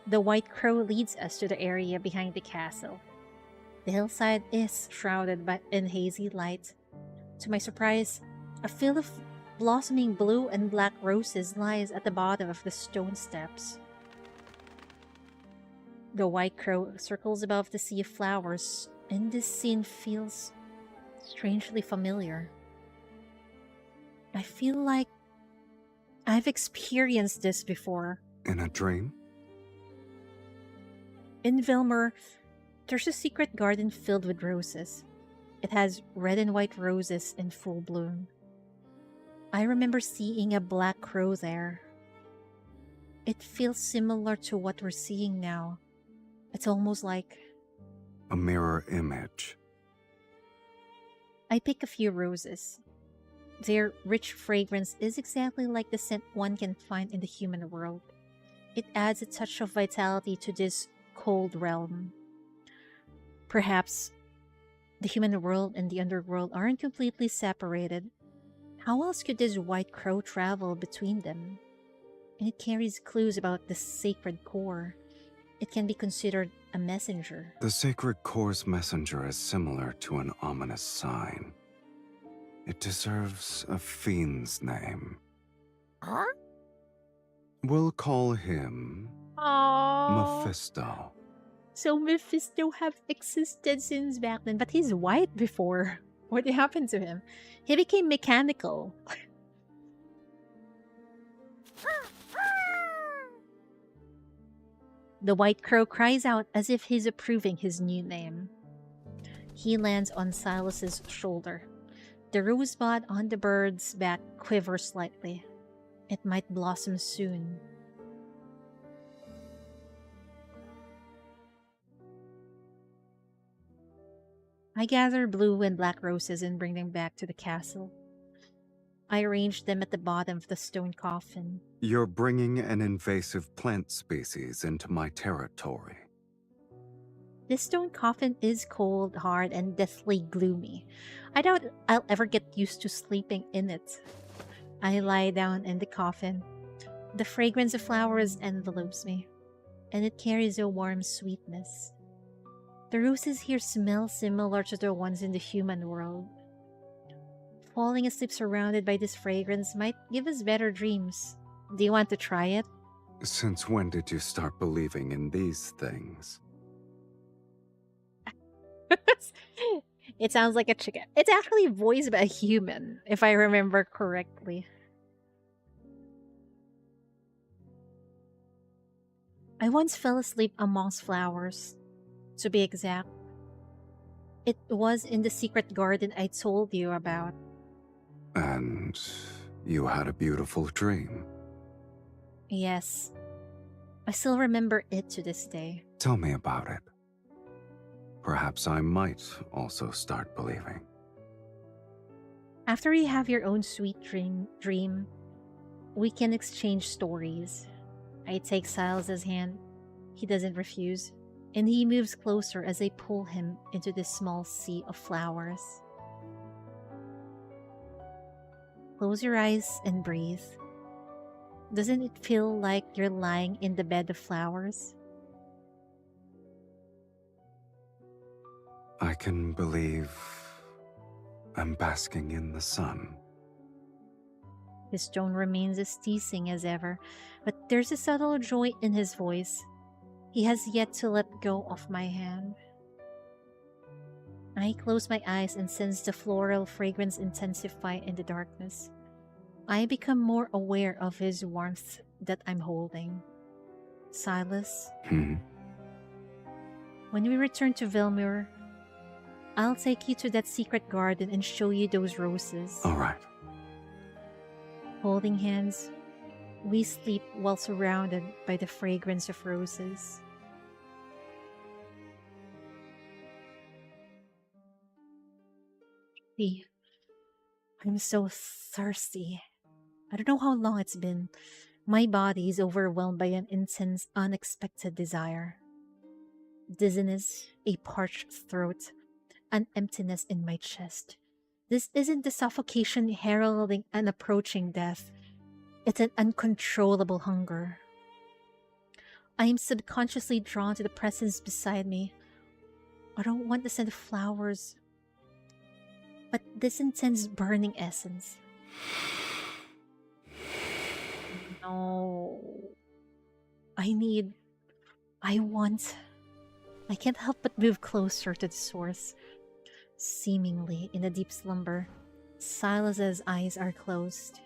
The white crow leads us to the area behind the castle. The hillside is shrouded in hazy light. To my surprise, a field of blossoming blue and black roses lies at the bottom of the stone steps. The white crow circles above the sea of flowers, and this scene feels strangely familiar. I feel like I've experienced this before. In a dream? In Vilmer, there's a secret garden filled with roses. It has red and white roses in full bloom. I remember seeing a black crow there. It feels similar to what we're seeing now. It's almost like a mirror image. I pick a few roses. Their rich fragrance is exactly like the scent one can find in the human world. It adds a touch of vitality to this cold realm. Perhaps the human world and the underworld aren't completely separated. How else could this white crow travel between them? And it carries clues about the sacred core. It can be considered a messenger. The sacred core's messenger is similar to an ominous sign. It deserves a fiend's name. Huh? We'll call him Mephisto. So Mephisto have existed since back then, but he's white before. What happened to him? He became mechanical. The white crow cries out as if he's approving his new name. He lands on Sylus's shoulder. The rosebud on the bird's back quivers slightly. It might blossom soon. I gather blue and black roses and bring them back to the castle. I arrange them at the bottom of the stone coffin. You're bringing an invasive plant species into my territory. This stone coffin is cold, hard, and deathly gloomy. I doubt I'll ever get used to sleeping in it. I lie down in the coffin. The fragrance of flowers envelopes me, and it carries a warm sweetness. The roses here smell similar to the ones in the human world. Falling asleep surrounded by this fragrance might give us better dreams. Do you want to try it? Since when did you start believing in these things? It sounds like a chicken. It's actually voiced by a human, if I remember correctly. I once fell asleep amongst flowers, to be exact. It was in the secret garden I told you about. And you had a beautiful dream. Yes. I still remember it to this day. Tell me about it. Perhaps I might also start believing. After you have your own sweet dream, we can exchange stories. I take Silas's hand. He doesn't refuse, and he moves closer as I pull him into this small sea of flowers. Close your eyes and breathe. Doesn't it feel like you're lying in the bed of flowers? I can believe I'm basking in the sun. His tone remains as teasing as ever, but there's a subtle joy in his voice. He has yet to let go of my hand. I close my eyes and sense the floral fragrance intensify in the darkness. I become more aware of his warmth that I'm holding. Sylus, when we return to Vilmur, I'll take you to that secret garden and show you those roses. All right. Holding hands, we sleep while surrounded by the fragrance of roses. See, I'm so thirsty. I don't know how long it's been. My body is overwhelmed by an intense, unexpected desire. Dizziness, a parched throat, an emptiness in my chest. This isn't the suffocation heralding an approaching death. It's an uncontrollable hunger. I am subconsciously drawn to the presence beside me. I don't want the scent of flowers, but this intense burning essence. No. I can't help but move closer to the source. Seemingly in a deep slumber, Silas's eyes are closed.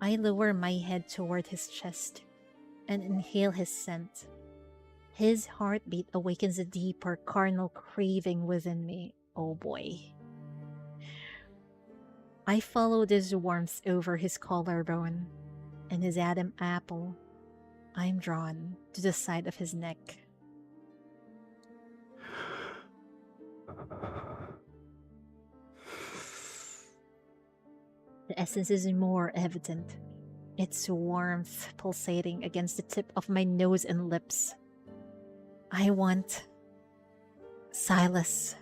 I lower my head toward his chest and inhale his scent. His heartbeat awakens a deeper carnal craving within me. Oh boy. I follow this warmth over his collarbone and his Adam apple. I'm drawn to the side of his neck. The essence is more evident. Its warmth pulsating against the tip of my nose and lips. I want Sylus.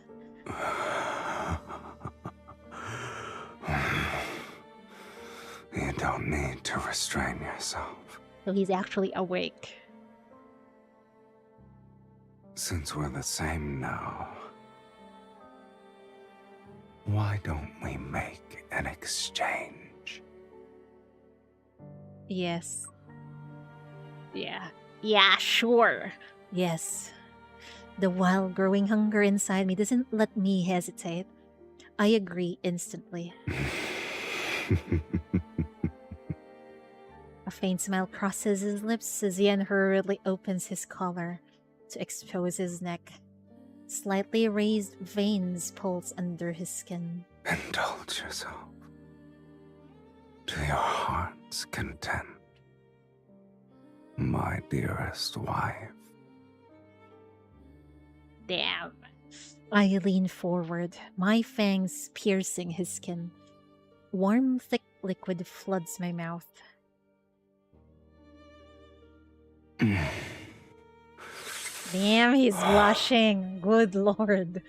You don't need to restrain yourself. So he's actually awake. Since we're the same now, why don't we make an exchange? Yes. Yeah, sure. Yes. The wild growing hunger inside me doesn't let me hesitate. I agree instantly. A faint smile crosses his lips as Yen hurriedly opens his collar to expose his neck. Slightly raised veins pulse under his skin. Indulge yourself to your heart's content, my dearest wife. Damn. I lean forward, my fangs piercing his skin. Warm, thick liquid floods my mouth. Damn, he's blushing. Good lord.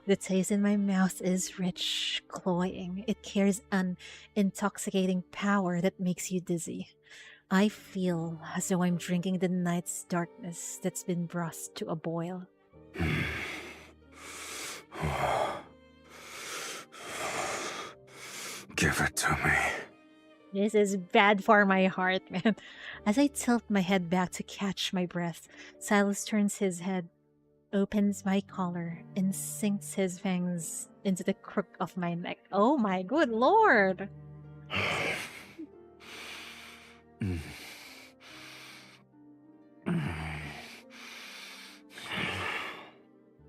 The taste in my mouth is rich, cloying. It carries an intoxicating power that makes you dizzy. I feel as though I'm drinking the night's darkness that's been brought to a boil. Give it to me. This is bad for my heart, man. As I tilt my head back to catch my breath, Sylus turns his head, opens my collar and sinks his fangs into the crook of my neck. Oh my good lord!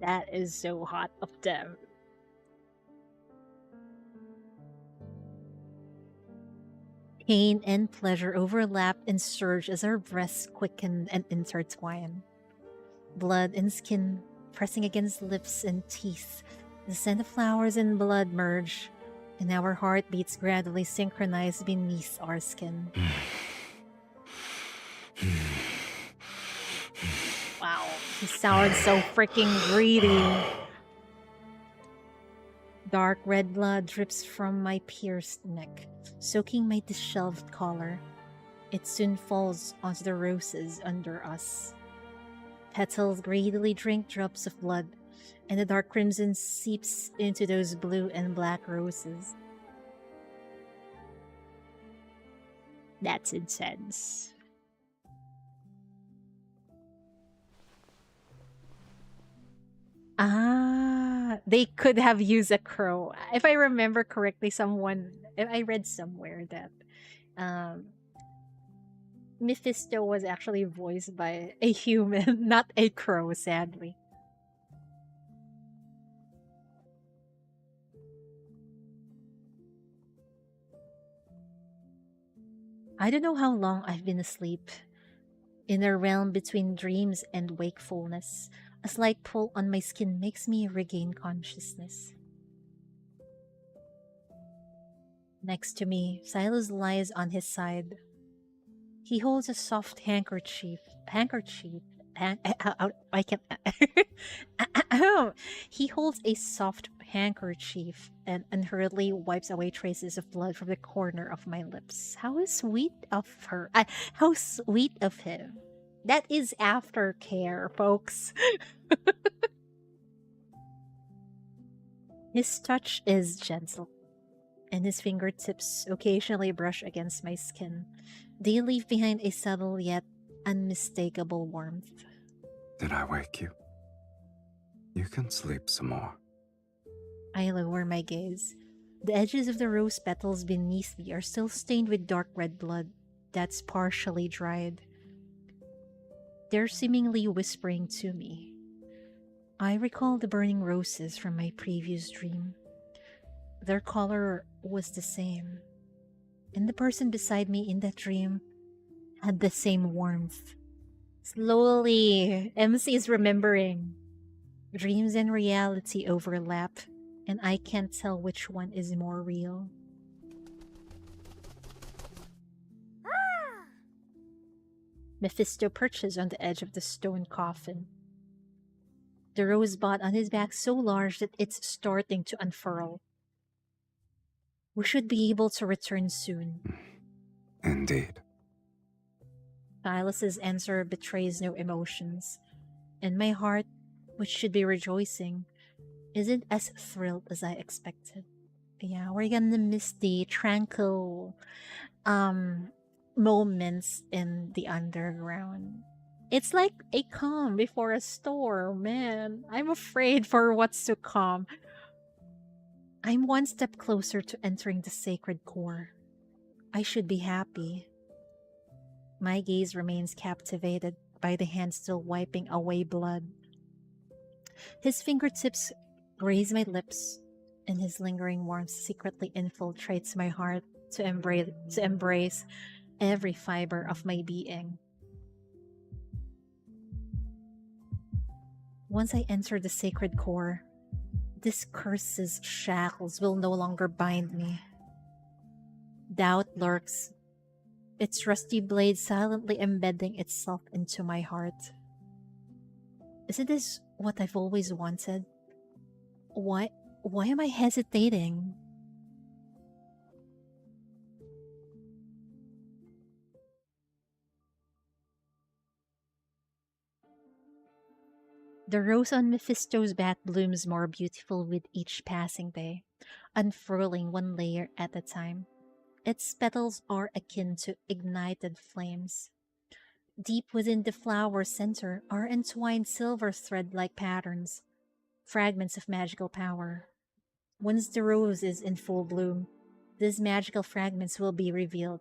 That is so hot of them. Pain and pleasure overlap and surge as our breaths quicken and intertwine. Blood and skin pressing against lips and teeth. The scent of flowers and blood merge, and our heartbeats gradually synchronize beneath our skin. Wow, he sounds so freaking greedy. Dark red blood drips from my pierced neck, soaking my disheveled collar. It soon falls onto the roses under us. Petals greedily drink drops of blood, and the dark crimson seeps into those blue and black roses. That's intense. Ah, they could have used a crow. If I remember correctly, I read somewhere that um, Mephisto was actually voiced by a human, not a crow, sadly. I don't know how long I've been asleep. In a realm between dreams and wakefulness, a slight pull on my skin makes me regain consciousness. Next to me, Sylus lies on his side. He holds a soft handkerchief. I can't. He holds a soft handkerchief and unhurriedly wipes away traces of blood from the corner of my lips. How sweet of her. How sweet of him. That is aftercare, folks. His touch is gentle, and his fingertips occasionally brush against my skin. They leave behind a subtle yet unmistakable warmth. Did I wake you? You can sleep some more. I lower my gaze. The edges of the rose petals beneath me are still stained with dark red blood that's partially dried. They're seemingly whispering to me. I recall the burning roses from my previous dream. Their color was the same, and the person beside me in that dream had the same warmth. Slowly, MC is remembering. Dreams and reality overlap, and I can't tell which one is more real. Mephisto perches on the edge of the stone coffin. The rosebud on his back so large that it's starting to unfurl. We should be able to return soon. Indeed. Silas's answer betrays no emotions, and my heart, which should be rejoicing, isn't as thrilled as I expected. Yeah, we're gonna miss the tranquil moments in the underground. It's like a calm before a storm, man. I'm afraid for what's to come. I'm one step closer to entering the sacred core. I should be happy. My gaze remains captivated by the hand still wiping away blood. His fingertips graze my lips, and his lingering warmth secretly infiltrates my heart to embrace every fiber of my being. Once I enter the sacred core, this curse's shackles will no longer bind me. Doubt lurks, its rusty blade silently embedding itself into my heart. Isn't this what I've always wanted? Why am I hesitating? The rose on Mephisto's back blooms more beautiful with each passing day, unfurling one layer at a time. Its petals are akin to ignited flames. Deep within the flower center are entwined silver thread-like patterns, fragments of magical power. Once the rose is in full bloom, these magical fragments will be revealed.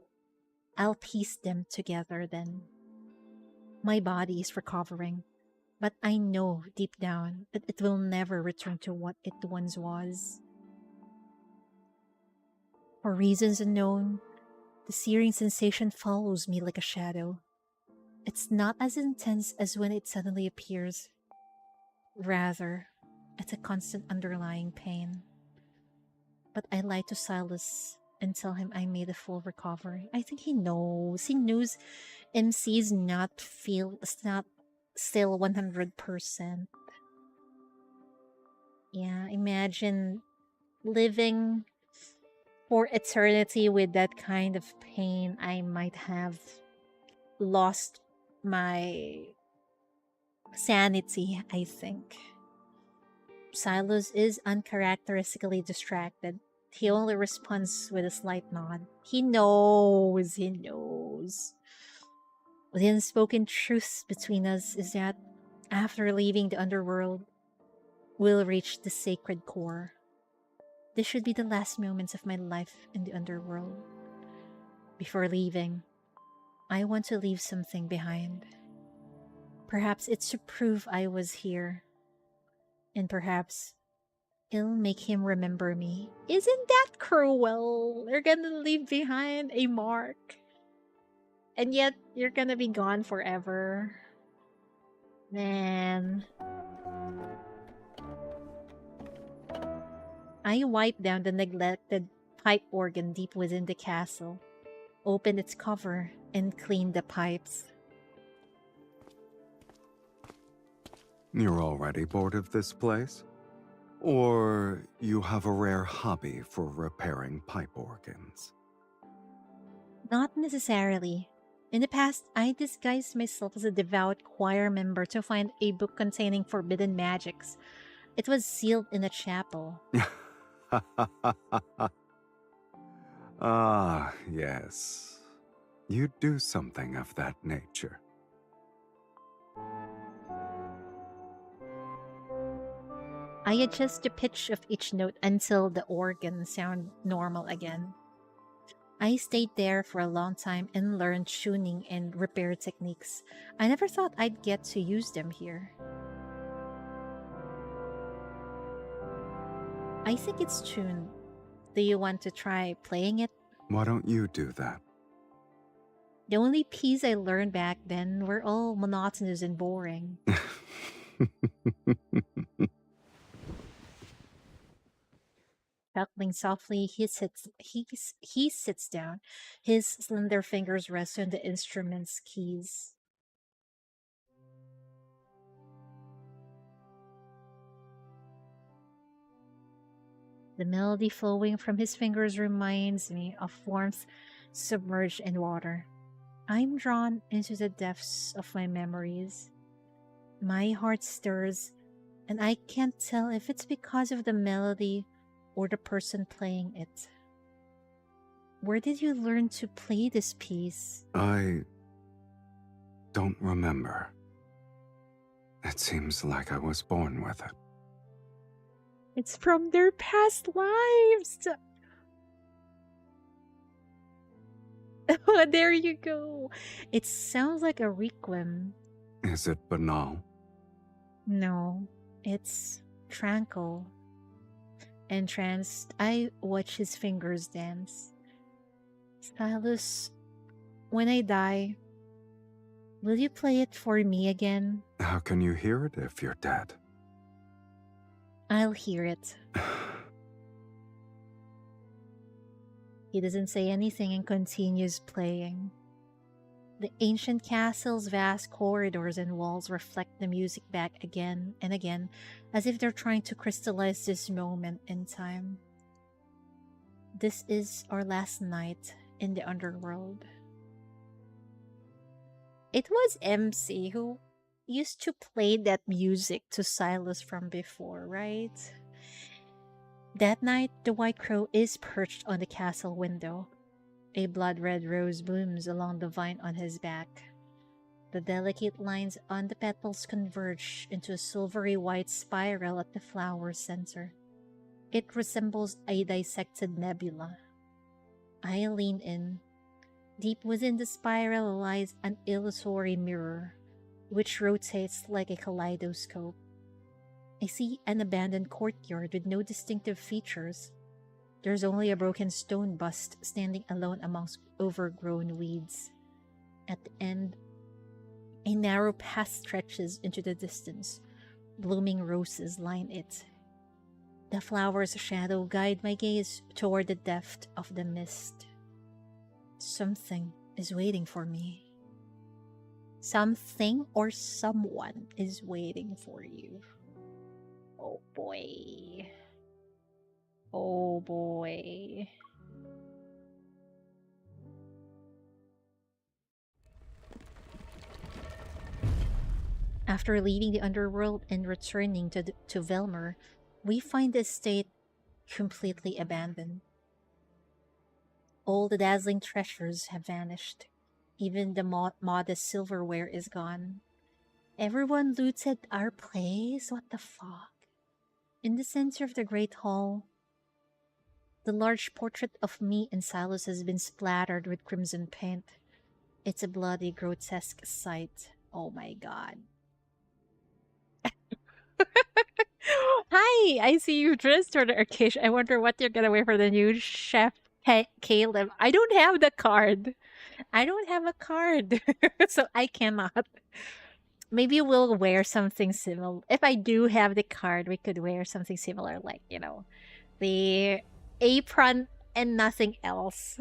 I'll piece them together then. My body is recovering, but I know deep down that it will never return to what it once was. For reasons unknown, the searing sensation follows me like a shadow. It's not as intense as when it suddenly appears. Rather, it's a constant underlying pain. But I lie to Sylus and tell him I made a full recovery. I think he knows. He knows MC's it's not still 100%. Yeah, imagine living for eternity with that kind of pain. I might have lost my sanity, I think. Sylus is uncharacteristically distracted. He only responds with a slight nod. He knows, he knows. The unspoken truth between us is that after leaving the underworld, we'll reach the sacred core. This should be the last moments of my life in the underworld. Before leaving, I want to leave something behind. Perhaps it's to prove I was here. And perhaps it'll make him remember me. Isn't that cruel? You're gonna leave behind a mark. And yet, you're gonna be gone forever. Man. I wipe down the neglected pipe organ deep within the castle, open its cover, and clean the pipes. You're already bored of this place? Or you have a rare hobby for repairing pipe organs? Not necessarily. In the past, I disguised myself as a devout choir member to find a book containing forbidden magics. It was sealed in a chapel. Ah, yes. You do something of that nature. I adjust the pitch of each note until the organ sound normal again. I stayed there for a long time and learned tuning and repair techniques. I never thought I'd get to use them here. I think it's tuned. Do you want to try playing it? Why don't you do that? The only piece I learned back then were all monotonous and boring. Chuckling softly, he sits down. His slender fingers rest on the instrument's keys. The melody flowing from his fingers reminds me of warmth submerged in water. I'm drawn into the depths of my memories. My heart stirs, and I can't tell if it's because of the melody or the person playing it. Where did you learn to play this piece? I don't remember. It seems like I was born with it. It's from their past lives. Oh, there you go. It sounds like a requiem. Is it banal? No, it's tranquil. Entranced, I watch his fingers dance. Sylus, when I die, will you play it for me again? How can you hear it if you're dead? I'll hear it. He doesn't say anything and continues playing. The ancient castle's vast corridors and walls reflect the music back again and again, as if they're trying to crystallize this moment in time. This is our last night in the underworld. It was MC who used to play that music to Sylus from before, right? That night, the White Crow is perched on the castle window. A blood-red rose blooms along the vine on his back. The delicate lines on the petals converge into a silvery white spiral at the flower's center. It resembles a dissected nebula. I lean in. Deep within the spiral lies an illusory mirror, which rotates like a kaleidoscope. I see an abandoned courtyard with no distinctive features. There's only a broken stone bust standing alone amongst overgrown weeds. At the end, a narrow path stretches into the distance. Blooming roses line it. The flower's shadow guide my gaze toward the depth of the mist. Something is waiting for me. Something or someone is waiting for you. Oh boy. Oh boy. After leaving the underworld and returning to Velmer, we find the estate completely abandoned. All the dazzling treasures have vanished. Even the modest silverware is gone. Everyone looted our place? What the fuck? In the center of the great hall, the large portrait of me and Sylus has been splattered with crimson paint. It's a bloody, grotesque sight. Oh my god. Hi! I see you dressed for the occasion. I wonder what you're gonna wear for the new chef, Caleb. I don't have the card. I don't have a card. So I cannot. Maybe we'll wear something similar. If I do have the card, we could wear something similar, like, you know, the apron and nothing else.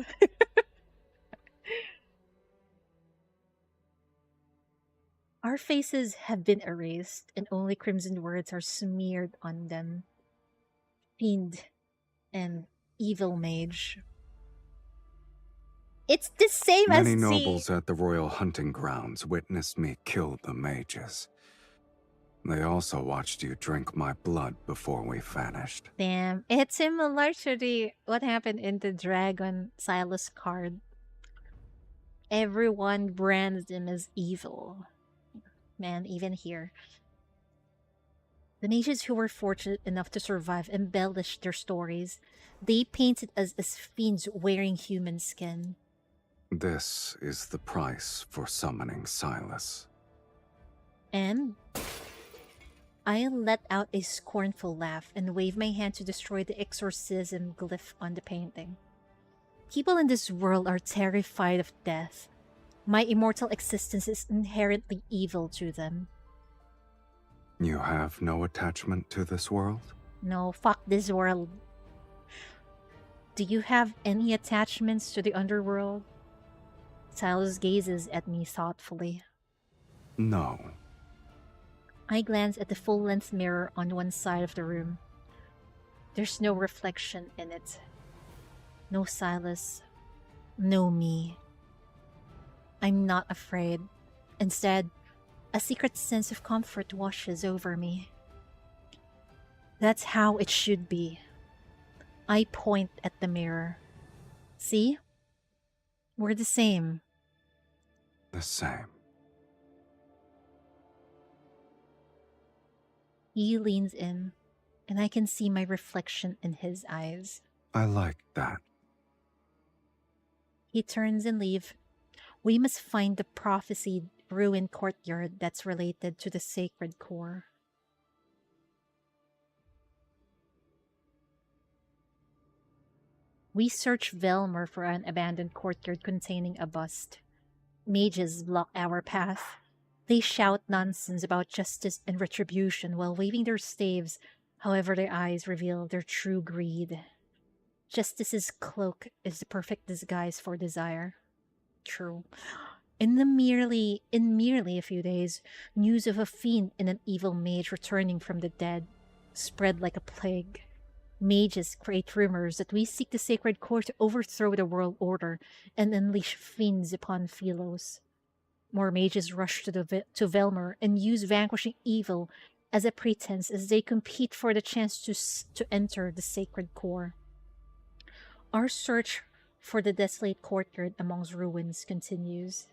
Our faces have been erased, and only crimson words are smeared on them. Fiend and evil mage. It's the same Many as nobles at the royal hunting grounds witnessed me kill the mages. They also watched you drink my blood before we vanished. Damn, it's similar to the what happened in the Dragon Sylus card. Everyone brands them as evil. Man, even here. The mages who were fortunate enough to survive embellished their stories. They painted us as fiends wearing human skin. This is the price for summoning Sylus. And I let out a scornful laugh and waved my hand to destroy the exorcism glyph on the painting. People in this world are terrified of death. My immortal existence is inherently evil to them. You have no attachment to this world? No, fuck this world. Do you have any attachments to the underworld? Sylus gazes at me thoughtfully. No. I glance at the full-length mirror on one side of the room. There's no reflection in it. No Sylus. No me. I'm not afraid. Instead, a secret sense of comfort washes over me. That's how it should be. I point at the mirror. See? We're the same. The same. He leans in, and I can see my reflection in his eyes. I like that. He turns and leaves. We must find the prophesied ruined courtyard that's related to the sacred core. We search Velmer for an abandoned courtyard containing a bust. Mages block our path. They shout nonsense about justice and retribution while waving their staves, however their eyes reveal their true greed. Justice's cloak is the perfect disguise for desire. True. In merely a few days, news of a fiend and an evil mage returning from the dead spread like a plague. Mages create rumors that we seek the sacred core to overthrow the world order and unleash fiends upon Philos. More mages rush to Velmer and use vanquishing evil as a pretense as they compete for the chance to enter the sacred core. Our search for the desolate courtyard amongst ruins continues.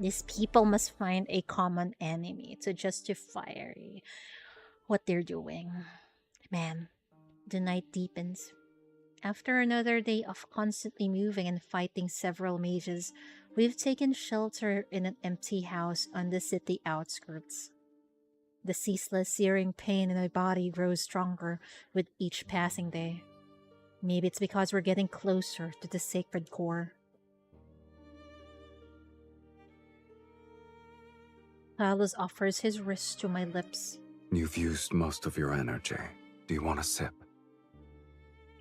These people must find a common enemy to justify what they're doing. Man, the night deepens. After another day of constantly moving and fighting several mages, we've taken shelter in an empty house on the city outskirts. The ceaseless searing pain in my body grows stronger with each passing day. Maybe it's because we're getting closer to the sacred core. Sylus offers his wrist to my lips. You've used most of your energy. Do you want a sip?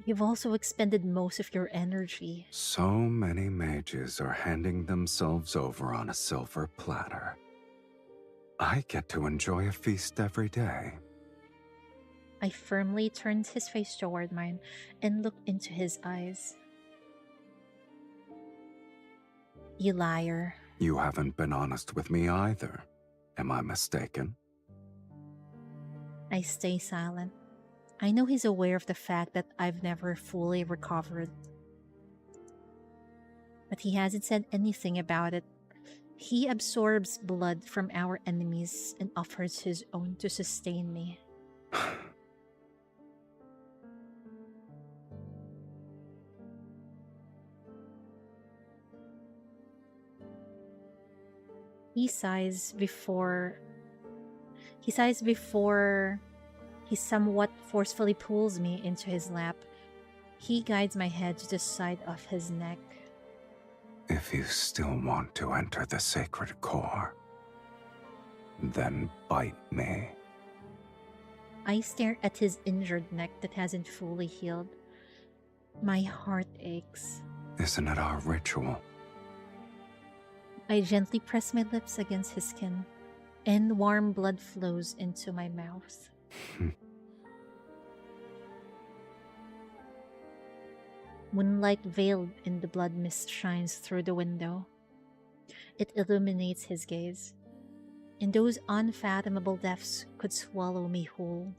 You've also expended most of your energy. So many mages are handing themselves over on a silver platter. I get to enjoy a feast every day. I firmly turned his face toward mine and looked into his eyes. You liar. You haven't been honest with me either. Am I mistaken? I stay silent. I know he's aware of the fact that I've never fully recovered. But he hasn't said anything about it. He absorbs blood from our enemies and offers his own to sustain me. He sighs before he somewhat forcefully pulls me into his lap. He guides my head to the side of his neck. If you still want to enter the sacred core, then bite me. I stare at his injured neck that hasn't fully healed. My heart aches. Isn't it our ritual? I gently press my lips against his skin, and warm blood flows into my mouth. Moonlight veiled in the blood mist shines through the window. It illuminates his gaze, and those unfathomable depths could swallow me whole.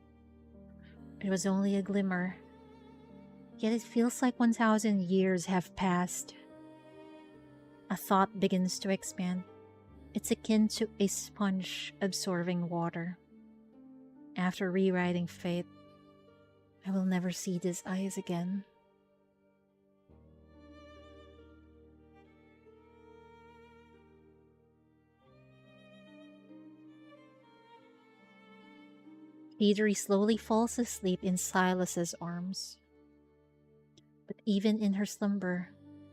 It was only a glimmer, yet it feels like 1,000 years have passed. A thought begins to expand. It's akin to a sponge absorbing water. After rewriting fate, I will never see these eyes again. Idri slowly falls asleep in Sylus's arms. But even in her slumber,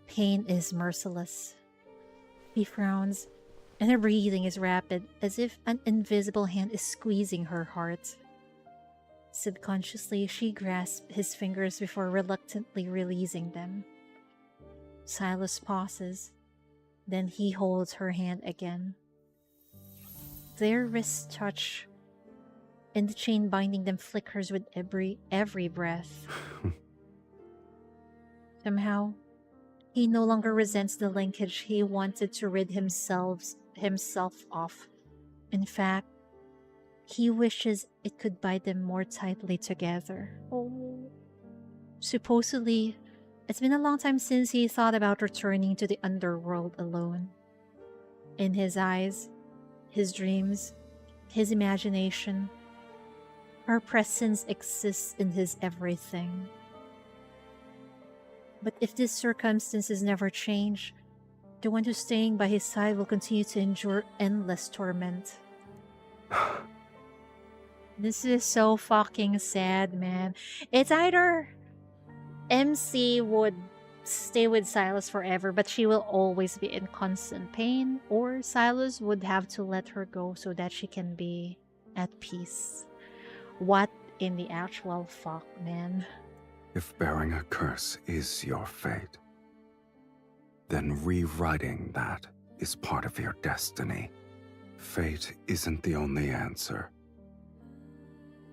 pain is merciless. He frowns, and her breathing is rapid, as if an invisible hand is squeezing her heart. Subconsciously, she grasps his fingers before reluctantly releasing them. Sylus pauses, then he holds her hand again. Their wrists touch, and the chain binding them flickers with every breath. Somehow, he no longer resents the linkage he wanted to rid himself of. In fact, he wishes it could bind them more tightly together. Oh. Supposedly, it's been a long time since he thought about returning to the underworld alone. In his eyes, his dreams, his imagination, her presence exists in his everything. But if these circumstances never change, the one who's staying by his side will continue to endure endless torment. This is so fucking sad, man. It's either MC would stay with Sylus forever, but she will always be in constant pain, or Sylus would have to let her go so that she can be at peace. What in the actual fuck, man? If bearing a curse is your fate, then rewriting that is part of your destiny. Fate isn't the only answer.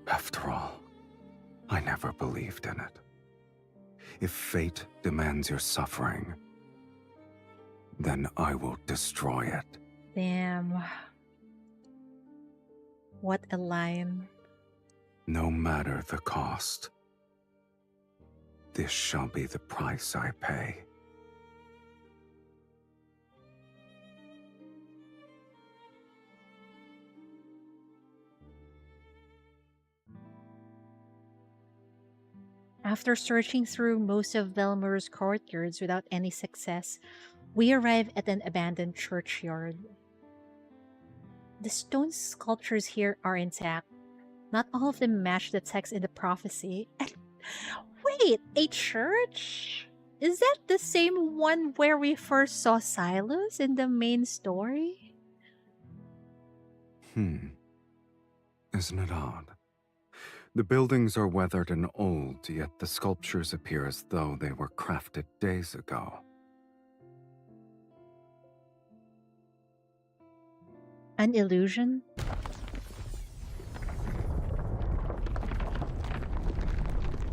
After all, I never believed in it. If fate demands your suffering, then I will destroy it. Damn. What a line. No matter the cost. This shall be the price I pay. After searching through most of Velmur's courtyards without any success, we arrive at an abandoned churchyard. The stone sculptures here are intact. Not all of them match the text in the prophecy. Wait, a church? Is that the same one where we first saw Sylus in the main story? Isn't it odd? The buildings are weathered and old, yet the sculptures appear as though they were crafted days ago. An illusion?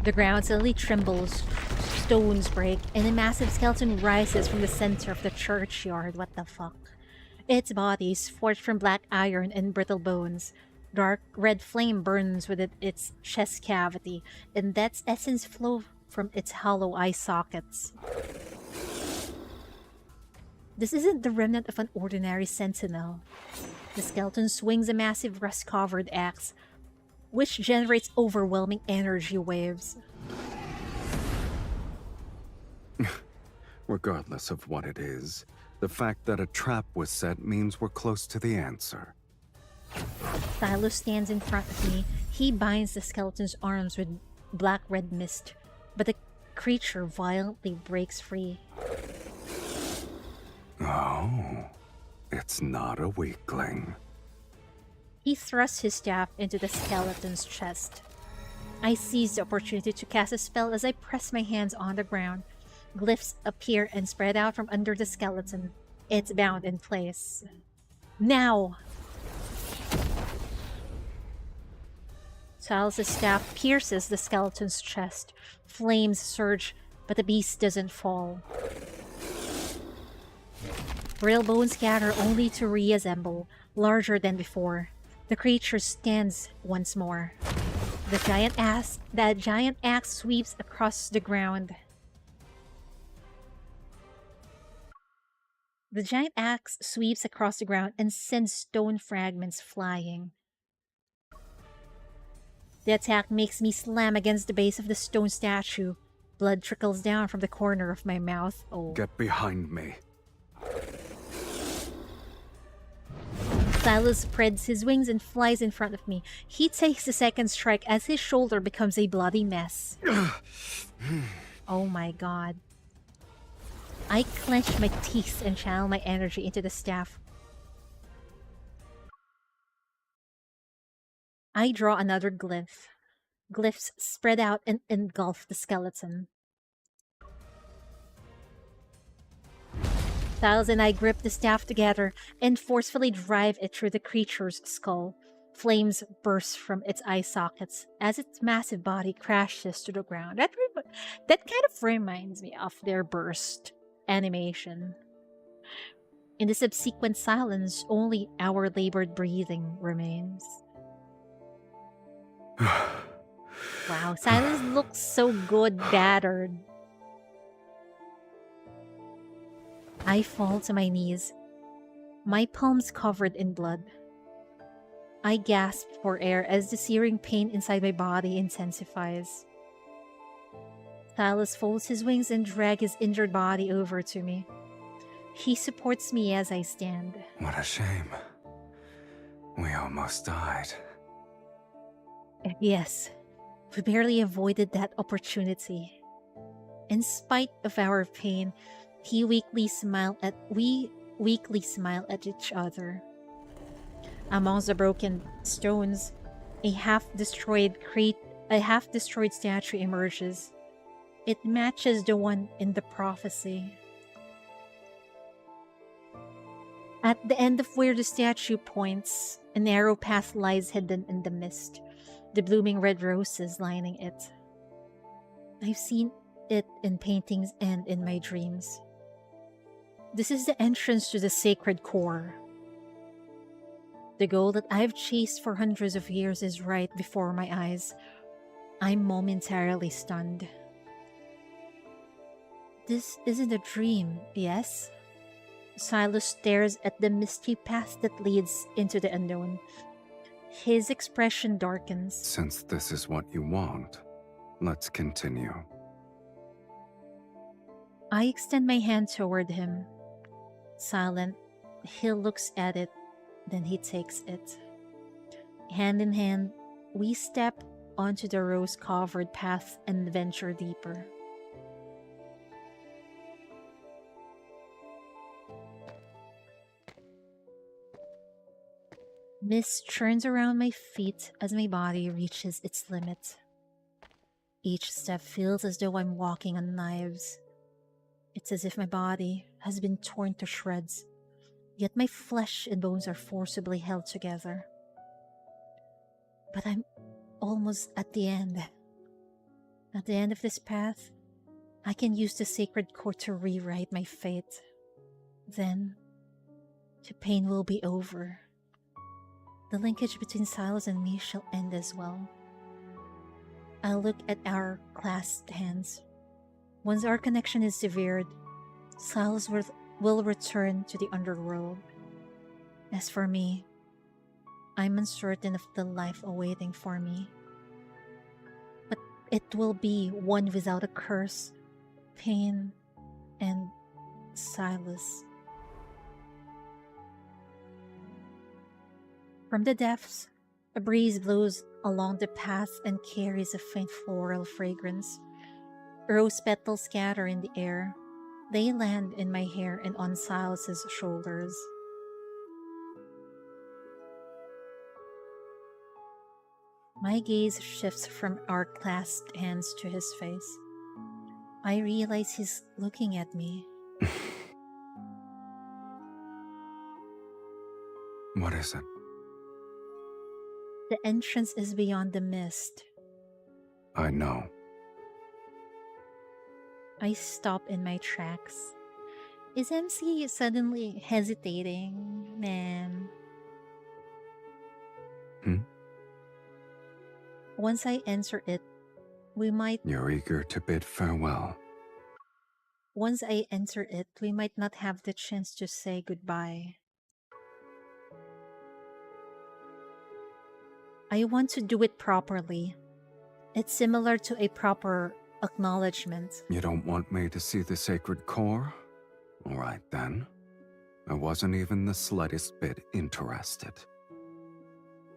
The ground suddenly trembles, stones break, and a massive skeleton rises from the center of the churchyard. What the fuck? Its body is forged from black iron and brittle bones. Dark red flame burns within its chest cavity, and death's essence flows from its hollow eye sockets. This isn't the remnant of an ordinary sentinel. The skeleton swings a massive rust-covered axe, which generates overwhelming energy waves. Regardless of what it is, the fact that a trap was set means we're close to the answer. Sylus stands in front of me. He binds the skeleton's arms with black-red mist, but the creature violently breaks free. Oh, it's not a weakling. He thrusts his staff into the skeleton's chest. I seize the opportunity to cast a spell as I press my hands on the ground. Glyphs appear and spread out from under the skeleton. It's bound in place. Now! Sylus' staff pierces the skeleton's chest. Flames surge, but the beast doesn't fall. Brittle bones scatter only to reassemble, larger than before. The creature stands once more. The giant axe sweeps across the ground. The giant axe sweeps across the ground and sends stone fragments flying. The attack makes me slam against the base of the stone statue. Blood trickles down from the corner of my mouth. Oh. Get behind me. Sylus spreads his wings and flies in front of me. He takes the second strike as his shoulder becomes a bloody mess. Oh my god. I clench my teeth and channel my energy into the staff. I draw another glyph. Glyphs spread out and engulf the skeleton. Sylus and I grip the staff together and forcefully drive it through the creature's skull. Flames burst from its eye sockets as its massive body crashes to the ground. That kind of reminds me of their burst animation. In the subsequent silence, only our labored breathing remains. Wow, Sylus looks so good battered. I fall to my knees, my palms covered in blood. I gasp for air as the searing pain inside my body intensifies. Sylus folds his wings and drags his injured body over to me. He supports me as I stand. What a shame. We almost died. Yes, we barely avoided that opportunity. In spite of our pain, we weakly smile at each other. Amongst the broken stones, a half-destroyed statue emerges. It matches the one in the prophecy. At the end of where the statue points, a narrow path lies hidden in the mist, the blooming red roses lining it. I've seen it in paintings and in my dreams. This is the entrance to the sacred core. The goal that I've chased for hundreds of years is right before my eyes. I'm momentarily stunned. This isn't a dream, yes? Sylus stares at the misty path that leads into the unknown. His expression darkens. Since this is what you want, Let's continue. I extend my hand toward him. Silent, he looks at it, then he takes it. Hand in hand, we step onto the rose-covered path and venture deeper. Mist churns around my feet as my body reaches its limit. Each step feels as though I'm walking on knives. It's as if my body has been torn to shreds, yet my flesh and bones are forcibly held together. But I'm almost at the end. At the end of this path, I can use the sacred core to rewrite my fate. Then, the pain will be over. The linkage between Sylus and me shall end as well. I look at our clasped hands. Once our connection is severed, Sylus will return to the underworld. As for me, I'm uncertain of the life awaiting for me. But it will be one without a curse, pain, and Sylus. From the depths, a breeze blows along the path and carries a faint floral fragrance. Rose petals scatter in the air. They land in my hair and on Silas's shoulders. My gaze shifts from our clasped hands to his face. I realize he's looking at me. What is it? The entrance is beyond the mist. I know. I stop in my tracks. Is MC suddenly hesitating, man? Once I enter it, we might... You're eager to bid farewell. Once I enter it, we might not have the chance to say goodbye. I want to do it properly. It's similar to a proper acknowledgement. You don't want me to see the sacred core? All right then. I wasn't even the slightest bit interested.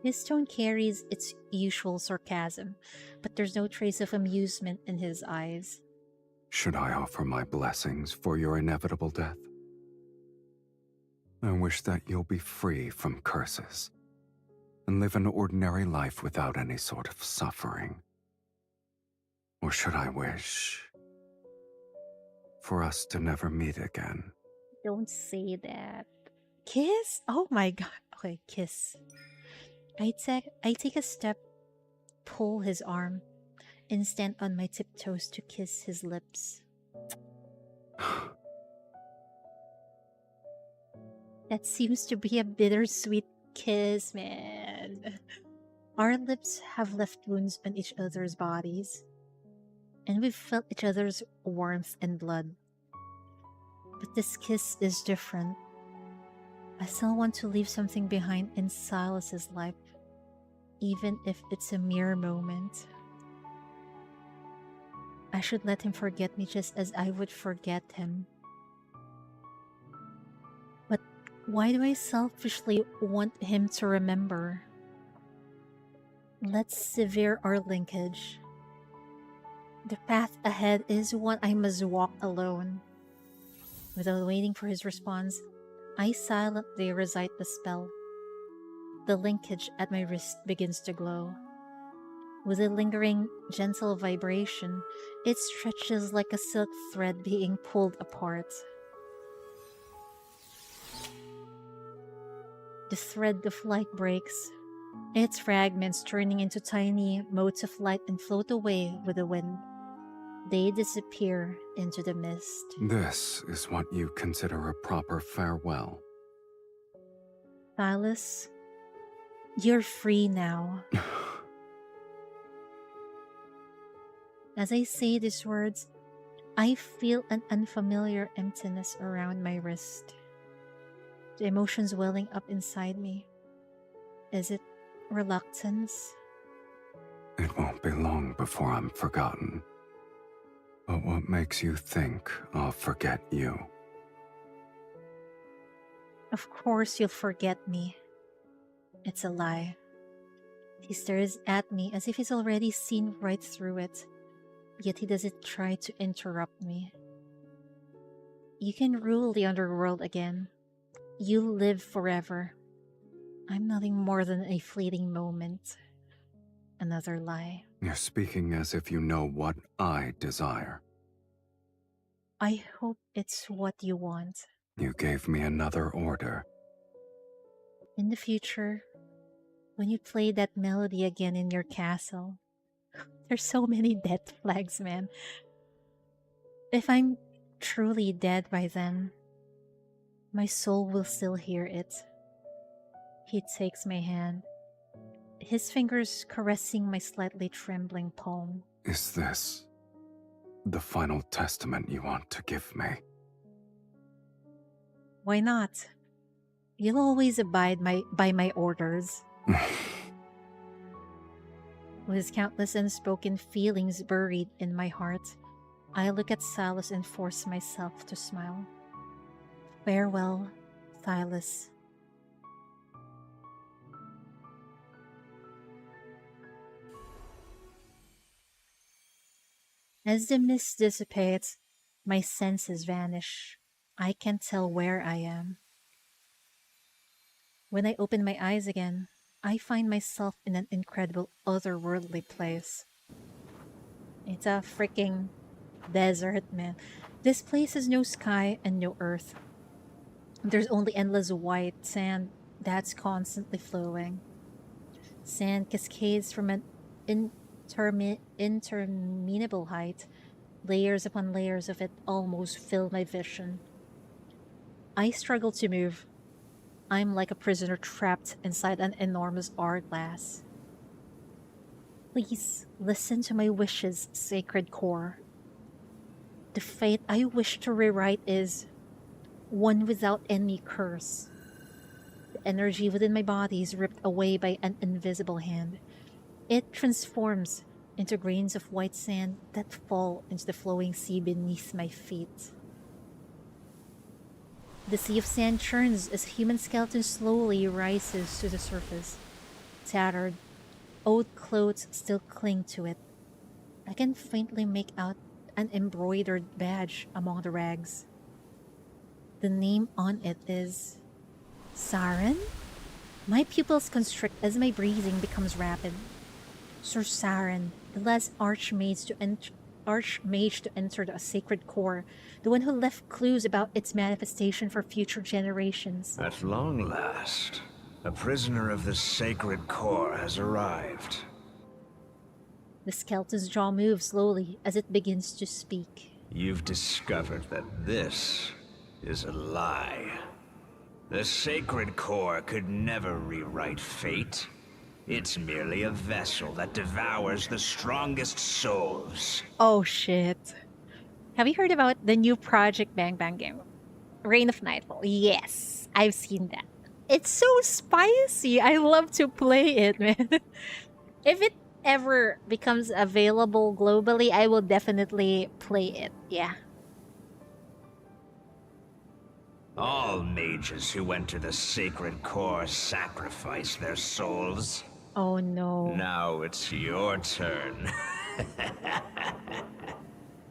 His tone carries its usual sarcasm, but there's no trace of amusement in his eyes. Should I offer my blessings for your inevitable death? I wish that you'll be free from curses and live an ordinary life without any sort of suffering. Or should I wish for us to never meet again? Don't say that. Kiss? Oh my god. Okay, kiss. I take a step, pull his arm, and stand on my tiptoes to kiss his lips. That seems to be a bittersweet kiss, man. Our lips have left wounds on each other's bodies, and we've felt each other's warmth and blood. But this kiss is different. I still want to leave something behind in Silas's life, even if it's a mere moment. I should let him forget me just as I would forget him. But why do I selfishly want him to remember? Let's sever our linkage. The path ahead is one I must walk alone. Without waiting for his response, I silently recite the spell. The linkage at my wrist begins to glow. With a lingering, gentle vibration, it stretches like a silk thread being pulled apart. The thread of light breaks, its fragments turning into tiny motes of light and float away with the wind. They disappear into the mist. This is what you consider a proper farewell. Sylus, you're free now. As I say these words, I feel an unfamiliar emptiness around my wrist. The emotions welling up inside me. Is it reluctance? It won't be long before I'm forgotten. But what makes you think I'll forget you? Of course you'll forget me. It's a lie. He stares at me as if he's already seen right through it, yet he doesn't try to interrupt me. You can rule the underworld again. You'll live forever. I'm nothing more than a fleeting moment. Another lie. You're speaking as if you know what I desire. I hope it's what you want. You gave me another order. In the future, when you play that melody again in your castle, there's so many death flags, man. If I'm truly dead by then, my soul will still hear it. He takes my hand, his fingers caressing my slightly trembling palm. Is this the final testament you want to give me? Why not? You'll always abide by my orders. With countless unspoken feelings buried in my heart, I look at Sylus and force myself to smile. Farewell, Sylus. As the mist dissipates, my senses vanish. I can't tell where I am. When I open my eyes again, I find myself in an incredible otherworldly place. It's a freaking desert, man. This place has no sky and no earth. There's only endless white sand that's constantly flowing. Sand cascades from an interminable height. Layers upon layers of it almost fill my vision. I struggle to move. I'm like a prisoner trapped inside an enormous hourglass. Please listen to my wishes, sacred core. The fate I wish to rewrite is one without any curse. The energy within my body is ripped away by an invisible hand. It transforms into grains of white sand that fall into the flowing sea beneath my feet. The sea of sand churns as human skeleton slowly rises to the surface. Tattered, old clothes still cling to it. I can faintly make out an embroidered badge among the rags. The name on it is Saren? My pupils constrict as my breathing becomes rapid. Sir Saren, the last archmage to enter the sacred core, the one who left clues about its manifestation for future generations. At long last, a prisoner of the sacred core has arrived. The skeleton's jaw moves slowly as it begins to speak. You've discovered that this is a lie. The sacred core could never rewrite fate. It's merely a vessel that devours the strongest souls. Oh shit. Have you heard about the new Project Bang Bang game? Reign of Nightfall. Yes, I've seen that. It's so spicy. I love to play it, man. If it ever becomes available globally, I will definitely play it. Yeah. All mages who enter the sacred core sacrifice their souls. Oh no. Now it's your turn.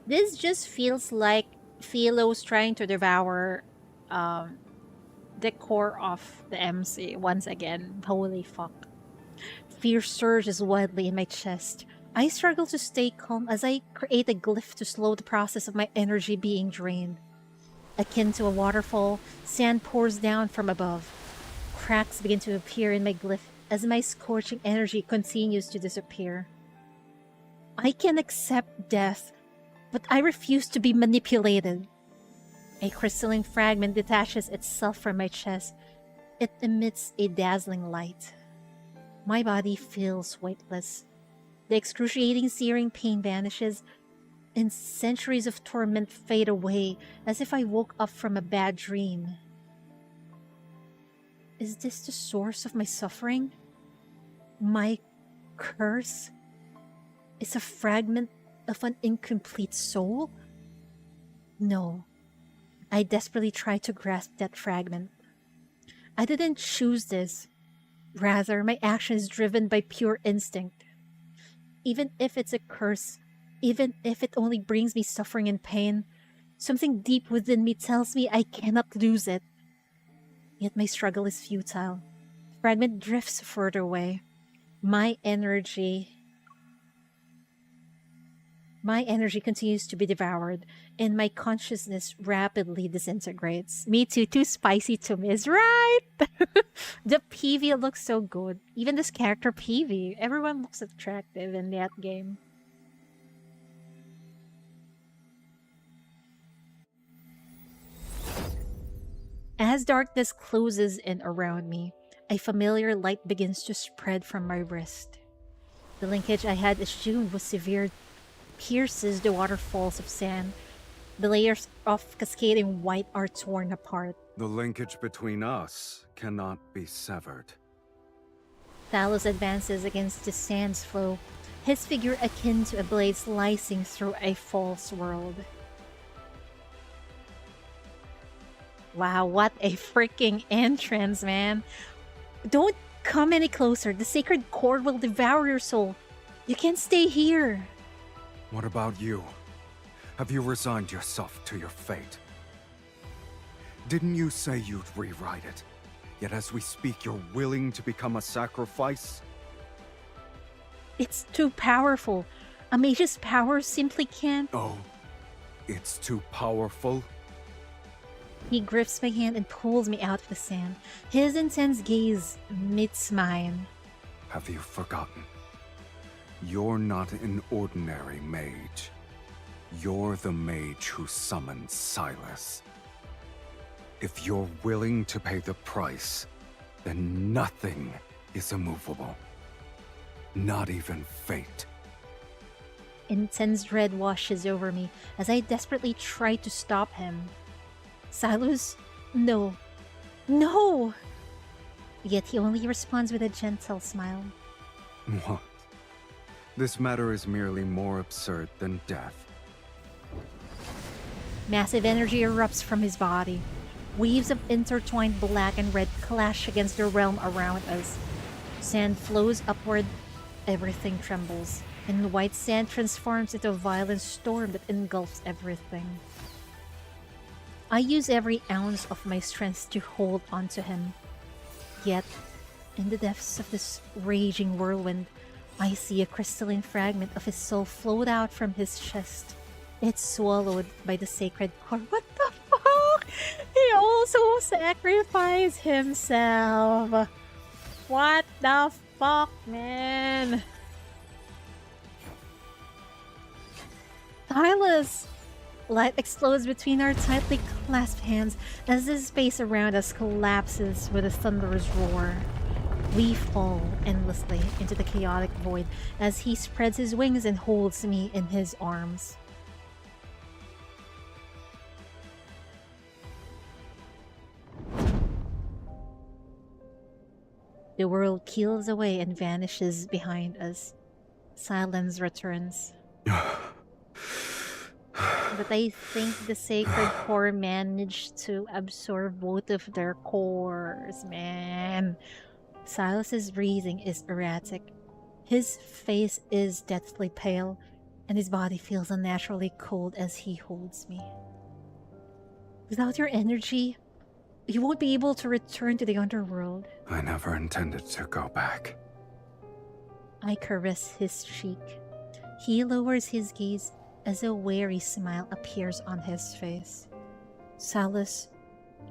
This just feels like Philo's trying to devour the core of the MC once again. Holy fuck. Fear surges wildly in my chest. I struggle to stay calm as I create a glyph to slow the process of my energy being drained. Akin to a waterfall, sand pours down from above. Cracks begin to appear in my glyph as my scorching energy continues to disappear. I can accept death, but I refuse to be manipulated. A crystalline fragment detaches itself from my chest. It emits a dazzling light. My body feels weightless. The excruciating searing pain vanishes, and centuries of torment fade away as if I woke up from a bad dream. Is this the source of my suffering? My curse? is a fragment of an incomplete soul? No. I desperately try to grasp that fragment. I didn't choose this. Rather, my action is driven by pure instinct. Even if it's a curse, even if it only brings me suffering and pain, something deep within me tells me I cannot lose it. Yet my struggle is futile. The fragment drifts further away. My energy continues to be devoured, and my consciousness rapidly disintegrates. Me too spicy to miss, right? The PV looks so good. Even this character PV, everyone looks attractive in that game. As darkness closes in around me, a familiar light begins to spread from my wrist. The linkage I had assumed was severe pierces the waterfalls of sand. The layers of cascading white are torn apart. The linkage between us cannot be severed. Sylus advances against the sand's flow, his figure akin to a blade slicing through a false world. Wow, what a freaking entrance, man. Don't come any closer. The sacred core will devour your soul. You can't stay here. What about you? Have you resigned yourself to your fate? Didn't you say you'd rewrite it? Yet as we speak, you're willing to become a sacrifice? It's too powerful. A mage's power simply can't... Oh, it's too powerful? He grips my hand and pulls me out of the sand. His intense gaze meets mine. Have you forgotten? You're not an ordinary mage. You're the mage who summoned Sylus. If you're willing to pay the price, then nothing is immovable. Not even fate. Intense dread washes over me as I desperately try to stop him. Sylus? No. No! Yet he only responds with a gentle smile. What? This matter is merely more absurd than death. Massive energy erupts from his body. Weaves of intertwined black and red clash against the realm around us. Sand flows upward, everything trembles, and white sand transforms into a violent storm that engulfs everything. I use every ounce of my strength to hold onto him. Yet, in the depths of this raging whirlwind, I see a crystalline fragment of his soul float out from his chest. It's swallowed by the sacred core. What the fuck? He also sacrificed himself. What the fuck, man? Sylus! Light explodes between our tightly clasped hands as the space around us collapses with a thunderous roar. We fall endlessly into the chaotic void as he spreads his wings and holds me in his arms. The world keels away and vanishes behind us. Silence returns. But I think the sacred core managed to absorb both of their cores, man. Silas's breathing is erratic. His face is deathly pale, and his body feels unnaturally cold as he holds me. Without your energy, you won't be able to return to the underworld. I never intended to go back. I caress his cheek. He lowers his gaze as a wary smile appears on his face. Sylus,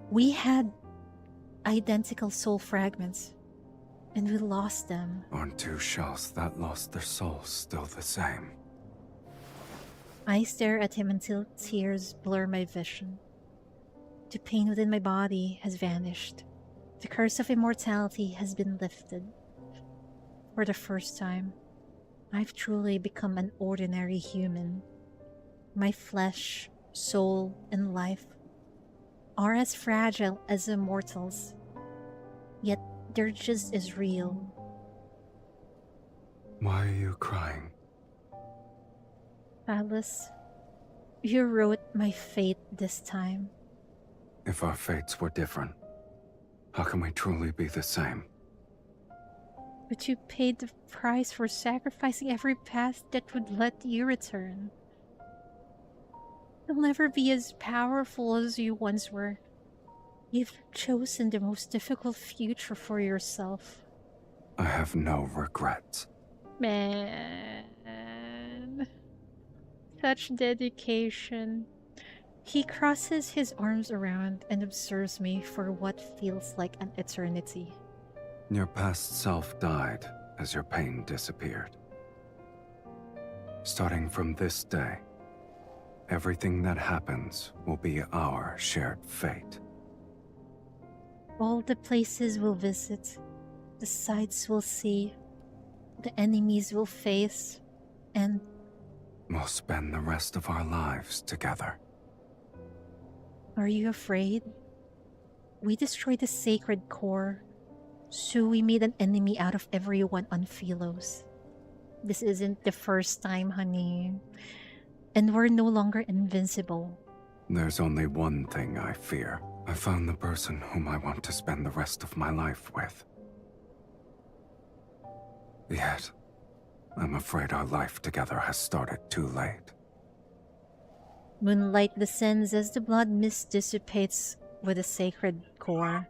we had identical soul fragments, and we lost them. On two shells that lost their souls still the same. I stare at him until tears blur my vision. The pain within my body has vanished. The curse of immortality has been lifted. For the first time, I've truly become an ordinary human. My flesh, soul, and life are as fragile as immortals, yet they're just as real. Why are you crying? Alice, you wrote my fate this time. If our fates were different, how can we truly be the same? But you paid the price for sacrificing every path that would let you return. You'll never be as powerful as you once were. You've chosen the most difficult future for yourself. I have no regrets. Man. Such dedication. He crosses his arms around and observes me for what feels like an eternity. Your past self died as your pain disappeared. Starting from this day, everything that happens will be our shared fate. All the places we'll visit, the sights we'll see, the enemies we'll face, and we'll spend the rest of our lives together. are you afraid? We destroyed the sacred core, so we made an enemy out of everyone on Philos. This isn't the first time, honey. And we're no longer invincible. There's only one thing I fear. I found the person whom I want to spend the rest of my life with. Yet, I'm afraid our life together has started too late. Moonlight descends as the blood mist dissipates with the sacred core.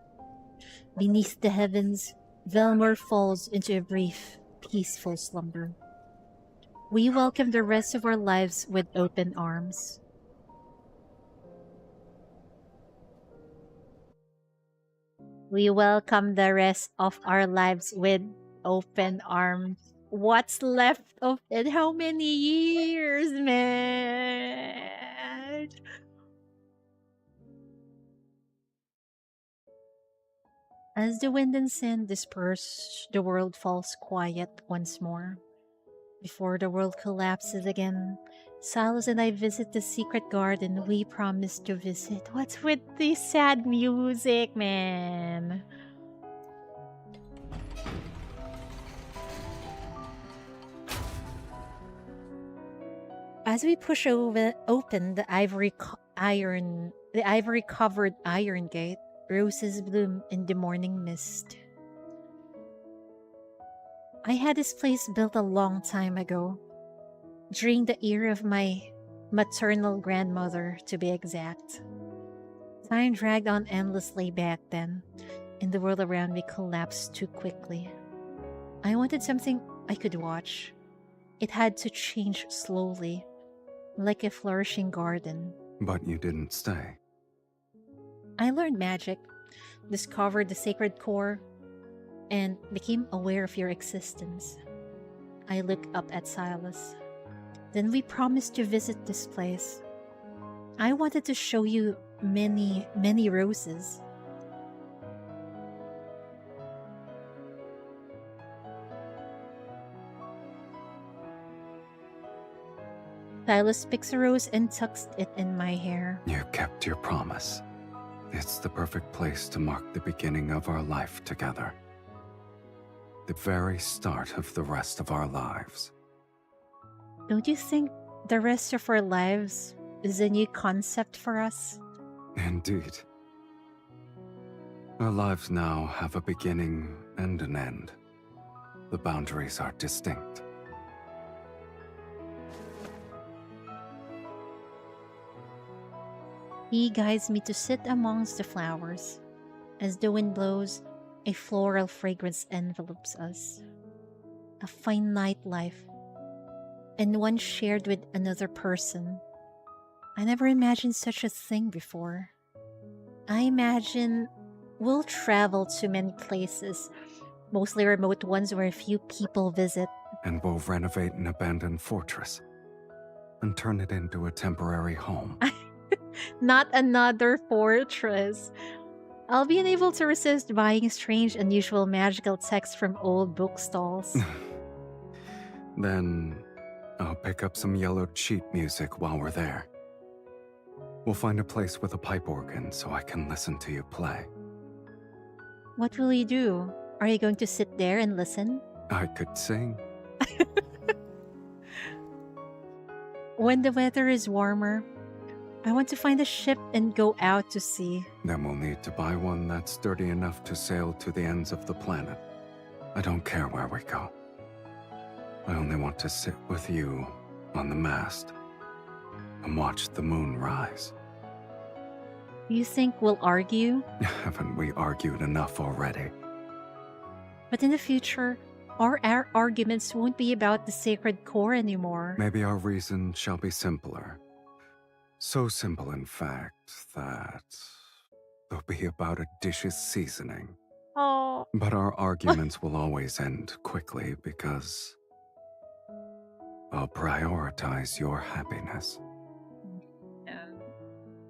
Beneath the heavens, Velmor falls into a brief, peaceful slumber. We welcome the rest of our lives with open arms. We welcome the rest of our lives with open arms. What's left of it? How many years, man? As the wind and sand disperse, the world falls quiet once more. Before the world collapses again, Sylus and I visit the secret garden we promised to visit. What's with this sad music, man? As we push open the ivory covered iron gate, roses bloom in the morning mist. I had this place built a long time ago, during the era of my maternal grandmother, to be exact. Time dragged on endlessly back then, and the world around me collapsed too quickly. I wanted something I could watch. It had to change slowly, like a flourishing garden. But you didn't stay. I learned magic, discovered the sacred core, and became aware of your existence. I looked up at Sylus. Then we promised to visit this place. I wanted to show you many, many roses. Sylus picks a rose and tucks it in my hair. You kept your promise. It's the perfect place to mark the beginning of our life together. The very start of the rest of our lives. Don't you think the rest of our lives is a new concept for us? Indeed. Our lives now have a beginning and an end. The boundaries are distinct. He guides me to sit amongst the flowers. As the wind blows, a floral fragrance envelops us. A finite life, and one shared with another person. I never imagined such a thing before. I imagine we'll travel to many places, mostly remote ones where a few people visit. And we'll renovate an abandoned fortress and turn it into a temporary home. Not another fortress. I'll be unable to resist buying strange, unusual magical texts from old bookstalls. Then I'll pick up some yellowed sheet music while we're there. We'll find a place with a pipe organ so I can listen to you play. What will you do? Are you going to sit there and listen? I could sing. When the weather is warmer, I want to find a ship and go out to sea. Then we'll need to buy one that's sturdy enough to sail to the ends of the planet. I don't care where we go. I only want to sit with you on the mast and watch the moon rise. You think we'll argue? Haven't we argued enough already? But in the future, our arguments won't be about the sacred core anymore. Maybe our reason shall be simpler. So simple, in fact, that they'll be about a dish's seasoning. Oh. But our arguments will always end quickly because I'll prioritize your happiness.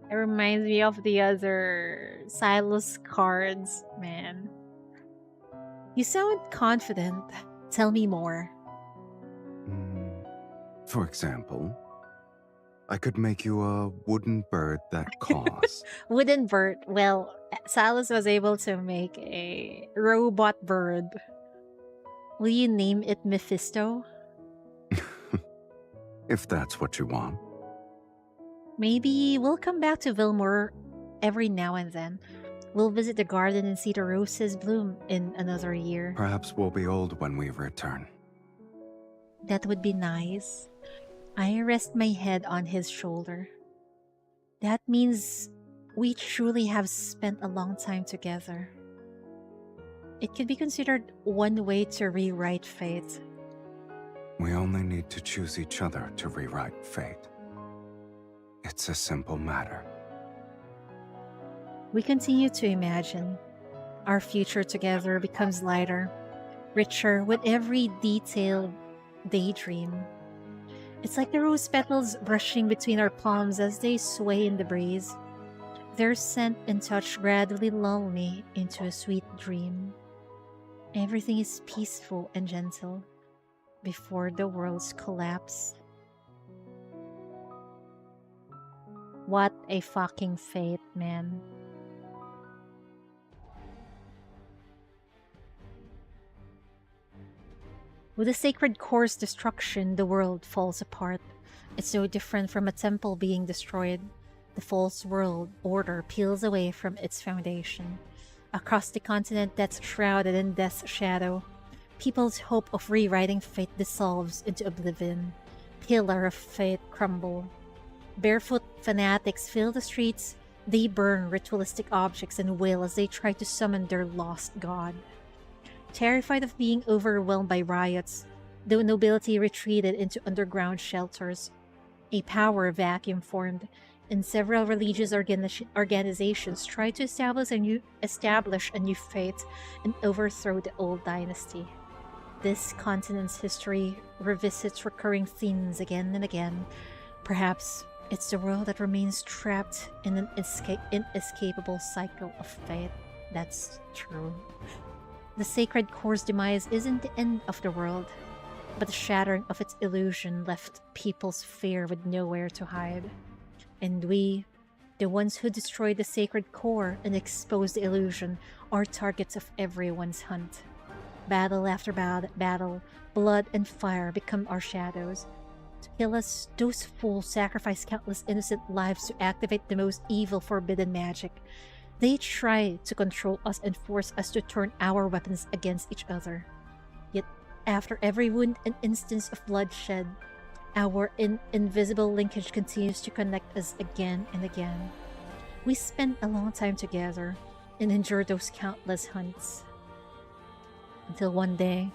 It reminds me of the other Sylus cards, man. You sound confident. Tell me more. For example, I could make you a wooden bird that caws. Wooden bird. Well, Sylus was able to make a robot bird. Will you name it Mephisto? If that's what you want. Maybe we'll come back to Vilmore every now and then. We'll visit the garden and see the roses bloom in another year. Perhaps we'll be old when we return. That would be nice. I rest my head on his shoulder. That means we truly have spent a long time together. It could be considered one way to rewrite fate. We only need to choose each other to rewrite fate. It's a simple matter. We continue to imagine. Our future together becomes lighter, richer with every detailed daydream. It's like the rose petals brushing between our palms as they sway in the breeze. Their scent and touch gradually lull me into a sweet dream. Everything is peaceful and gentle before the world's collapse. What a fucking fate, man. With the sacred core's destruction, the world falls apart. It's no different from a temple being destroyed. The false world order peels away from its foundation. Across the continent that's shrouded in death's shadow, people's hope of rewriting fate dissolves into oblivion. Pillar of fate crumble. Barefoot fanatics fill the streets. They burn ritualistic objects and wail as they try to summon their lost god. Terrified of being overwhelmed by riots, the nobility retreated into underground shelters. A power vacuum formed, and several religious organizations tried to establish a new faith and overthrow the old dynasty. This continent's history revisits recurring themes again and again. Perhaps it's the world that remains trapped in an inescapable cycle of fate. That's true. The sacred core's demise isn't the end of the world, but the shattering of its illusion left people's fear with nowhere to hide. And we, the ones who destroyed the sacred core and exposed the illusion, are targets of everyone's hunt. Battle after battle, blood and fire become our shadows. To kill us, those fools sacrifice countless innocent lives to activate the most evil forbidden magic. They try to control us and force us to turn our weapons against each other. Yet, after every wound and instance of bloodshed, our invisible linkage continues to connect us again and again. We spent a long time together and endured those countless hunts. Until one day,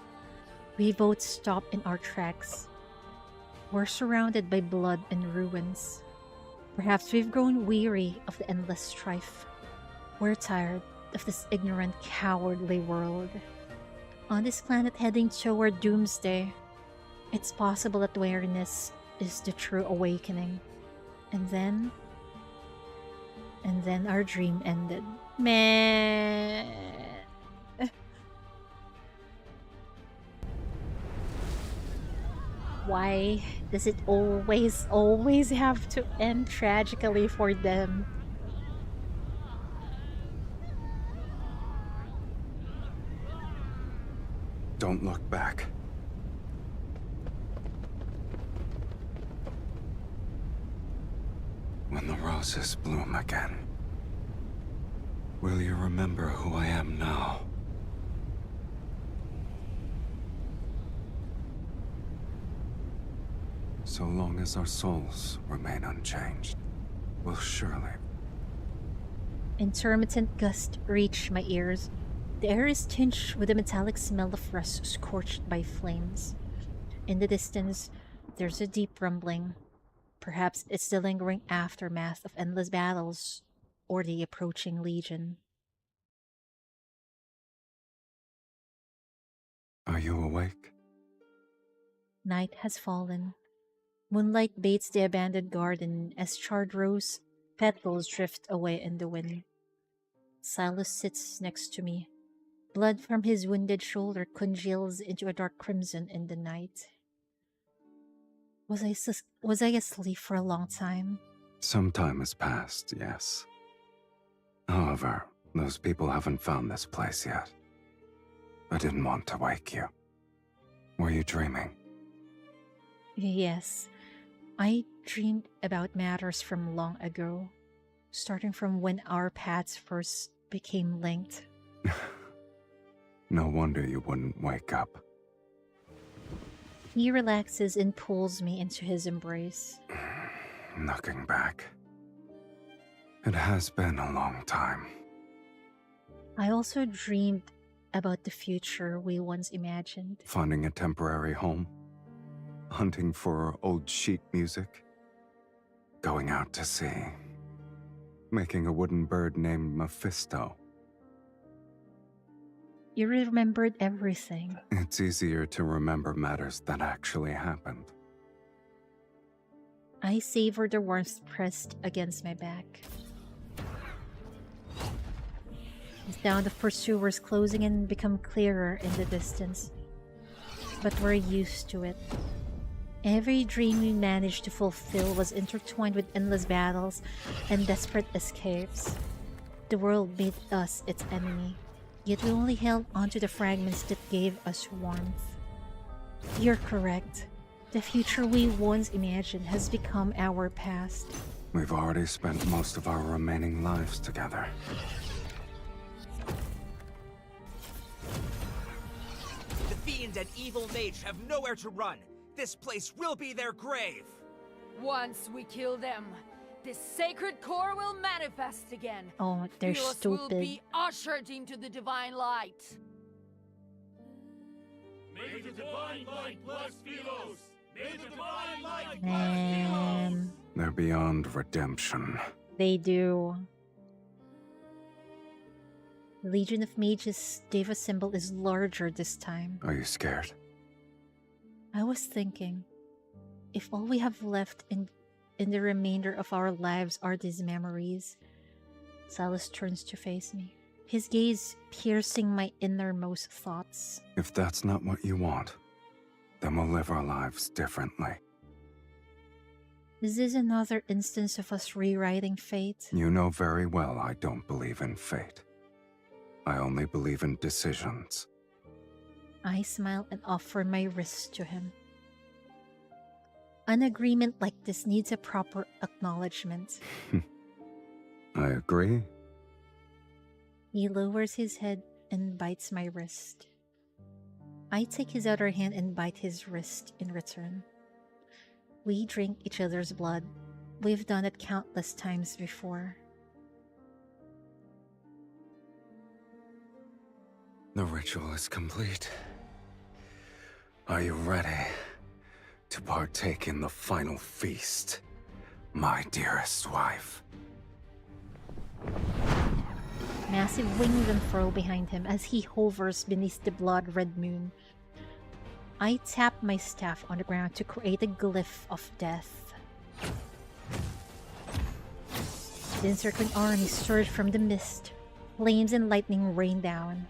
we both stopped in our tracks. We're surrounded by blood and ruins. Perhaps we've grown weary of the endless strife. We're tired of this ignorant, cowardly world. On this planet heading toward doomsday, it's possible that awareness is the true awakening. And then our dream ended. Man. Why does it always have to end tragically for them? Don't look back. roses bloom again. Will you remember who I am now? So long as our souls remain unchanged, we'll surely... Intermittent gusts reach my ears. The air is tinged with a metallic smell of rust scorched by flames. In the distance, there's a deep rumbling. Perhaps it's the lingering aftermath of endless battles, or the approaching legion. Are you awake? Night has fallen. Moonlight bathes the abandoned garden as charred rose petals drift away in the wind. Sylus sits next to me. Blood from his wounded shoulder congeals into a dark crimson in the night. Was I asleep for a long time? Some time has passed, yes. However, those people haven't found this place yet. I didn't want to wake you. Were you dreaming? Yes. I dreamed about matters from long ago, starting from when our paths first became linked. No wonder you wouldn't wake up. He relaxes and pulls me into his embrace. Looking back, it has been a long time. I also dreamed about the future we once imagined. Finding a temporary home, hunting for old sheet music, going out to sea, making a wooden bird named Mephisto. You remembered everything. It's easier to remember matters that actually happened. I savor the warmth pressed against my back. The sound of pursuers closing in become clearer in the distance. But we're used to it. Every dream we managed to fulfill was intertwined with endless battles and desperate escapes. The world made us its enemy, yet we only held onto the fragments that gave us warmth. You're correct. The future we once imagined has become our past. We've already spent most of our remaining lives together. The fiend and evil mage have nowhere to run. This place will be their grave. Once we kill them, this sacred core will manifest again. Oh, they're Sylus stupid. will be ushered into the divine light. May the divine light bless Sylus! May the divine light Man, They're beyond redemption. they do. The Legion of Mages Deva symbol is larger this time. Are you scared? I was thinking, if all we have left in the remainder of our lives are these memories. Sylus turns to face me, his gaze piercing my innermost thoughts. If that's not what you want, then we'll live our lives differently. Is this another instance of us rewriting fate? You know very well I don't believe in fate. I only believe in decisions. I smile and offer my wrist to him. An agreement like this needs a proper acknowledgement. I agree. He lowers his head and bites my wrist. I take his other hand and bite his wrist in return. We drink each other's blood. We've done it countless times before. The ritual is complete. Are you ready to partake in the final feast, my dearest wife? Massive wings unfurl behind him as he hovers beneath the blood-red moon. I tap my staff on the ground to create a glyph of death. The encircling army surge from the mist. Flames and lightning rain down.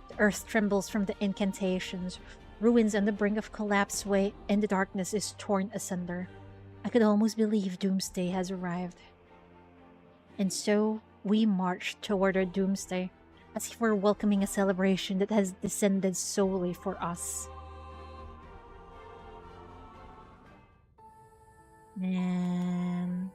The earth trembles from the incantations. Ruins on the brink of collapse sway, and the darkness is torn asunder. I could almost believe Doomsday has arrived. And so, we march toward our Doomsday, as if we're welcoming a celebration that has descended solely for us. Man.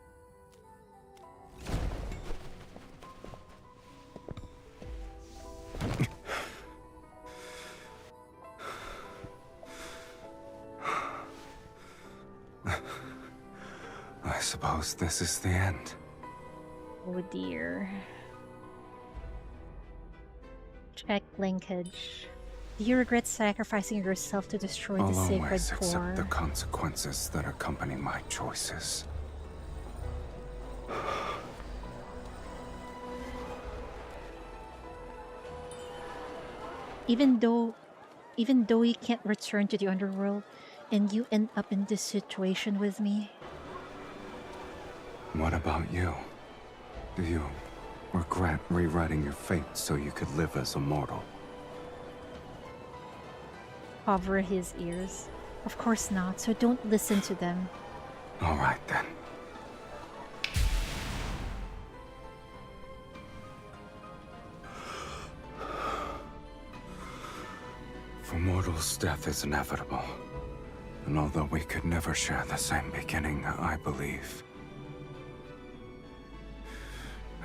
suppose this is the end. Oh dear. Check linkage. Do you regret sacrificing yourself to destroy I'll the sacred always accept core? the consequences that accompany my choices. Even though you can't return to the underworld and you end up in this situation with me? What about you? Do you regret rewriting your fate so you could live as a mortal? Cover his ears. Of course not, so don't listen to them. All right then. For mortals, death is inevitable. And although we could never share the same beginning, I believe,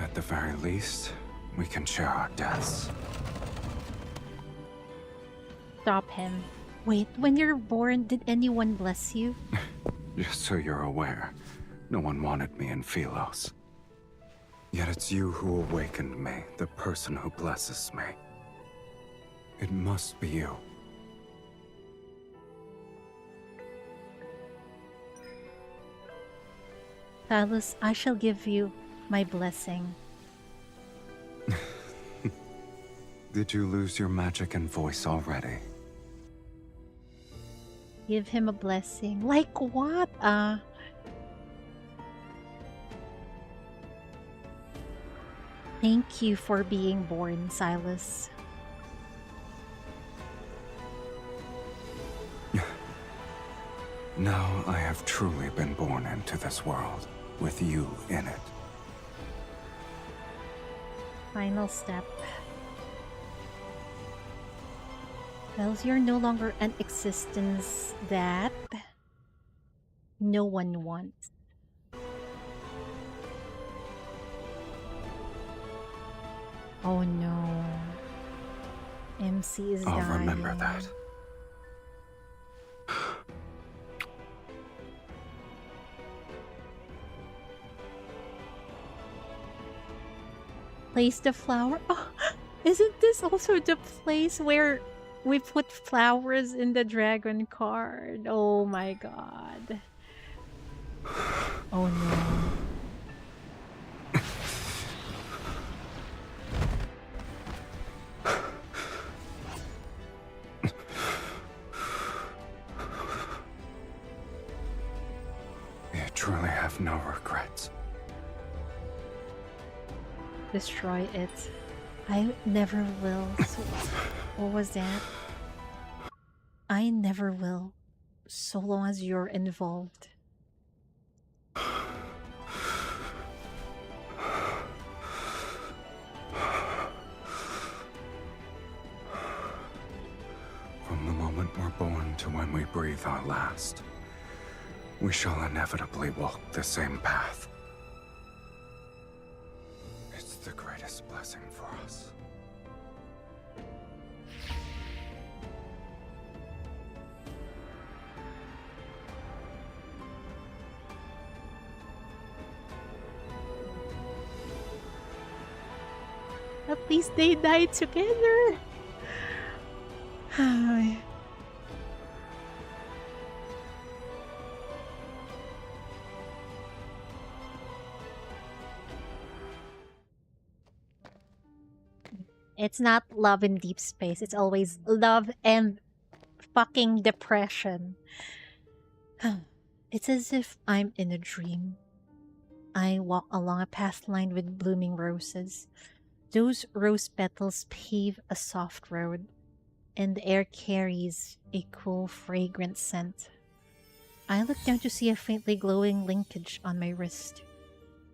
at the very least, we can share our deaths. Stop him. Wait, when you're born, did anyone bless you? Just so you're aware, no one wanted me in Sylus. Yet it's you who awakened me, the person who blesses me. It must be you. Sylus, I shall give you my blessing. Did you lose your magic and voice already? Give him a blessing. Like what? Thank you for being born, Sylus. Now I have truly been born into this world, with you in it. Final step. Well, you're no longer an existence that no one wants. Oh no. MC is dying. I'll remember that. Place the flower. Oh, isn't this also the place where we put flowers in the dragon card? Oh my god. Oh no. You truly have no regrets. Destroy it. I never will. So, what was that? I never will. So long as you're involved. From the moment we're born to when we breathe our last, we shall inevitably walk the same path. It's the greatest blessing for us. At least they died together. It's not love in deep space. It's always love and fucking depression. It's as if I'm in a dream. I walk along a path lined with blooming roses. Those rose petals pave a soft road, and the air carries a cool, fragrant scent. I look down to see a faintly glowing linkage on my wrist.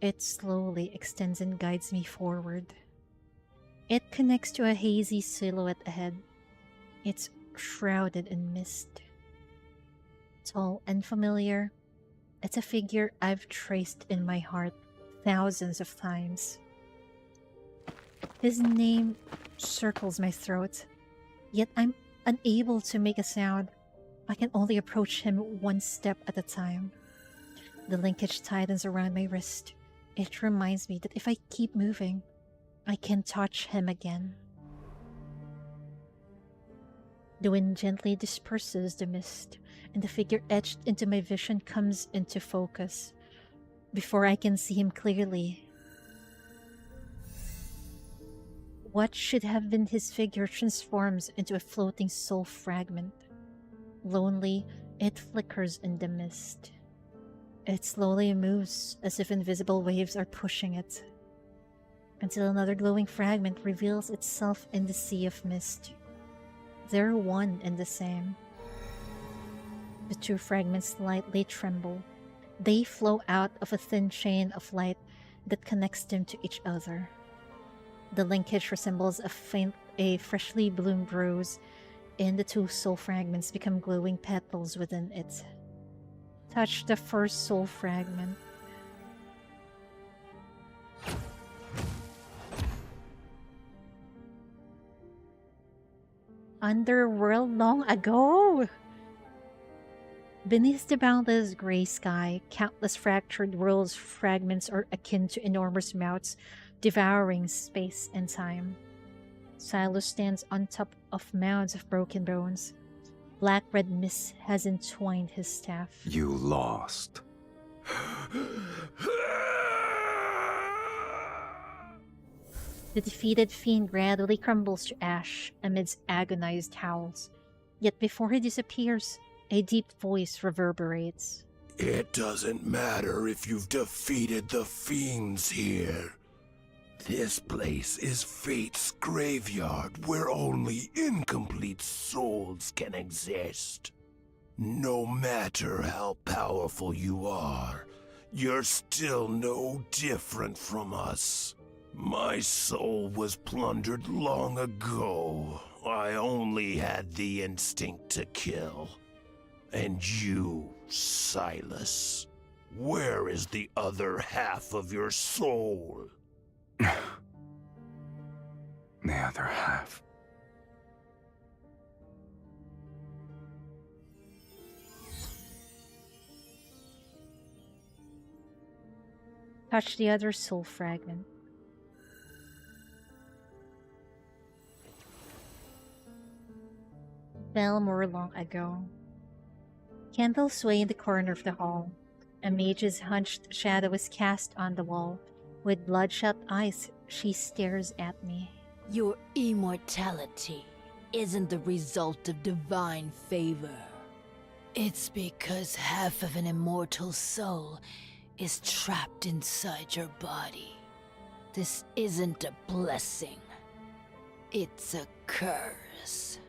It slowly extends and guides me forward. It connects to a hazy silhouette ahead. It's shrouded in mist. Tall and familiar, it's a figure I've traced in my heart thousands of times. His name circles my throat, yet I'm unable to make a sound. I can only approach him one step at a time. The linkage tightens around my wrist. It reminds me that if I keep moving, I can touch him again. The wind gently disperses the mist, and the figure etched into my vision comes into focus. Before I can see him clearly, what should have been his figure transforms into a floating soul fragment. Lonely, it flickers in the mist. It slowly moves as if invisible waves are pushing it, until another glowing fragment reveals itself in the sea of mist. They're one and the same. The two fragments slightly tremble. They flow out of a thin chain of light that connects them to each other. The linkage resembles a freshly bloomed rose, and the two soul fragments become glowing petals within it. Touch the first soul fragment. Underworld long ago! Beneath the boundless gray sky, countless fractured worlds fragments are akin to enormous mouths devouring space and time. Sylus stands on top of mounds of broken bones. Black-red mist has entwined his staff. You lost. The defeated fiend gradually crumbles to ash amidst agonized howls. Yet before he disappears, a deep voice reverberates. It doesn't matter if you've defeated the fiends here. This place is Fate's graveyard where only incomplete souls can exist. No matter how powerful you are, you're still no different from us. My soul was plundered long ago. I only had the instinct to kill. And you, Sylus, where is the other half of your soul? The other half. Touch the other soul fragment. Fell more long ago. Candles sway in the corner of the hall. A mage's hunched shadow is cast on the wall. With bloodshot eyes, she stares at me. Your immortality isn't the result of divine favor. It's because half of an immortal soul is trapped inside your body. This isn't a blessing. It's a curse.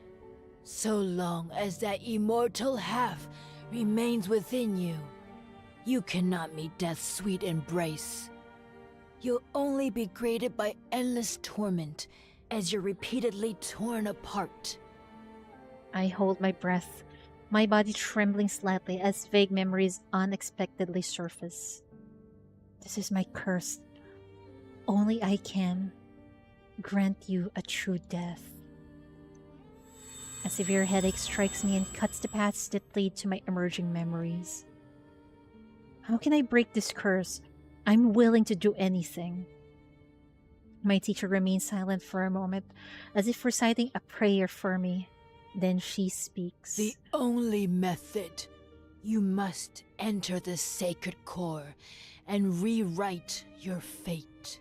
So long as that immortal half remains within you, you cannot meet death's sweet embrace. You'll only be greeted by endless torment as you're repeatedly torn apart. I hold my breath, my body trembling slightly as vague memories unexpectedly surface. This is my curse. Only I can grant you a true death. A severe headache strikes me and cuts the paths that lead to my emerging memories. How can I break this curse? I'm willing to do anything. My teacher remains silent for a moment, as if reciting a prayer for me. Then she speaks. The only method. You must enter the sacred core and rewrite your fate.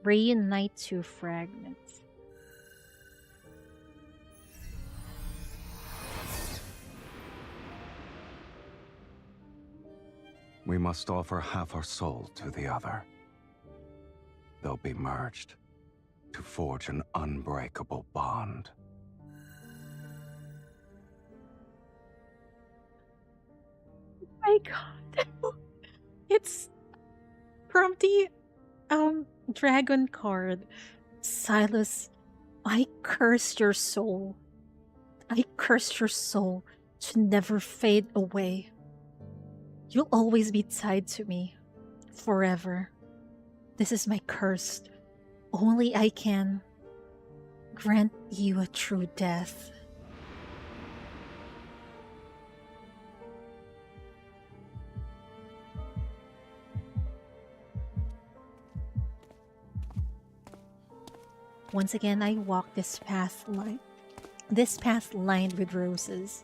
Reunite two fragments. We must offer half our soul to the other. They'll be merged to forge an unbreakable bond. My god. It's from the dragon card. Sylus, I curse your soul. I curse your soul to never fade away. You'll always be tied to me. Forever. This is my curse. Only I can grant you a true death. Once again, I walk this path lined with roses.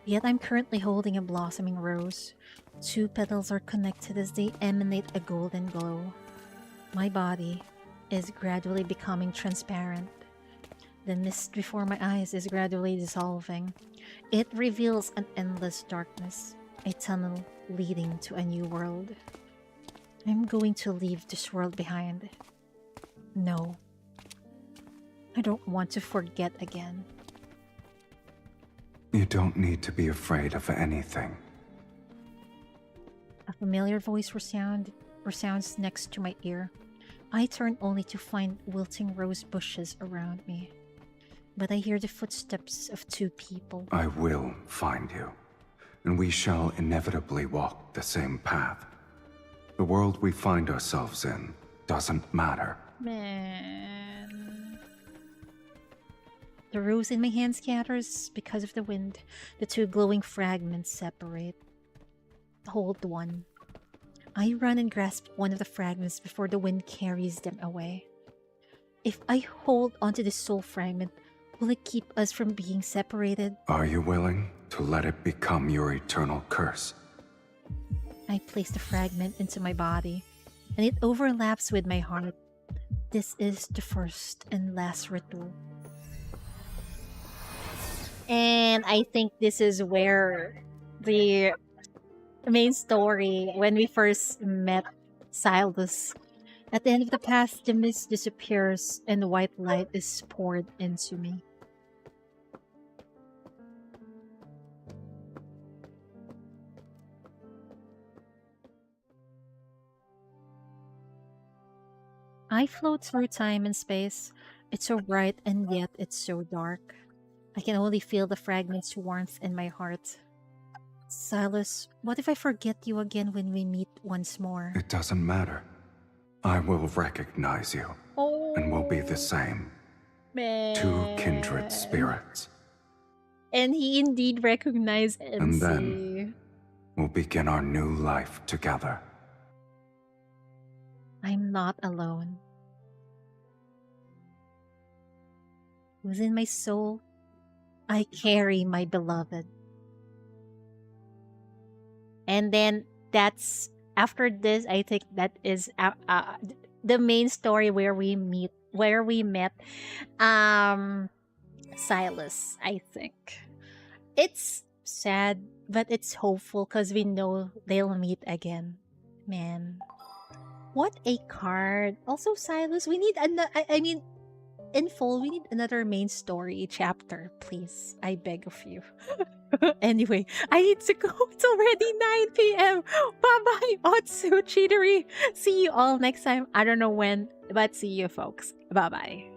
Yet I'm currently holding a blossoming rose. 2 petals are connected as they emanate a golden glow. My body is gradually becoming transparent. The mist before my eyes is gradually dissolving. It reveals an endless darkness, a tunnel leading to a new world. I'm going to leave this world behind. No. I don't want to forget again. You don't need to be afraid of anything. A familiar voice resounds next to my ear. I turn only to find wilting rose bushes around me. But I hear the footsteps of 2 people. I will find you, and we shall inevitably walk the same path. The world we find ourselves in doesn't matter. Man. The rose in my hand scatters because of the wind. The 2 glowing fragments separate. Hold one. I run and grasp one of the fragments before the wind carries them away. If I hold onto the soul fragment, will it keep us from being separated? Are you willing to let it become your eternal curse? I place the fragment into my body, and it overlaps with my heart. This is the first and last ritual. And I think this is where the main story, when we first met Sylus. At the end of the path, the mist disappears and the white light is poured into me. I float through time and space. It's so bright and yet it's so dark. I can only feel the fragment's warmth in my heart. Sylus, what if I forget you again when we meet once more? It doesn't matter. I will recognize you, and we'll be the same. Man. 2 kindred spirits. And he indeed recognized MC. And then we'll begin our new life together. I'm not alone. Within my soul, I carry my beloved. And then that's after this. I think that is the main story where we met Sylus. I think it's sad, but it's hopeful because we know they'll meet again. Man, what a card! Also, Sylus, we need another. I mean, in full, we need another main story chapter, please. I beg of you. Anyway, I need to go. It's already 9 p.m. Bye-bye, Otsu, Chidori. See you all next time. I don't know when, but see you, folks. Bye-bye.